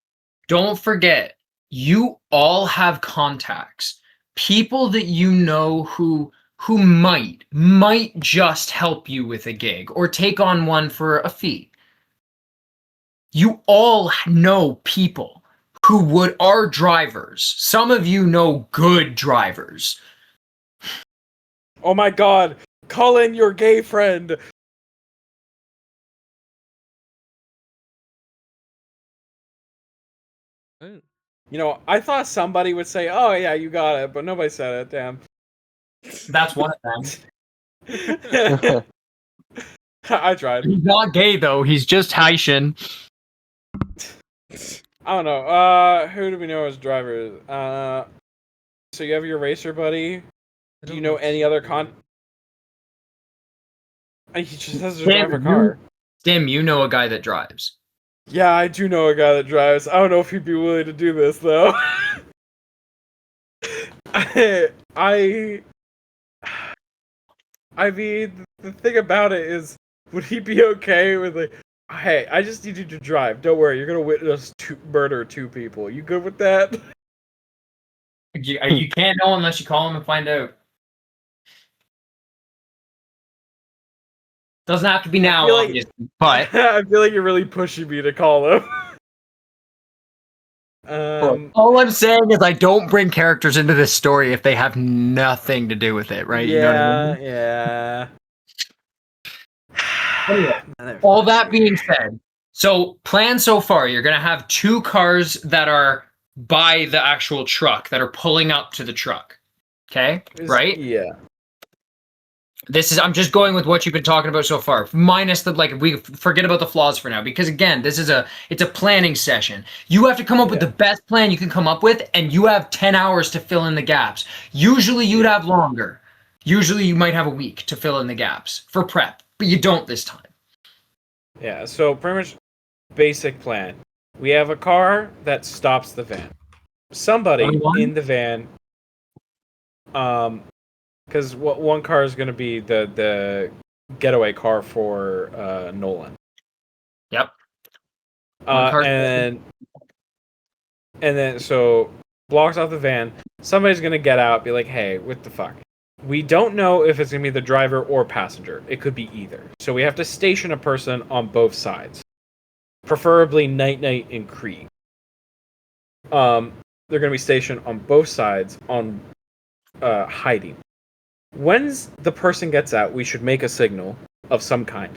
you all have contacts. People that you know who might just help you with a gig or take on one for a fee. You all know people who are drivers. Some of you know good drivers. Oh my god! Call in your gay friend! I- You know, I thought somebody would say, "Oh yeah, you got it," but nobody said it. Damn. That's one of them. I tried. He's not gay though. He's just Haitian. I don't know. Who do we know as drivers? So you have your racer buddy. I Do you don't know any other He just has to Sam, drive a car. Tim, you know a guy that drives. Yeah, I do know a guy that drives. I don't know if he'd be willing to do this though. I mean, the thing about it is, would he be okay with like, hey, I just need you to drive. Don't worry, you're gonna witness murder 2 people. You good with that? You can't know unless you call him and find out. Doesn't have to be now, feel like- obviously, but I feel like you're really pushing me to call him. all I'm saying is I don't bring characters into this story if they have nothing to do with it, right? Yeah, You know what I mean? yeah. Anyway, all that being said, so plan so far, you're gonna have 2 cars that are by the actual truck that are pulling up to the truck. Okay, right? Yeah. I'm just going with what you've been talking about so far, minus the we forget about the flaws for now, because again, it's a planning session. You have to come up with the best plan you can come up with, and you have 10 hours to fill in the gaps. Usually you'd have longer. Usually you might have a week to fill in the gaps for prep, but you don't this time. Yeah, so pretty much basic plan. We have a car that stops the van. Somebody in the van, because one car is going to be the getaway car for Nolan. Yep. And then so blocks off the van. Somebody's going to get out, be like, "Hey, what the fuck?" We don't know if it's going to be the driver or passenger. It could be either. So we have to station a person on both sides. Preferably Night Night and Krieg. They're going to be stationed on both sides on hiding. When the person gets out, we should make a signal of some kind.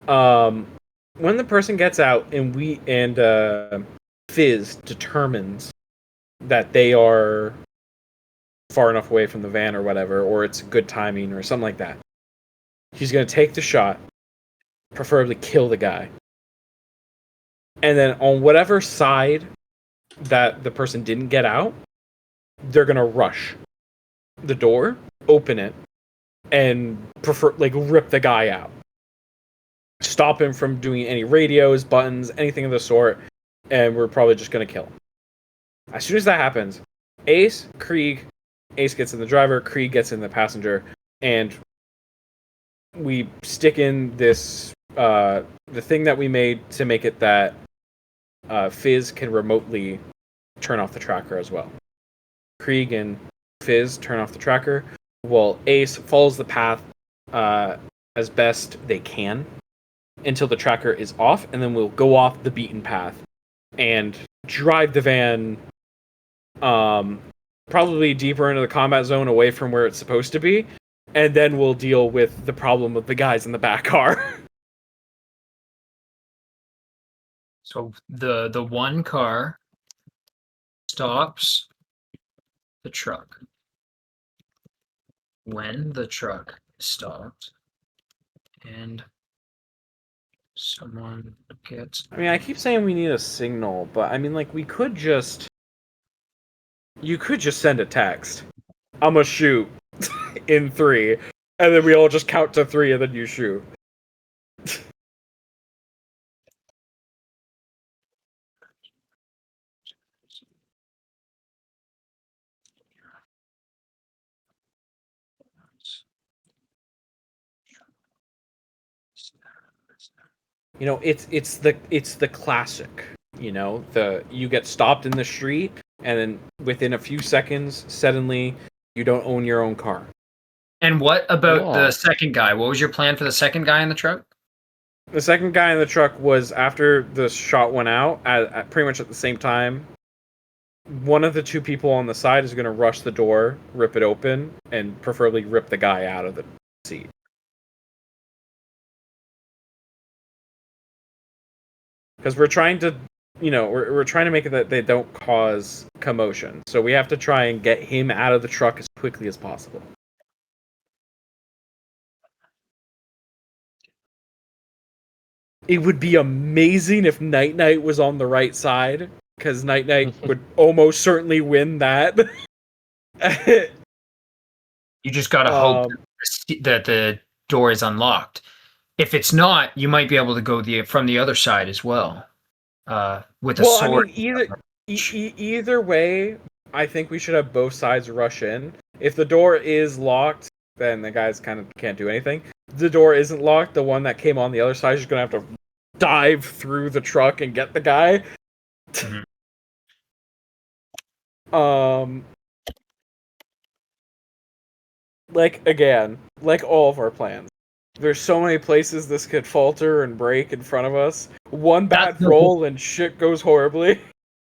When the person gets out and Fizz determines that they are far enough away from the van or whatever, or it's good timing or something like that, he's going to take the shot, preferably kill the guy. And then on whatever side that the person didn't get out, they're going to rush the door, open it, and rip the guy out. Stop him from doing any radios, buttons, anything of the sort, and we're probably just going to kill him. As soon as that happens, Ace gets in the driver, Krieg gets in the passenger, and we stick in this the thing that we made to make it that Fizz can remotely turn off the tracker as well. Krieg and Fizz turn off the tracker, while Ace follows the path as best they can until the tracker is off, and then we'll go off the beaten path and drive the van probably deeper into the combat zone away from where it's supposed to be, and then we'll deal with the problem of the guys in the back car. So the one car stops the truck. When the truck stopped and someone gets... I mean, I keep saying we need a signal, but I mean, like, we could just... You could just send a text. I'm gonna shoot in 3, and then we all just count to 3, and then you shoot. You know, it's the classic. You know, you get stopped in the street, and then within a few seconds, suddenly you don't own your own car. And what about Yeah. the second guy? What was your plan for the second guy in the truck? The second guy in the truck was after the shot went out, at pretty much at the same time. One of the two people on the side is going to rush the door, rip it open, and preferably rip the guy out of the seat. Because we're trying to, you know, we're trying to make it that they don't cause commotion. So we have to try and get him out of the truck as quickly as possible. It would be amazing if Night Knight was on the right side, because Night Knight would almost certainly win that. You just gotta hope that the door is unlocked. If it's not, you might be able to go from the other side as well, with a sword. I mean, either way, I think we should have both sides rush in. If the door is locked, then the guys kind of can't do anything. If the door isn't locked, the one that came on the other side is just going to have to dive through the truck and get the guy. Mhm. Again, like all of our plans, there's so many places this could falter and break in front of us. One bad roll and shit goes horribly.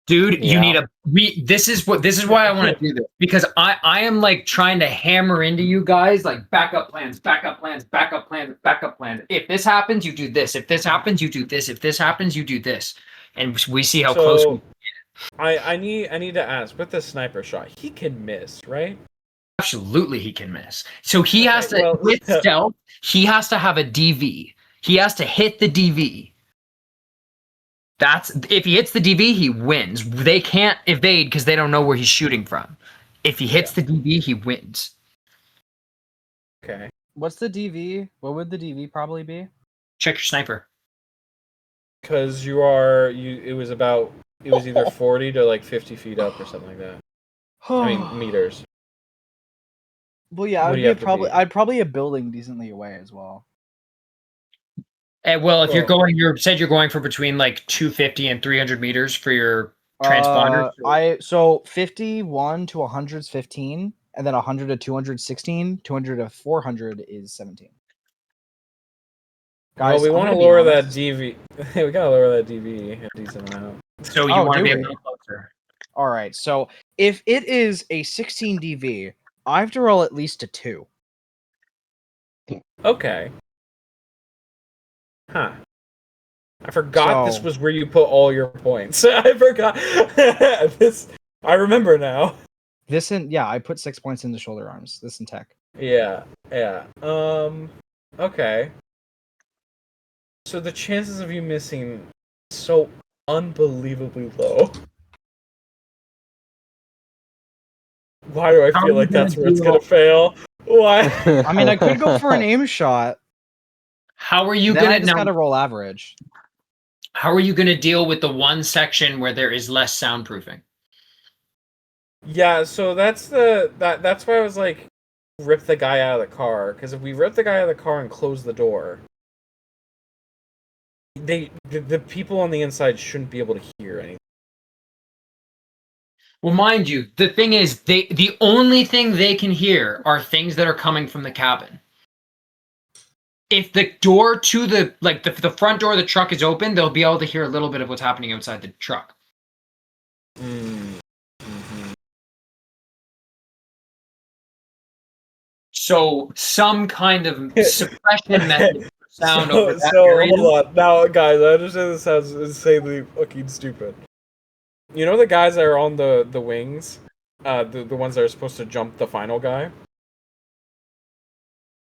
Dude, you Yeah. need this is why I want to do this, because I am like trying to hammer into you guys like backup plans. If this happens, you do this. If this happens, you do this. If this happens, you do this. And we see how close we I need to ask, with the sniper shot, he can miss, right? absolutely he can miss. So he has to with stealth, he has to have a DV. He has to hit the DV. That's if he hits the DV, he wins. They can't evade because they don't know where he's shooting from. If he hits the DV, he wins. Okay. What's the DV? What would the DV probably be? Check your sniper. Because it was either 40 to like 50 feet up or something like that. I mean, meters. Well, yeah, What do you have to be? I'd probably a building decently away as well. Well, if you said you're going for between like 250 and 300 meters for your transponder. So 51 to 100 is 15, and then 100 to 200 16, 200 to 400 is 17. Guys, well, we want to I'm gonna be lower that honest. DV. We gotta lower that DV a decent amount. So you Oh, want to do be a we? little closer. All right, so if it is a 16 DV, I have to roll at least a 2. Okay. Huh. I forgot this So- was where you put all your points. I forgot. This. I remember now. This and yeah, I put 6 points in the shoulder arms. This and tech. Yeah. Okay. So the chances of you missing so unbelievably low. Why do I How are feel you like that's gonna where it's do gonna fail? Why? I mean, I could go for an aim shot. How are you Then I gonna just now? gotta roll average. How are you gonna deal with the one section where there is less soundproofing? Yeah, so that's why I was like, rip the guy out of the car. Because if we rip the guy out of the car and close the door, the people on the inside shouldn't be able to hear Well, mind you, the thing is, the only thing they can hear are things that are coming from the cabin. If the door to the front door of the truck is open, they'll be able to hear a little bit of what's happening outside the truck. So some kind of suppression method for sound over that area. Hold on. Now, guys, I understand this sounds insanely fucking stupid. You know the guys that are on the wings? The ones that are supposed to jump the final guy?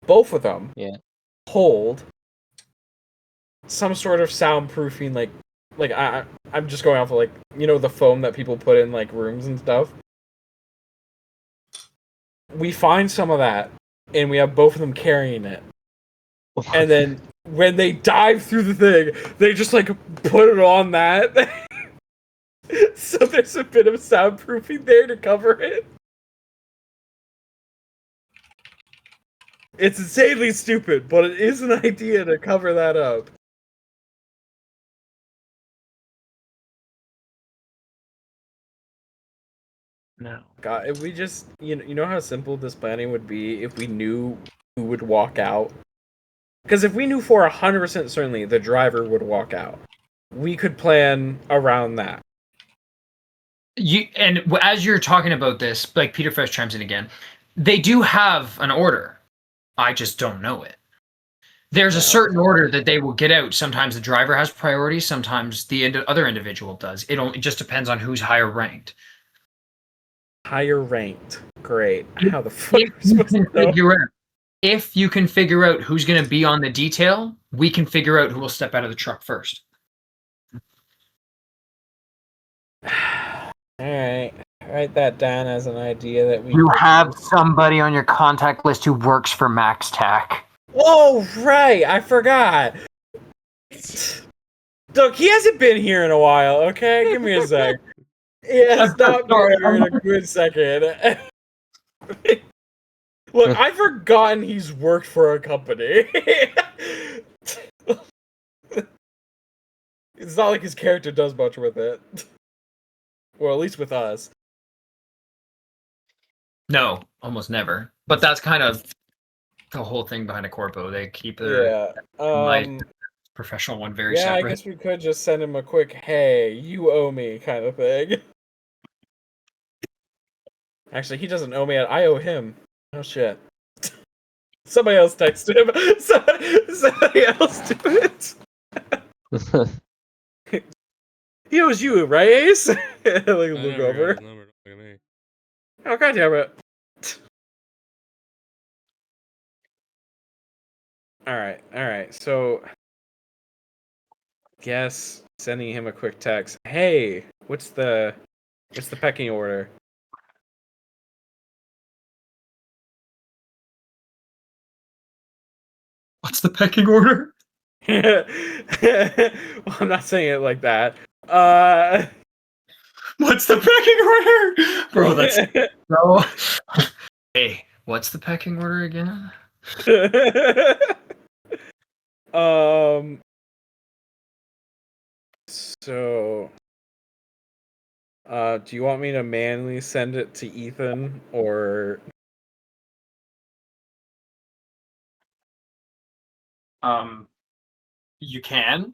Both of them hold some sort of soundproofing, like I'm just going off of, like, you know, the foam that people put in, like, rooms and stuff? We find some of that, and we have both of them carrying it. And then when they dive through the thing, they just, like, put it on that. So there's a bit of soundproofing there to cover it. It's insanely stupid, but it is an idea to cover that up. No. God, if we just, you know how simple this planning would be if we knew who would walk out? Because if we knew for 100% certainly the driver would walk out, we could plan around that. As you're talking about this, like Peter Faust chimes in again, they do have an order. I just don't know it. There's a certain order that they will get out. Sometimes the driver has priority. Sometimes the other individual does. It just depends on who's higher ranked. Higher ranked. Great. How the fuck are we supposed to know? If you can figure out who's going to be on the detail, we can figure out who will step out of the truck first. Alright. Write that down as an idea that we... You have somebody on your contact list who works for MaxTac. Oh, right! I forgot! Look, he hasn't been here in a while, okay? Give me a sec. He has not been here in a good second. Look, I've forgotten he's worked for a company. It's not like his character does much with it. Well, at least with us. No, almost never. But that's kind of the whole thing behind a corpo. They keep their professional one very separate. I guess we could just send him a quick, hey, you owe me kind of thing. Actually, he doesn't owe me, I owe him. Oh shit. Somebody else text him. Somebody else do it. He owes you, right, Ace? Like, look over. Oh, goddammit. Alright, so... Guess sending him a quick text. Hey, what's the pecking order? What's the pecking order? Well, I'm not saying it like that. What's the pecking order? Bro, that's... Bro. Hey, what's the pecking order again? So... do you want me to manually send it to Ethan, or... You can.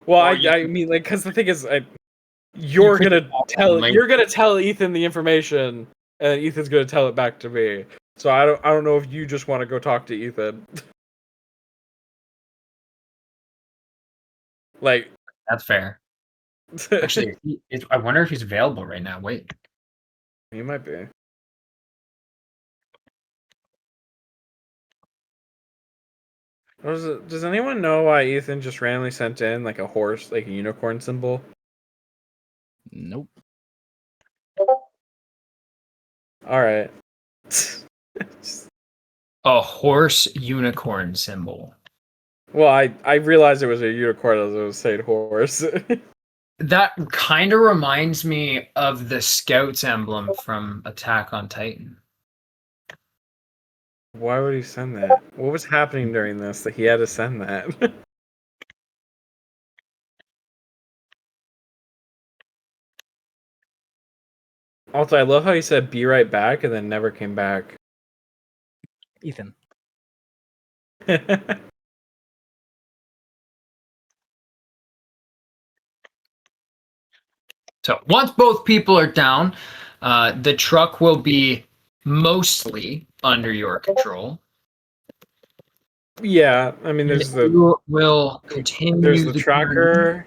Well, I mean, like, because the thing is, you're gonna tell Ethan the information, and Ethan's gonna tell it back to me. So I don't know if you just want to go talk to Ethan. Like, that's fair. Actually, I wonder if he's available right now. Wait, he might be. Does anyone know why Ethan just randomly sent in like a horse, like a unicorn symbol? Nope. Alright. A horse unicorn symbol. Well, I realized it was a unicorn as I was saying horse. That kind of reminds me of the Scouts emblem from Attack on Titan. Why would he send that? What was happening during this that he had to send that? Also, I love how he said "be right back" and then never came back. Ethan. So once both people are down, the truck will be mostly under your control. Yeah, I mean, there's the You will continue. there's the journey. tracker.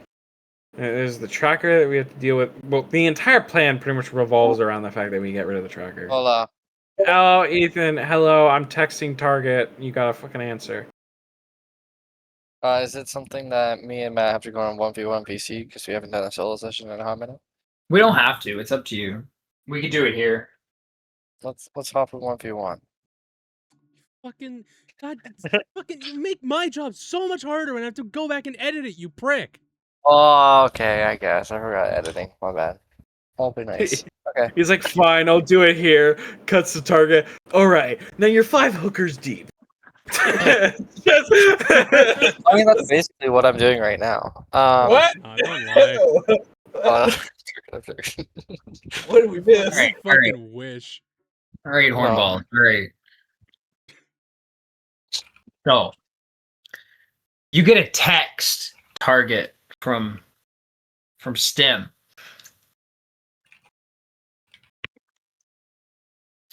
There's the tracker that we have to deal with. Well, the entire plan pretty much revolves around the fact that we get rid of the tracker. Hola. Oh, Ethan. Hello, I'm texting Target. You gotta fucking answer. Is it something that me and Matt have to go on 1v1 PC because we haven't done a solo session in a hot minute? We don't have to. It's up to you. We could do it here. Let's hop in 1v1. Fucking God, fucking you make my job so much harder when I have to go back and edit it, you prick. Oh, okay, I guess. I forgot editing. My bad. That'll be nice. Okay. He's like, fine, I'll do it here. Cuts to Target. All right, now you're 5 hookers deep. I mean, that's basically what I'm doing right now. What? Don't lie. What did we miss? All right, Fucking wish. All right, Hornball. All right. So you get a text Target from Stim.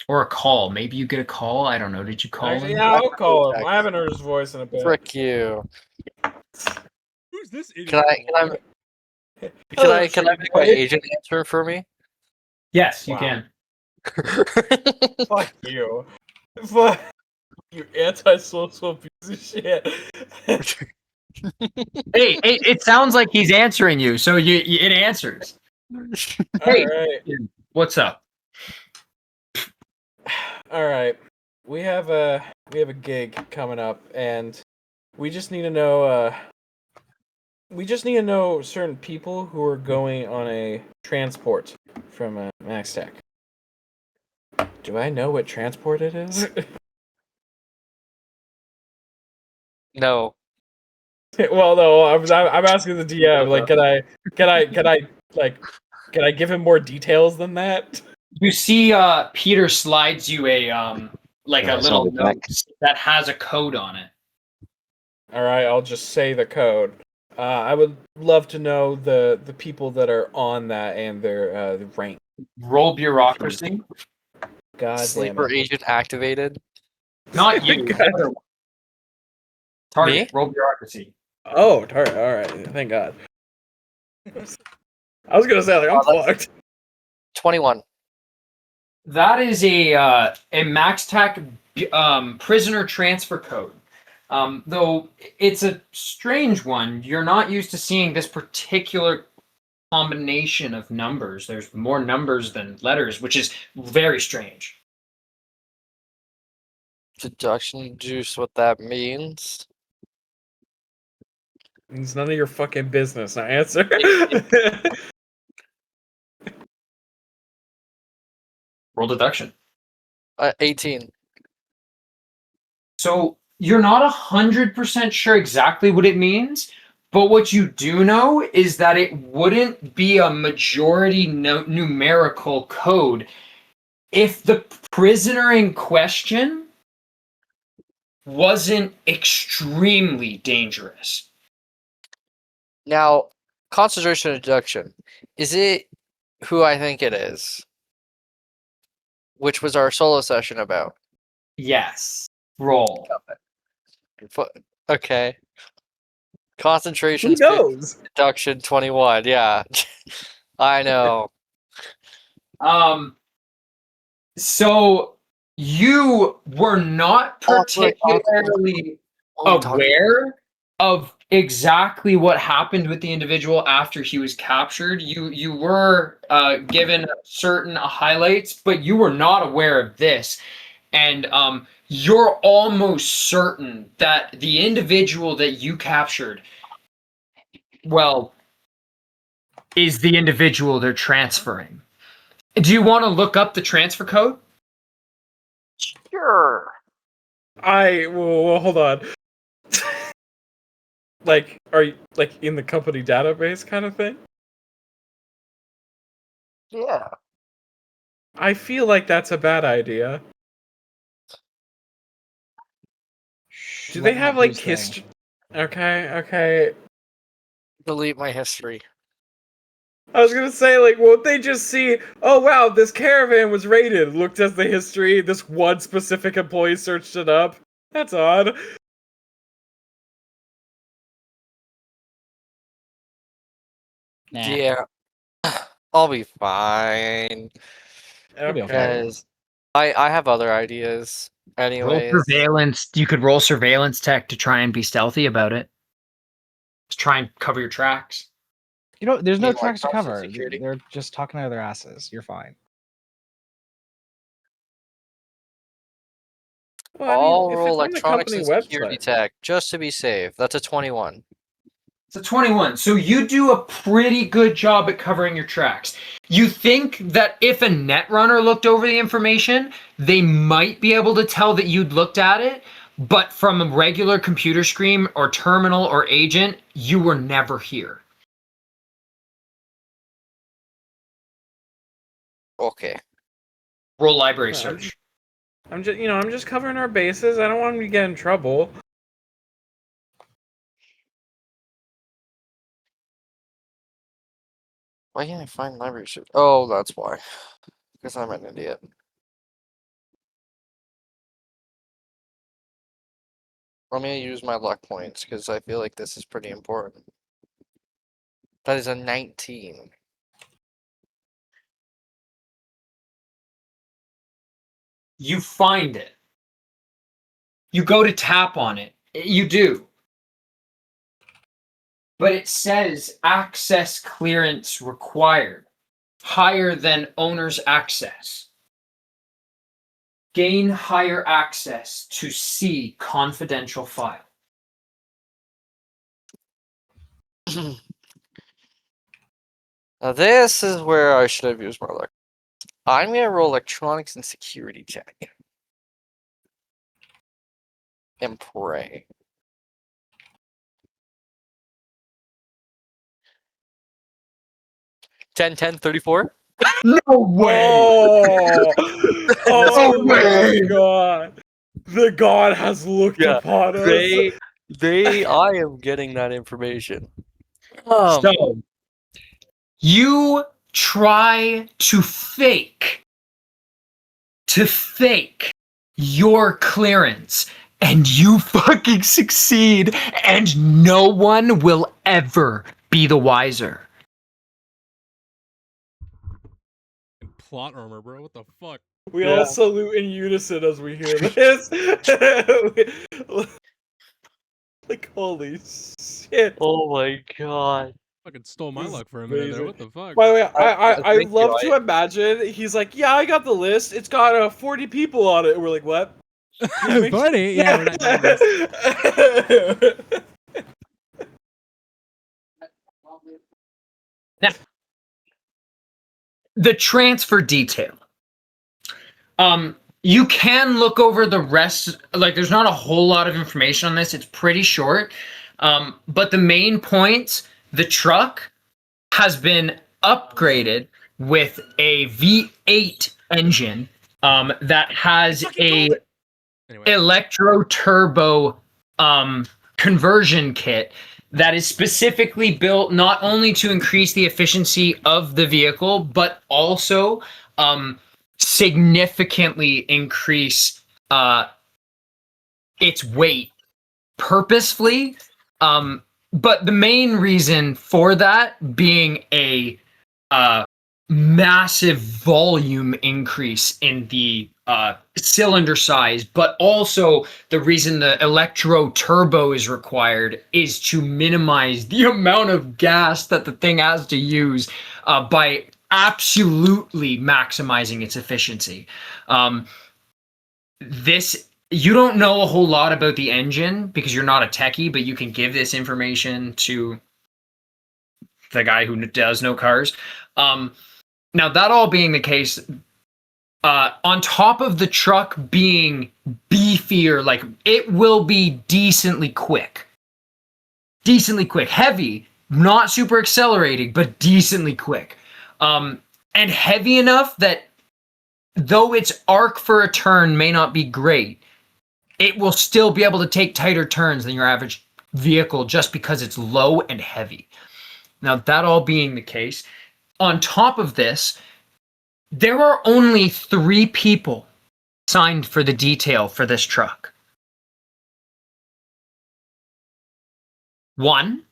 Or a call. Maybe you get a call. I don't know. Did you call Actually, him? yeah, I'll call him. I haven't heard his voice in a bit. Frick you. Who's this idiot? Can I make my agent answer for me? Yes, you Wow. can. Fuck you. Fuck you, anti-social piece of shit. Hey, it sounds like he's answering you, so it answers. Hey, Alright. what's up? Alright. We have a gig coming up, and we just need to know certain people who are going on a transport from Max Tech. Do I know what transport it is? No. Well, no, I'm asking the DM. Like, can I give him more details than that? You see, Peter slides you a like a Nice, little I'll be note back. that has a code on it. All right, I'll just say the code. I would love to know the people that are on that and their rank. Roll bureaucracy. God Sleeper damn it. agent activated. Not you. the other one. Target. Me? Roll bureaucracy. Oh, all right. Thank God. I was gonna say like I'm fucked. 21. That is a Max Tech prisoner transfer code. Though it's a strange one. You're not used to seeing this particular combination of numbers. There's more numbers than letters, which is very strange. Deduction juice, what that means. It's none of your fucking business. Now answer. Roll deduction. 18. So you're not 100% sure exactly what it means, but what you do know is that it wouldn't be a majority numerical code if the prisoner in question wasn't extremely dangerous. Now, concentration deduction. Is it who I think it is? Which was our solo session about? Yes. Roll. Okay. Concentration Who knows? deduction 21. Yeah. I know. So you were not particularly aware of exactly what happened with the individual after he was captured. You were given certain highlights, but you were not aware of this. And you're almost certain that the individual that you captured, well, is the individual they're transferring. Do you want to look up the transfer code? Sure. Well, hold on. Like, are you like in the company database kind of thing? Yeah. I feel like that's a bad idea. Do Let they him have do like his thing. history? Okay. Delete my history. I was gonna say, like, won't they just see, oh wow, this caravan was raided, looked at the history, this one specific employee searched it up. That's odd. Nah, Yeah, I'll be fine. It'll be okay. Because I have other ideas. Roll Anyways, surveillance. You could roll surveillance tech to try and be stealthy about it. Just try and cover your tracks. You know, there's no mean, like, tracks to top cover. security? They're just talking out of their asses. You're fine. Well, I'll if roll it's on the electronics company and security website. tech just to be safe. That's a 21. It's a 21. So you do a pretty good job at covering your tracks. You think that if a netrunner looked over the information, they might be able to tell that you'd looked at it, but from a regular computer screen or terminal or agent, you were never here. Okay. Roll library Well, search. I'm just covering our bases. I don't want them to get in trouble. Why can't I find library search? Oh, that's why. Because I'm an idiot. I'm gonna use my luck points because I feel like this is pretty important. That is a 19. You find it. You go to tap on it. You do. But it says access clearance required. Higher than owner's access. Gain higher access to see confidential file. Now this is where I should have used my luck. I'm gonna roll electronics and security check. And pray. 10, 10, 34? No way! Oh, oh No my way! god! The god has looked Yeah, upon us. I am getting that information. So, you try to fake your clearance, and you fucking succeed, and no one will ever be the wiser. Plot armor, bro. What the fuck? We Yeah. all salute in unison as we hear this. Like, holy shit. Oh my god. Fucking stole my This is luck for a minute there. amazing. What the fuck? By the way, I thank you, love to imagine he's like, yeah, I got the list. It's got 40 people on it. And we're like, what? Funny? Yeah, we're not doing this. Now, the transfer detail. You can look over the rest. Like, there's not a whole lot of information on this. It's pretty short. But the main points: the truck has been upgraded with a V8 engine that has a Anyway, electro turbo conversion kit that is specifically built not only to increase the efficiency of the vehicle, but also significantly increase its weight purposefully. But the main reason for that being a massive volume increase in the cylinder size, but also the reason the electro turbo is required is to minimize the amount of gas that the thing has to use by absolutely maximizing its efficiency. You don't know a whole lot about the engine because you're not a techie, but you can give this information to the guy who does know cars. Now, that all being the case, on top of the truck being beefier, like, it will be decently quick. Heavy, not super accelerating, but decently quick. And heavy enough that though its arc for a turn may not be great, it will still be able to take tighter turns than your average vehicle just because it's low and heavy. Now, that all being the case, on top of this, there are only 3 people signed for the detail for this truck. 1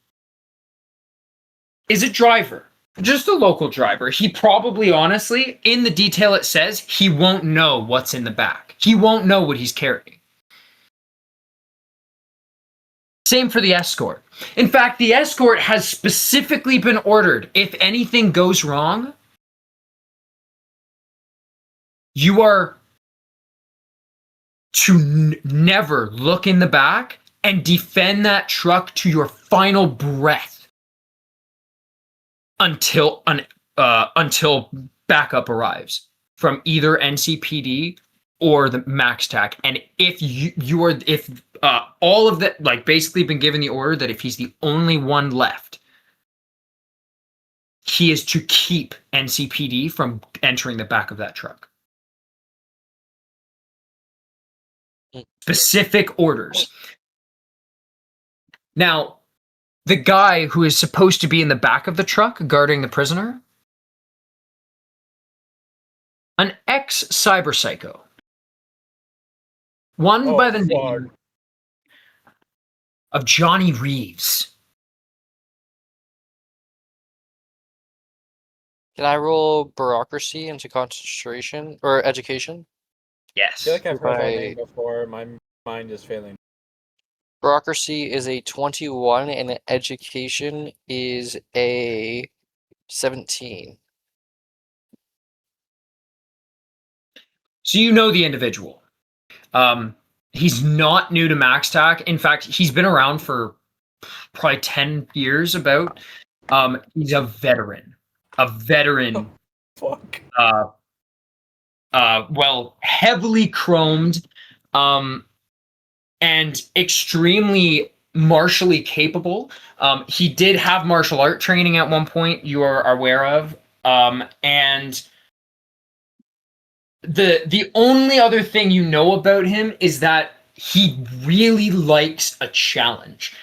is a driver, just a local driver. He probably, honestly, in the detail it says, he won't know what's in the back. He won't know what he's carrying. Same for the escort. In fact, the escort has specifically been ordered, if anything goes wrong, you are to never look in the back and defend that truck to your final breath until backup arrives from either NCPD or the max tac. And if all of that, like, basically been given the order that if he's the only one left, he is to keep NCPD from entering the back of that truck. Specific orders. Now, the guy who is supposed to be in the back of the truck guarding the prisoner, an ex-cyber psycho. One by the name of Johnny Reeves. Can I roll bureaucracy into concentration or education? I Yes. feel like I've heard that Right. name before. My mind is failing. Bureaucracy is a 21 and education is a 17. So you know the individual. He's not new to MaxTac. In fact, he's been around for probably 10 years about. He's a veteran. Fuck. Well, heavily chromed, and extremely martially capable. He did have martial art training at one point, you are aware of. And the only other thing you know about him is that he really likes a challenge.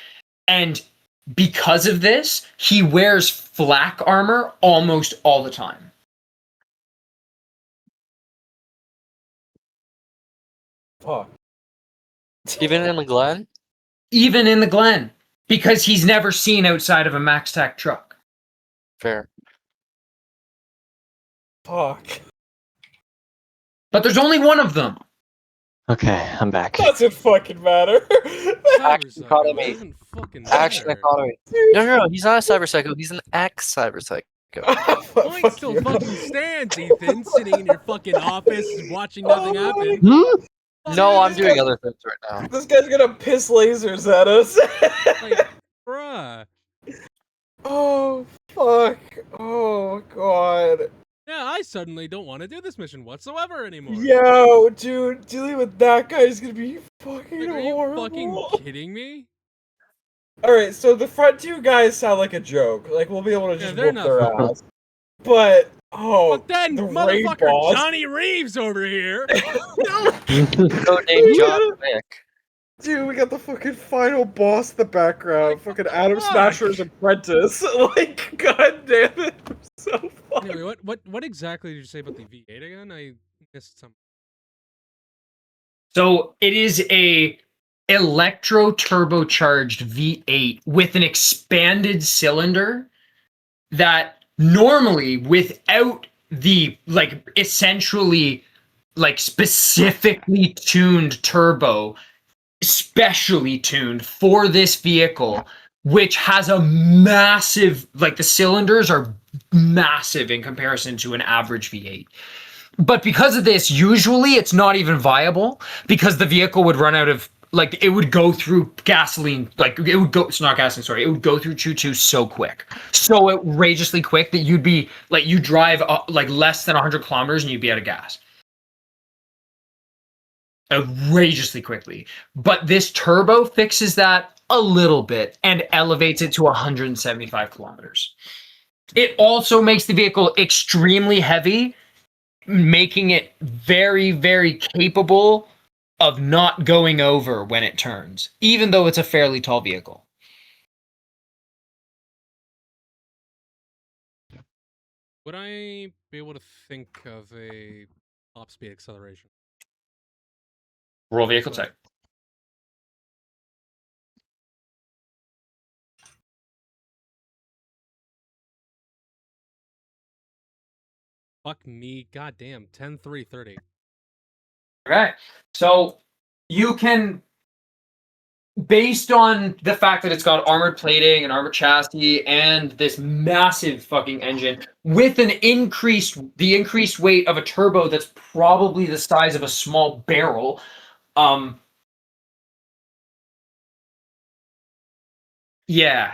And because of this, he wears flak armor almost all the time. Fuck. Even in the Glen? Even in the Glen, because he's never seen outside of a MaxTac truck. Fair. Fuck. But there's only one of them. Okay, I'm back. Doesn't fucking matter. Action economy. Doesn't fucking Action matter. economy. No, he's not a cyber psycho. He's an ex-cyber psycho. Point Fuck still you. fucking stands, Ethan, sitting in your fucking office watching nothing Oh my happen. No, I'm this doing guy- other things right now. This guy's gonna piss lasers at us. Like, bruh. Oh fuck. Oh god. Yeah, I suddenly don't want to do this mission whatsoever anymore. Yo, dude, dealing with that guy is gonna be fucking Like, are you horrible. fucking kidding me? Alright, so the front 2 guys sound like a joke. Like, we'll be able to Yeah, just they're whoop not their fun. ass. But, oh, But then, the raid motherfucker boss. Johnny Reeves over here. Codename John Wick. Dude, we got the fucking final boss in the background. Like, Fucking what the Adam fuck? Smasher's apprentice. Like, god damn it. I'm so fucked. Anyway, what exactly did you say about the V8 again? I missed something. So it is a electro turbocharged V8 with an expanded cylinder that normally, without the, like, essentially, like, specifically tuned turbo, specially tuned for this vehicle, which has a massive, like, the cylinders are massive in comparison to an average V8. But because of this, usually it's not even viable because the vehicle would run out of, like, it would go through gasoline, like, it would go, it's not gasoline, sorry, it would go through choo-choo so quick. So outrageously quick that you'd be, like, you drive, like, less than 100 kilometers and you'd be out of gas. Outrageously quickly. But this turbo fixes that a little bit and elevates it to 175 kilometers. It also makes the vehicle extremely heavy making it very, very capable of not going over when it turns, even though it's a fairly tall vehicle. Would I be able to think of a top speed acceleration? Roll vehicle tech. Fuck me, goddamn, 10, 3, 30. Okay. So you can, based on the fact that it's got armored plating and armored chassis and this massive fucking engine with the increased weight of a turbo that's probably the size of a small barrel, yeah,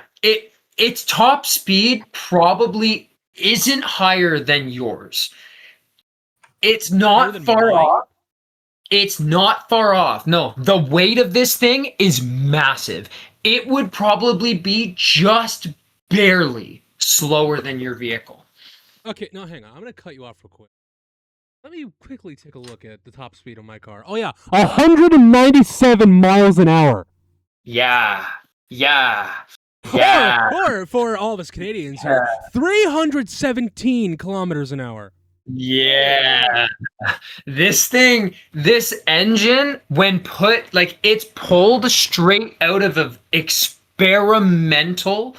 its top speed probably isn't higher than yours. It's Higher not than far mine? off. It's not far off. No, the weight of this thing is massive. It would probably be just barely slower than your vehicle. Okay, no, hang on. I'm gonna cut you off real quick. Let me quickly take a look at the top speed of my car. Oh yeah, 197 miles an hour. Yeah. Or for all of us Canadians here, 317 kilometers an hour. Yeah. This engine, when put, like, it's pulled straight out of an experimental,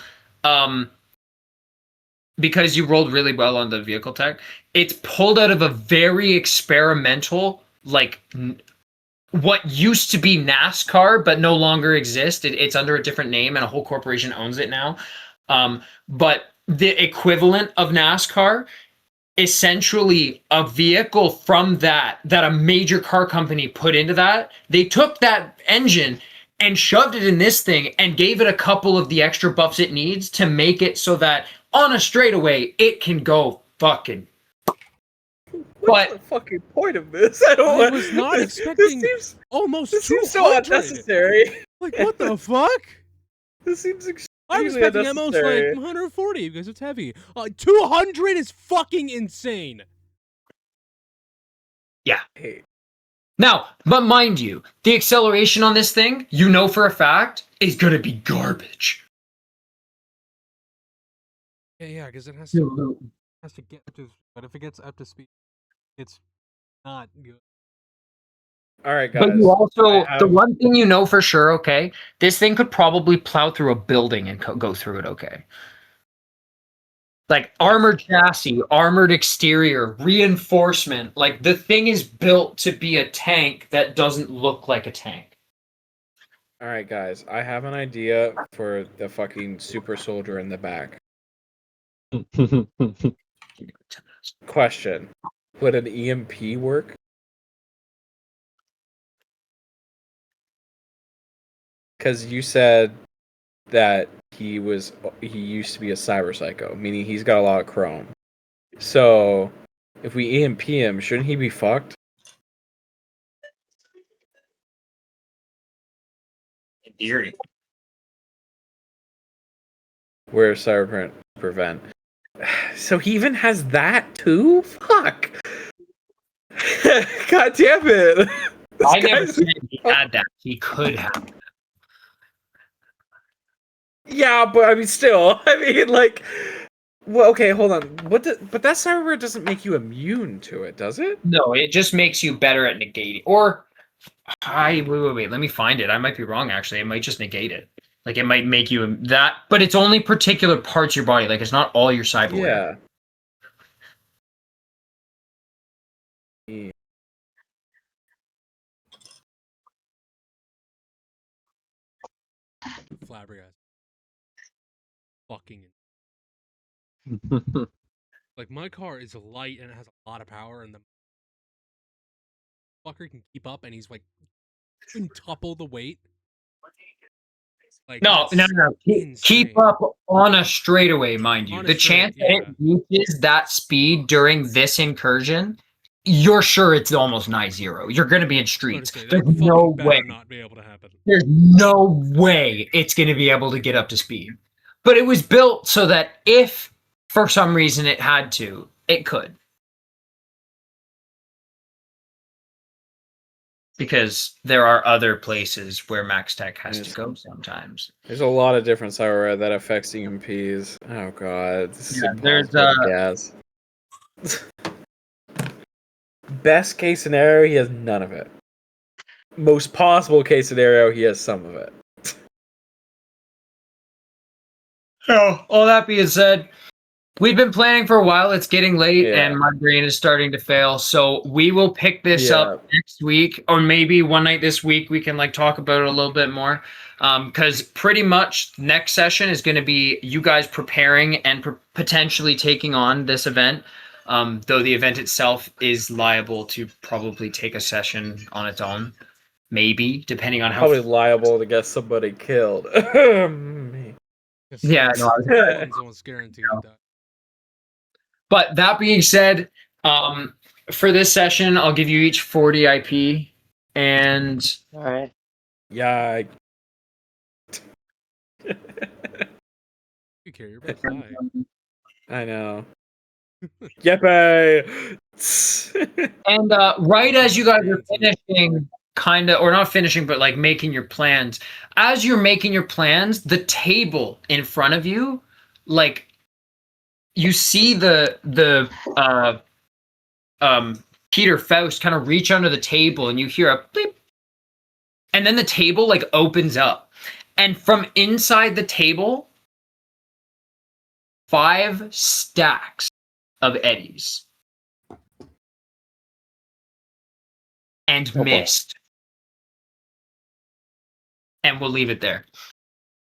because you rolled really well on the vehicle tech, it's pulled out of a very experimental, like, what used to be NASCAR, but no longer exists. It's under a different name, and a whole corporation owns it now. But the equivalent of NASCAR, essentially a vehicle from that a major car company put into that. They took that engine and shoved it in this thing and gave it a couple of the extra buffs it needs to make it so that on a straightaway it can go fucking. What's the fucking point of this? I was not expecting almost 200. This seems so unnecessary. Like, what the fuck? This seems extremely I was expecting at most like unnecessary. 140 because it's heavy. 200 is fucking insane. Yeah. Hey. Now, but mind you, the acceleration on this thing, you know for a fact, is gonna be garbage. Yeah, because it has to get up to. But if it gets up to speed, it's not good. All right, guys. But you also, the one thing you know for sure, okay, this thing could probably plow through a building and go through it okay. Like armored chassis, armored exterior, reinforcement. Like the thing is built to be a tank that doesn't look like a tank. All right, guys. I have an idea for the fucking super soldier in the back. Question: would an EMP work? Because you said that he used to be a cyber psycho, meaning he's got a lot of chrome. So if we EMP him, shouldn't he be fucked? In theory. Where's Cyberpunk prevent? So he even has that too? Fuck! God damn it! I never said he had that. He could have. Yeah, but I mean, still, I mean, like, well, okay, hold on. But that cyber doesn't make you immune to it, does it? No, it just makes you better at negating. Or, wait. Let me find it. I might be wrong. Actually, it might just negate it. Like it might make you that, but it's only particular parts of your body. Like it's not all your cyberware. Yeah. Flabbergasted. Fucking. Like my car is light and it has a lot of power, and the fucker can keep up, and he's like quintuple the weight. Like, No. Keep up on a straightaway, mind you. On a The chance straight, yeah. that it reaches that speed during this incursion, you're sure it's almost nigh zero. You're going to be in streets. There's no way. Not be able to happen. There's no way it's going to be able to get up to speed. But it was built so that if for some reason it had to, it could. because there are other places where Max Tech has to Yes. go sometimes. There's a lot of different cyberware that affects EMPs. Oh god, this is Yeah, there's, impossible to guess. Best case scenario, he has none of it. Most possible case scenario, he has some of it. So, all that being said, we've been planning for a while. It's getting late, Yeah. and my brain is starting to fail. So we will pick this up next week, or maybe one night this week. We can like talk about it a little bit more, because pretty much next session is going to be you guys preparing and potentially taking on this event. Though the event itself is liable to probably take a session on its own, maybe depending on how. Probably liable to get somebody killed. Yeah, no, Someone's almost guaranteed that. But that being said, for this session, I'll give you each 40 IP, and All right. Yeah. You care, you're about to die. I know. Yeppay! and right as you guys are finishing, kind of, or not finishing, but like making your plans. As you're making your plans, the table in front of you, like you see the Peter Faust kind of reach under the table, and you hear a bleep, and then the table like opens up, and from inside the table, 5 stacks of eddies and boy. mist. And we'll leave it there.